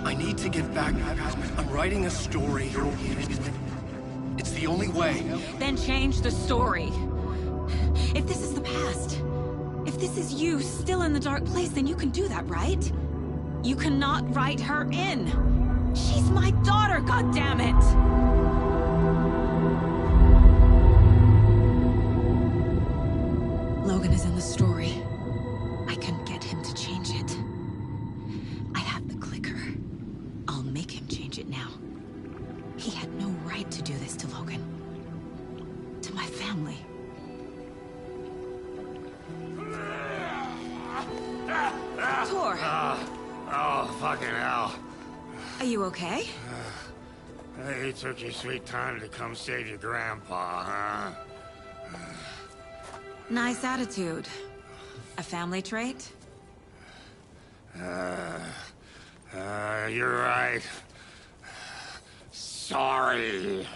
I need to get back. I'm writing a story. It's the only way. Then change the story. If this is the past, if this is you still in the dark place, then you can do that, right? You cannot write her in. She's my daughter, goddammit! Logan is in the story. I can get him to change it. I have the clicker. I'll make him change it now. He had no right to do this to Logan. To my family. Tor! Oh, fucking hell. Are you okay? You took your sweet time to come save your grandpa, huh? Nice attitude. A family trait? You're right. Sorry.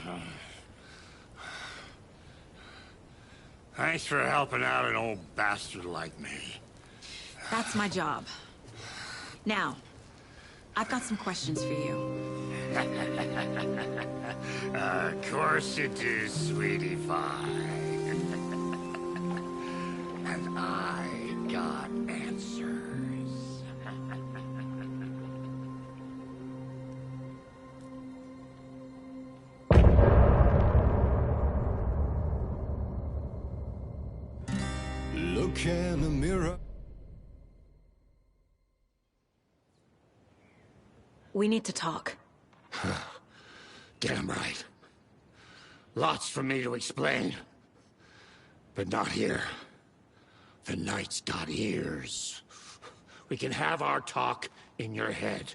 Thanks for helping out an old bastard like me. That's my job. Now, I've got some questions for you. Of course you do, sweetie pie. And I got answers. Look in the mirror. We need to talk. Damn right. Lots for me to explain. But not here. The night's got ears. We can have our talk in your head.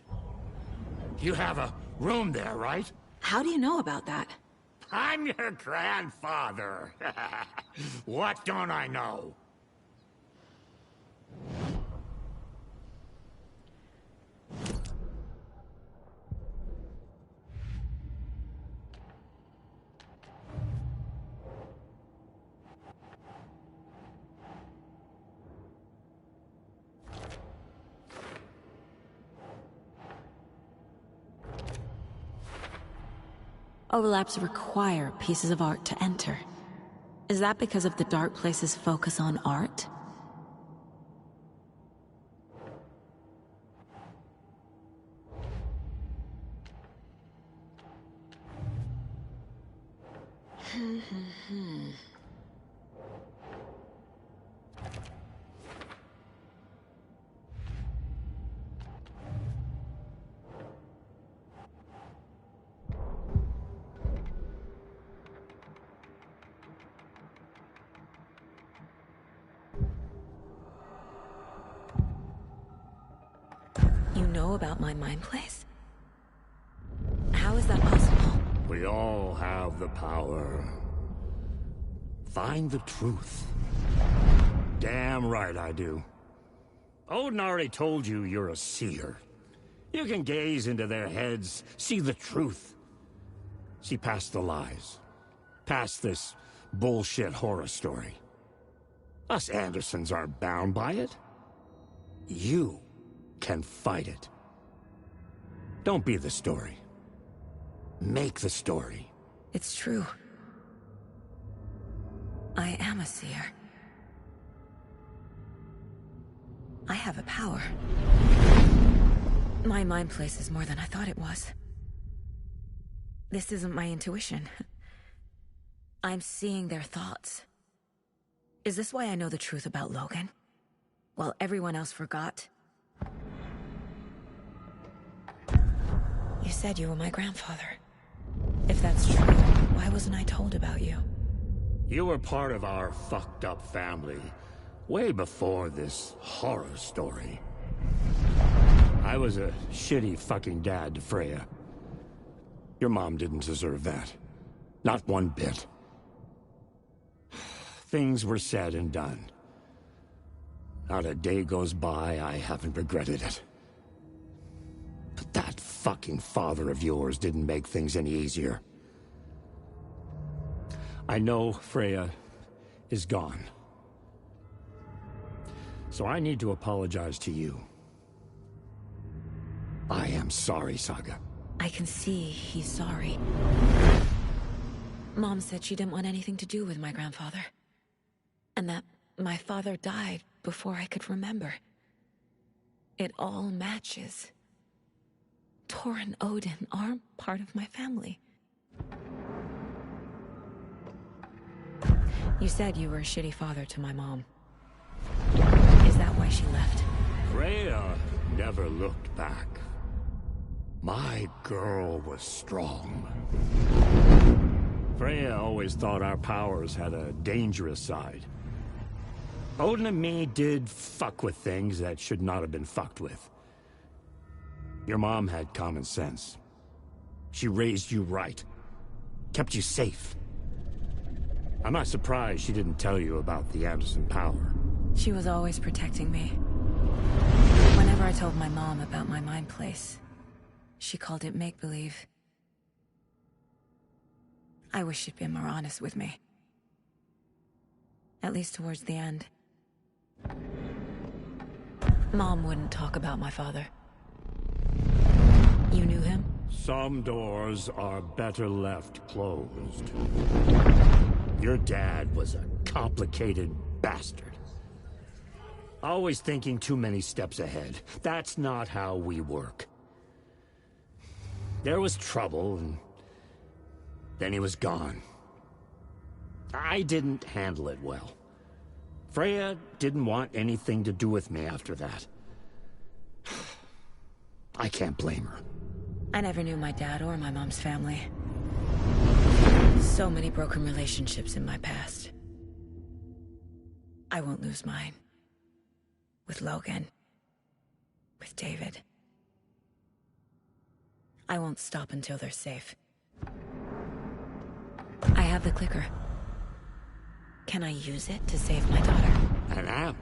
You have a room there, right? How do you know about that? I'm your grandfather. What don't I know? Overlaps require pieces of art to enter. Is that because of the dark place's focus on art? You know about my mind place? How is that possible? We all have the power. Find the truth. Damn right I do. Odin already told you you're a seer. You can gaze into their heads, see the truth. See past the lies. Past this bullshit horror story. Us Andersons aren't bound by it. You can fight it. Don't be the story. Make the story. It's true. I am a seer. I have a power. My mind place is more than I thought it was. This isn't my intuition. I'm seeing their thoughts. Is this why I know the truth about Logan? While everyone else forgot? You said you were my grandfather. If that's true, why wasn't I told about you? You were part of our fucked up family way before this horror story, I was a shitty fucking dad to Freya. Your mom didn't deserve that. Not one bit. Things were said and done. Not a day goes by I haven't regretted it. But that fucking father of yours didn't make things any easier. I know Freya is gone. So I need to apologize to you. I am sorry, Saga. I can see he's sorry. Mom said she didn't want anything to do with my grandfather. And that my father died before I could remember. It all matches. Tor and Odin aren't part of my family. You said you were a shitty father to my mom. Is that why she left? Freya never looked back. My girl was strong. Freya always thought our powers had a dangerous side. Odin and me did fuck with things that should not have been fucked with. Your mom had common sense. She raised you right. Kept you safe. I'm not surprised she didn't tell you about the Anderson power. She was always protecting me. Whenever I told my mom about my mind place, she called it make-believe. I wish she'd been more honest with me. At least towards the end. Mom wouldn't talk about my father. You knew him? Some doors are better left closed. Your dad was a complicated bastard. Always thinking too many steps ahead. That's not how we work. There was trouble, and then he was gone. I didn't handle it well. Freya didn't want anything to do with me after that. I can't blame her. I never knew my dad or my mom's family. So many broken relationships in my past. I won't lose mine. With Logan. With David. I won't stop until they're safe. I have the clicker. Can I use it to save my daughter? An amp?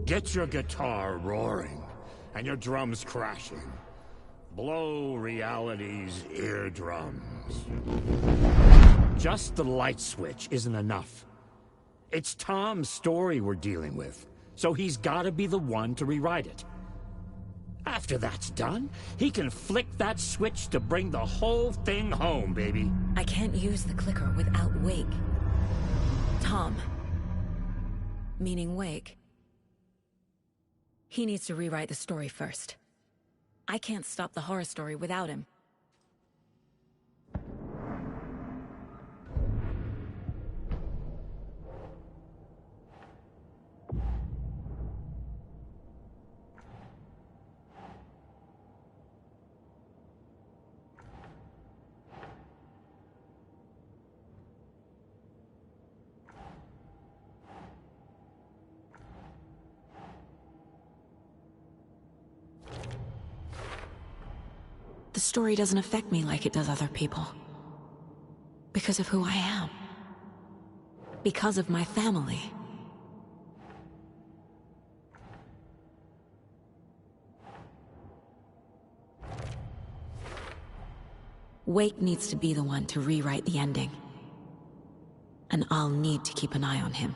Get your guitar roaring, and your drums crashing. Blow reality's eardrums. Just the light switch isn't enough. It's Tom's story we're dealing with, so he's gotta be the one to rewrite it. After that's done, he can flick that switch to bring the whole thing home, baby. I can't use the clicker without Wake. Tom. Meaning Wake. He needs to rewrite the story first. I can't stop the horror story without him. The story doesn't affect me like it does other people. Because of who I am. Because of my family. Wake needs to be the one to rewrite the ending. And I'll need to keep an eye on him.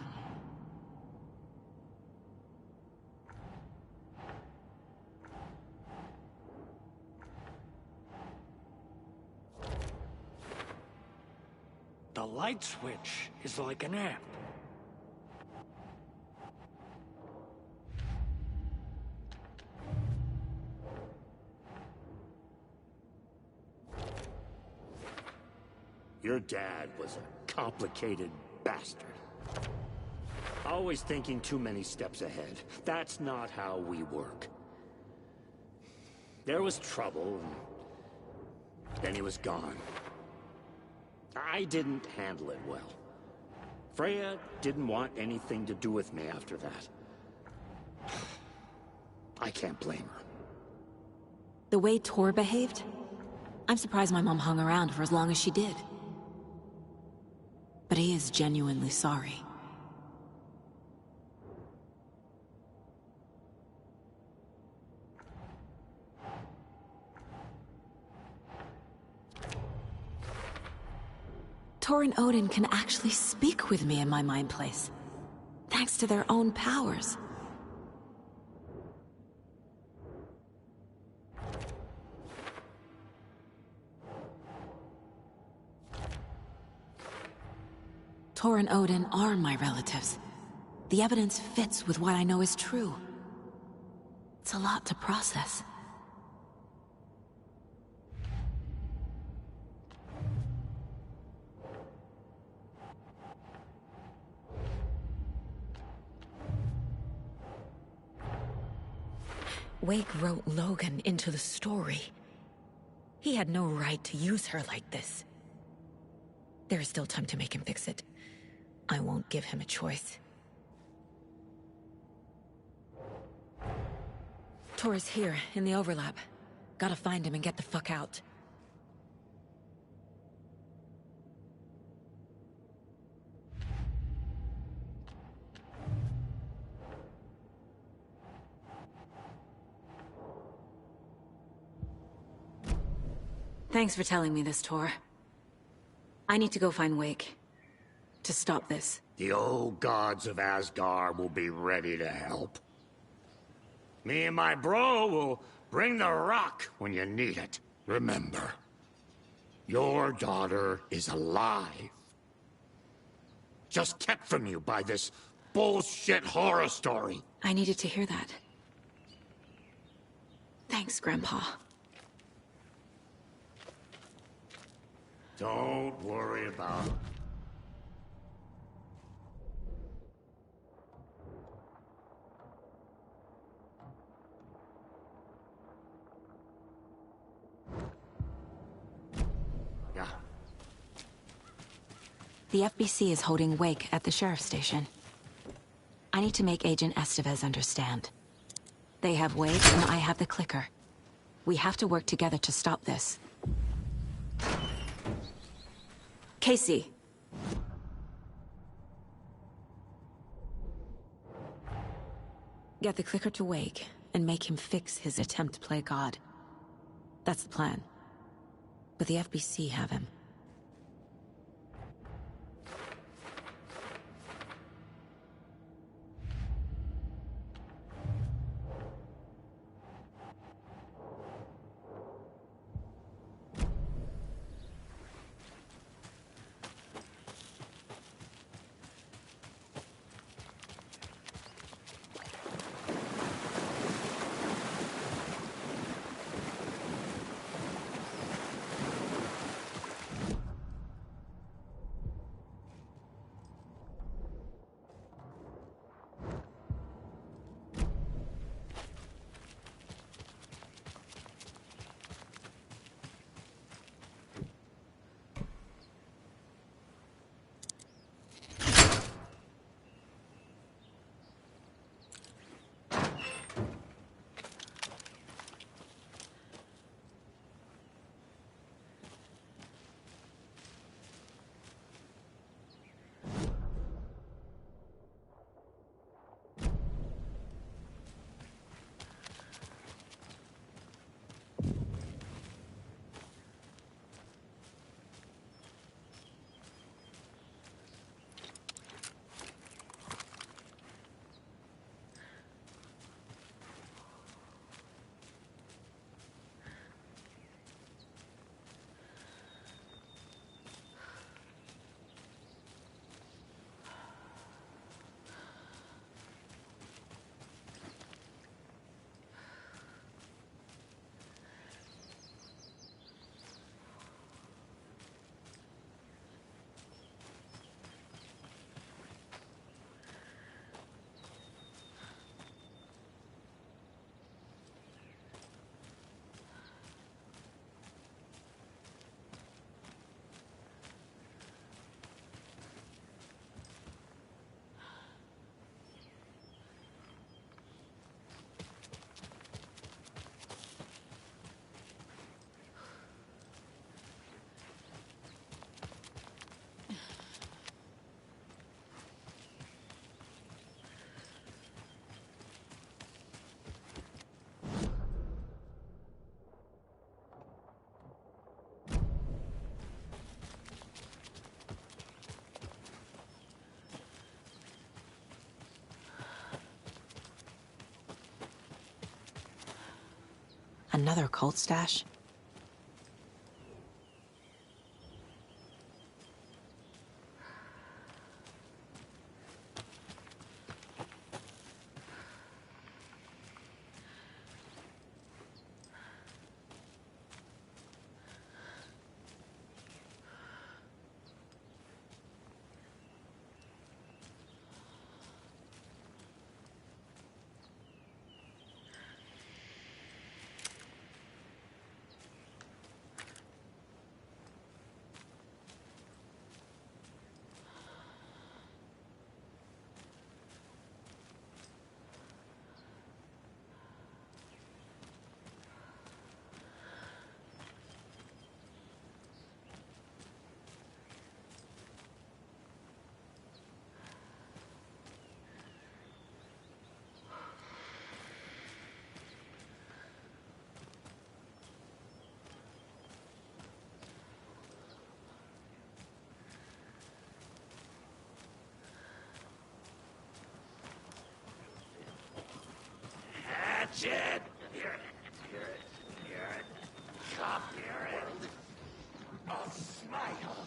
The light switch is like an amp. Your dad was a complicated bastard. Always thinking too many steps ahead. That's not how we work. There was trouble, and then he was gone. I didn't handle it well. Freya didn't want anything to do with me after that. I can't blame her. The way Tor behaved? I'm surprised my mom hung around for as long as she did. But he is genuinely sorry. Tor and Odin can actually speak with me in my mind place, thanks to their own powers. Tor and Odin are my relatives. The evidence fits with what I know is true. It's a lot to process. Wake wrote Logan into the story. He had no right to use her like this. There is still time to make him fix it. I won't give him a choice. Tor is here, in the overlap. Gotta find him and get the fuck out. Thanks for telling me this, Tor. I need to go find Wake. To stop this. The old gods of Asgard will be ready to help. Me and my bro will bring the rock when you need it. Remember, your daughter is alive. Just kept from you by this bullshit horror story. I needed to hear that. Thanks, Grandpa. Don't worry about it. Yeah. The FBC is holding Wake at the sheriff's station. I need to make Agent Estevez understand. They have Wake and I have the clicker. We have to work together to stop this. Casey. Get the clicker to Wake and make him fix his attempt to play God. That's the plan. But the FBC have him. Another cult stash? Hatchet! Hear it. Come hear it. A smile.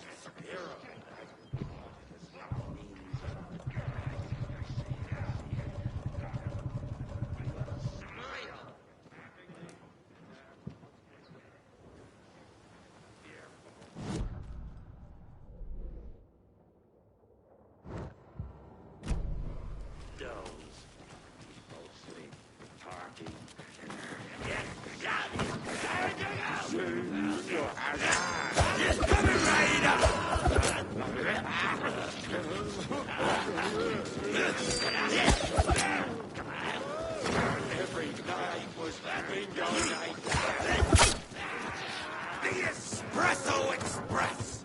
Every night was that bingo night. The Espresso Express.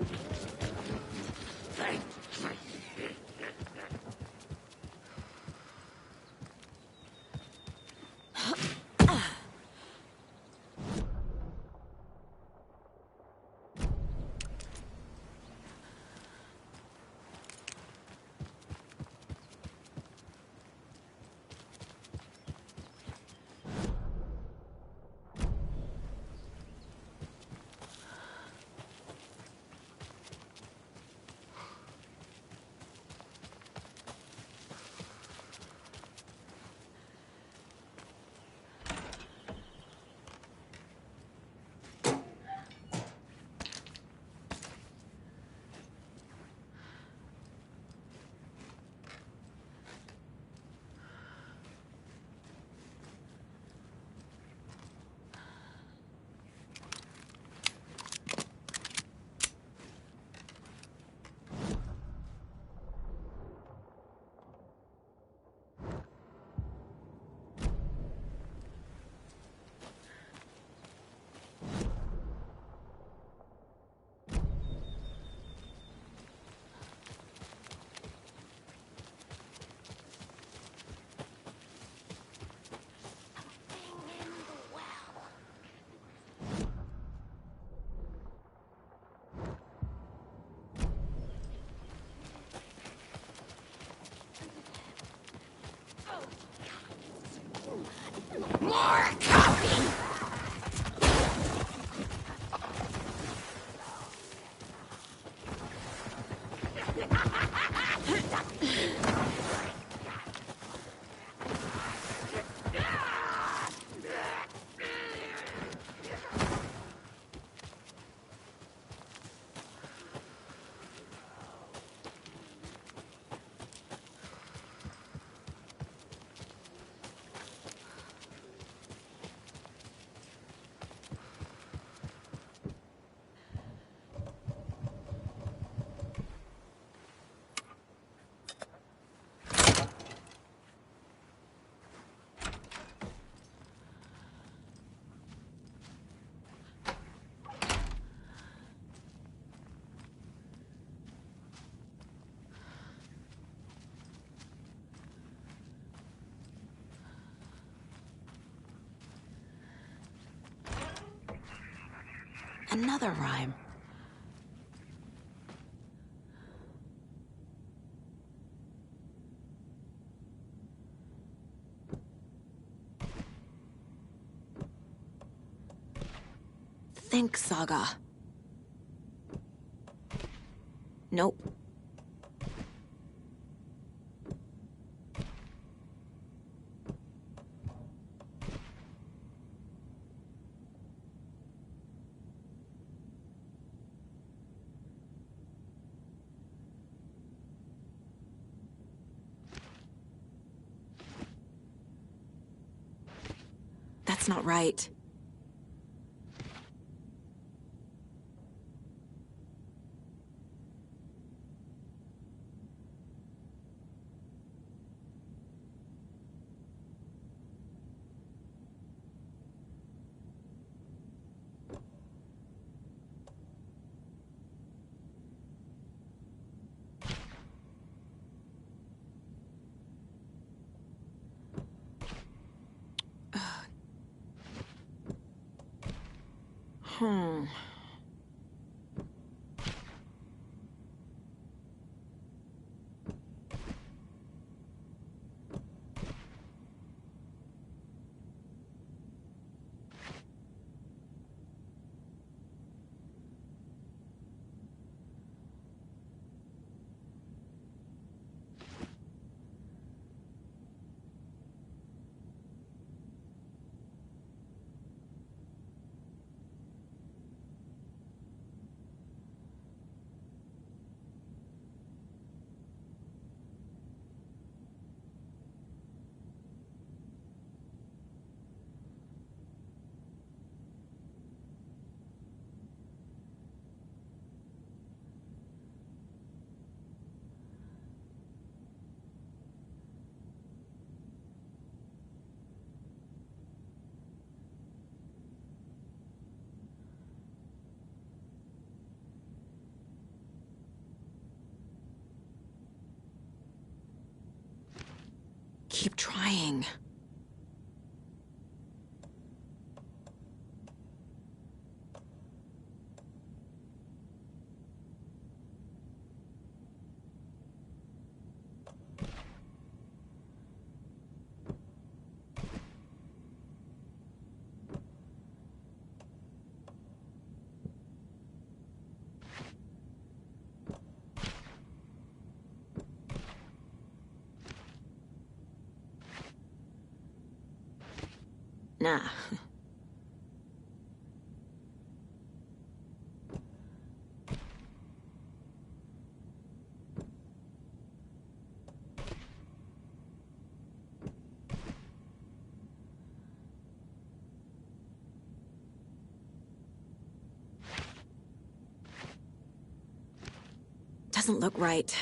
More coffee! Another rhyme. think, Saga. Nope. That's not right. Hmm. Keep trying. Nah. Doesn't look right.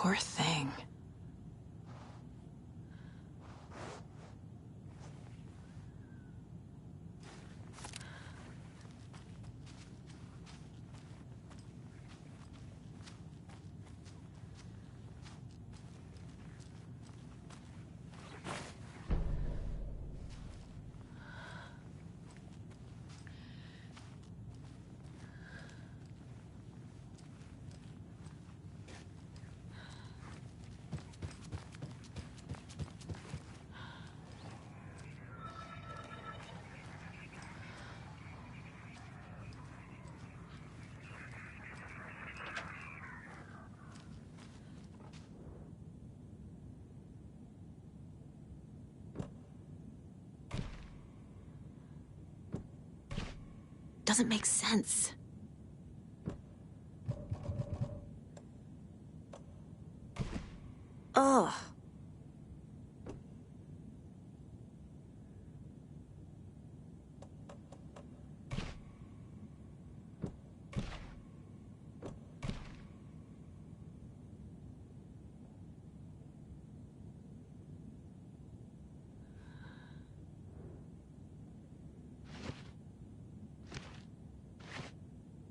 Poor thing. Doesn't make sense. Ugh.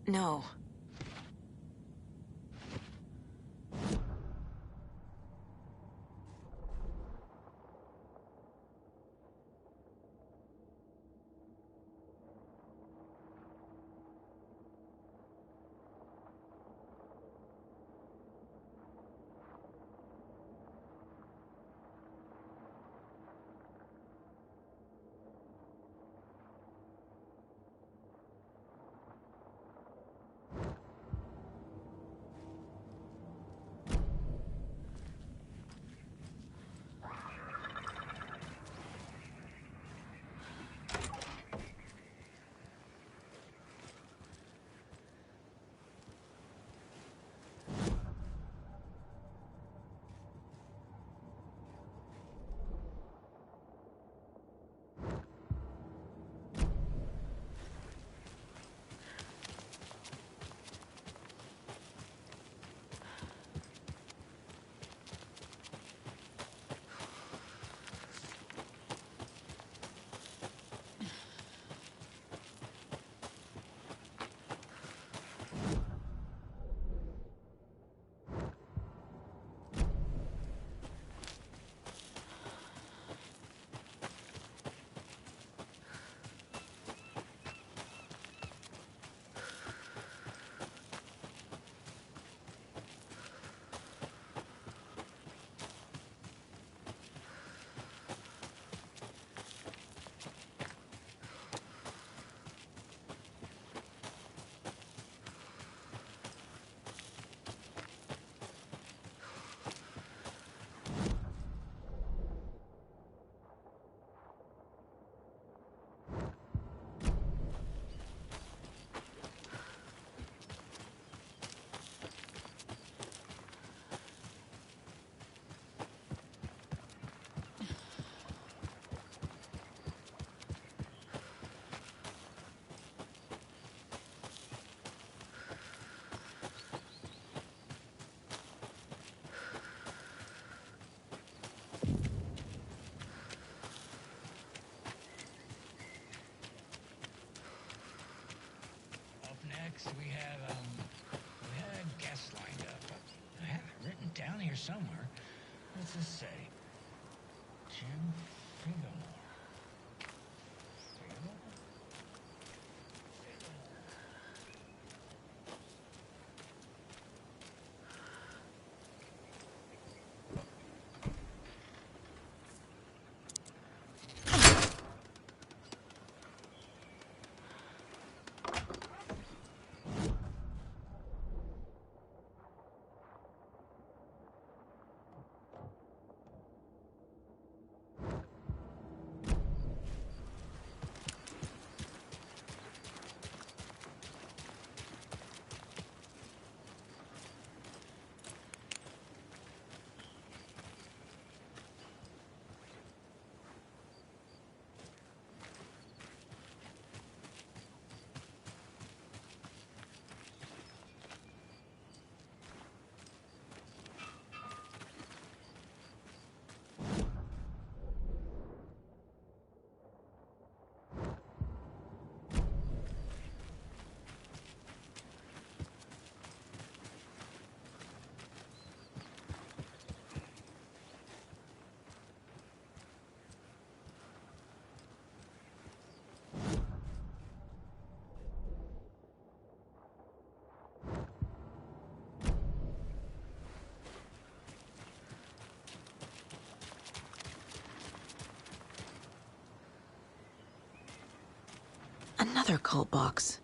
No. Next, we had a guest lined up. I have it written down here somewhere. What's this say? Jim Figgemore. Another cult box.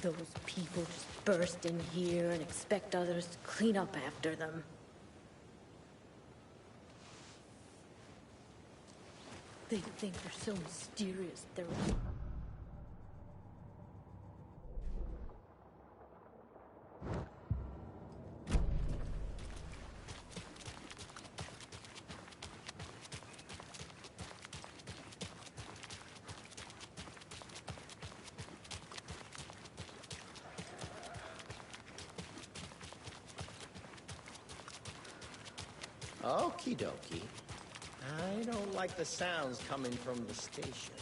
Those people just burst in here and expect others to clean up after them. They think they're so mysterious, they're... Okie dokie. I don't like the sounds coming from the station.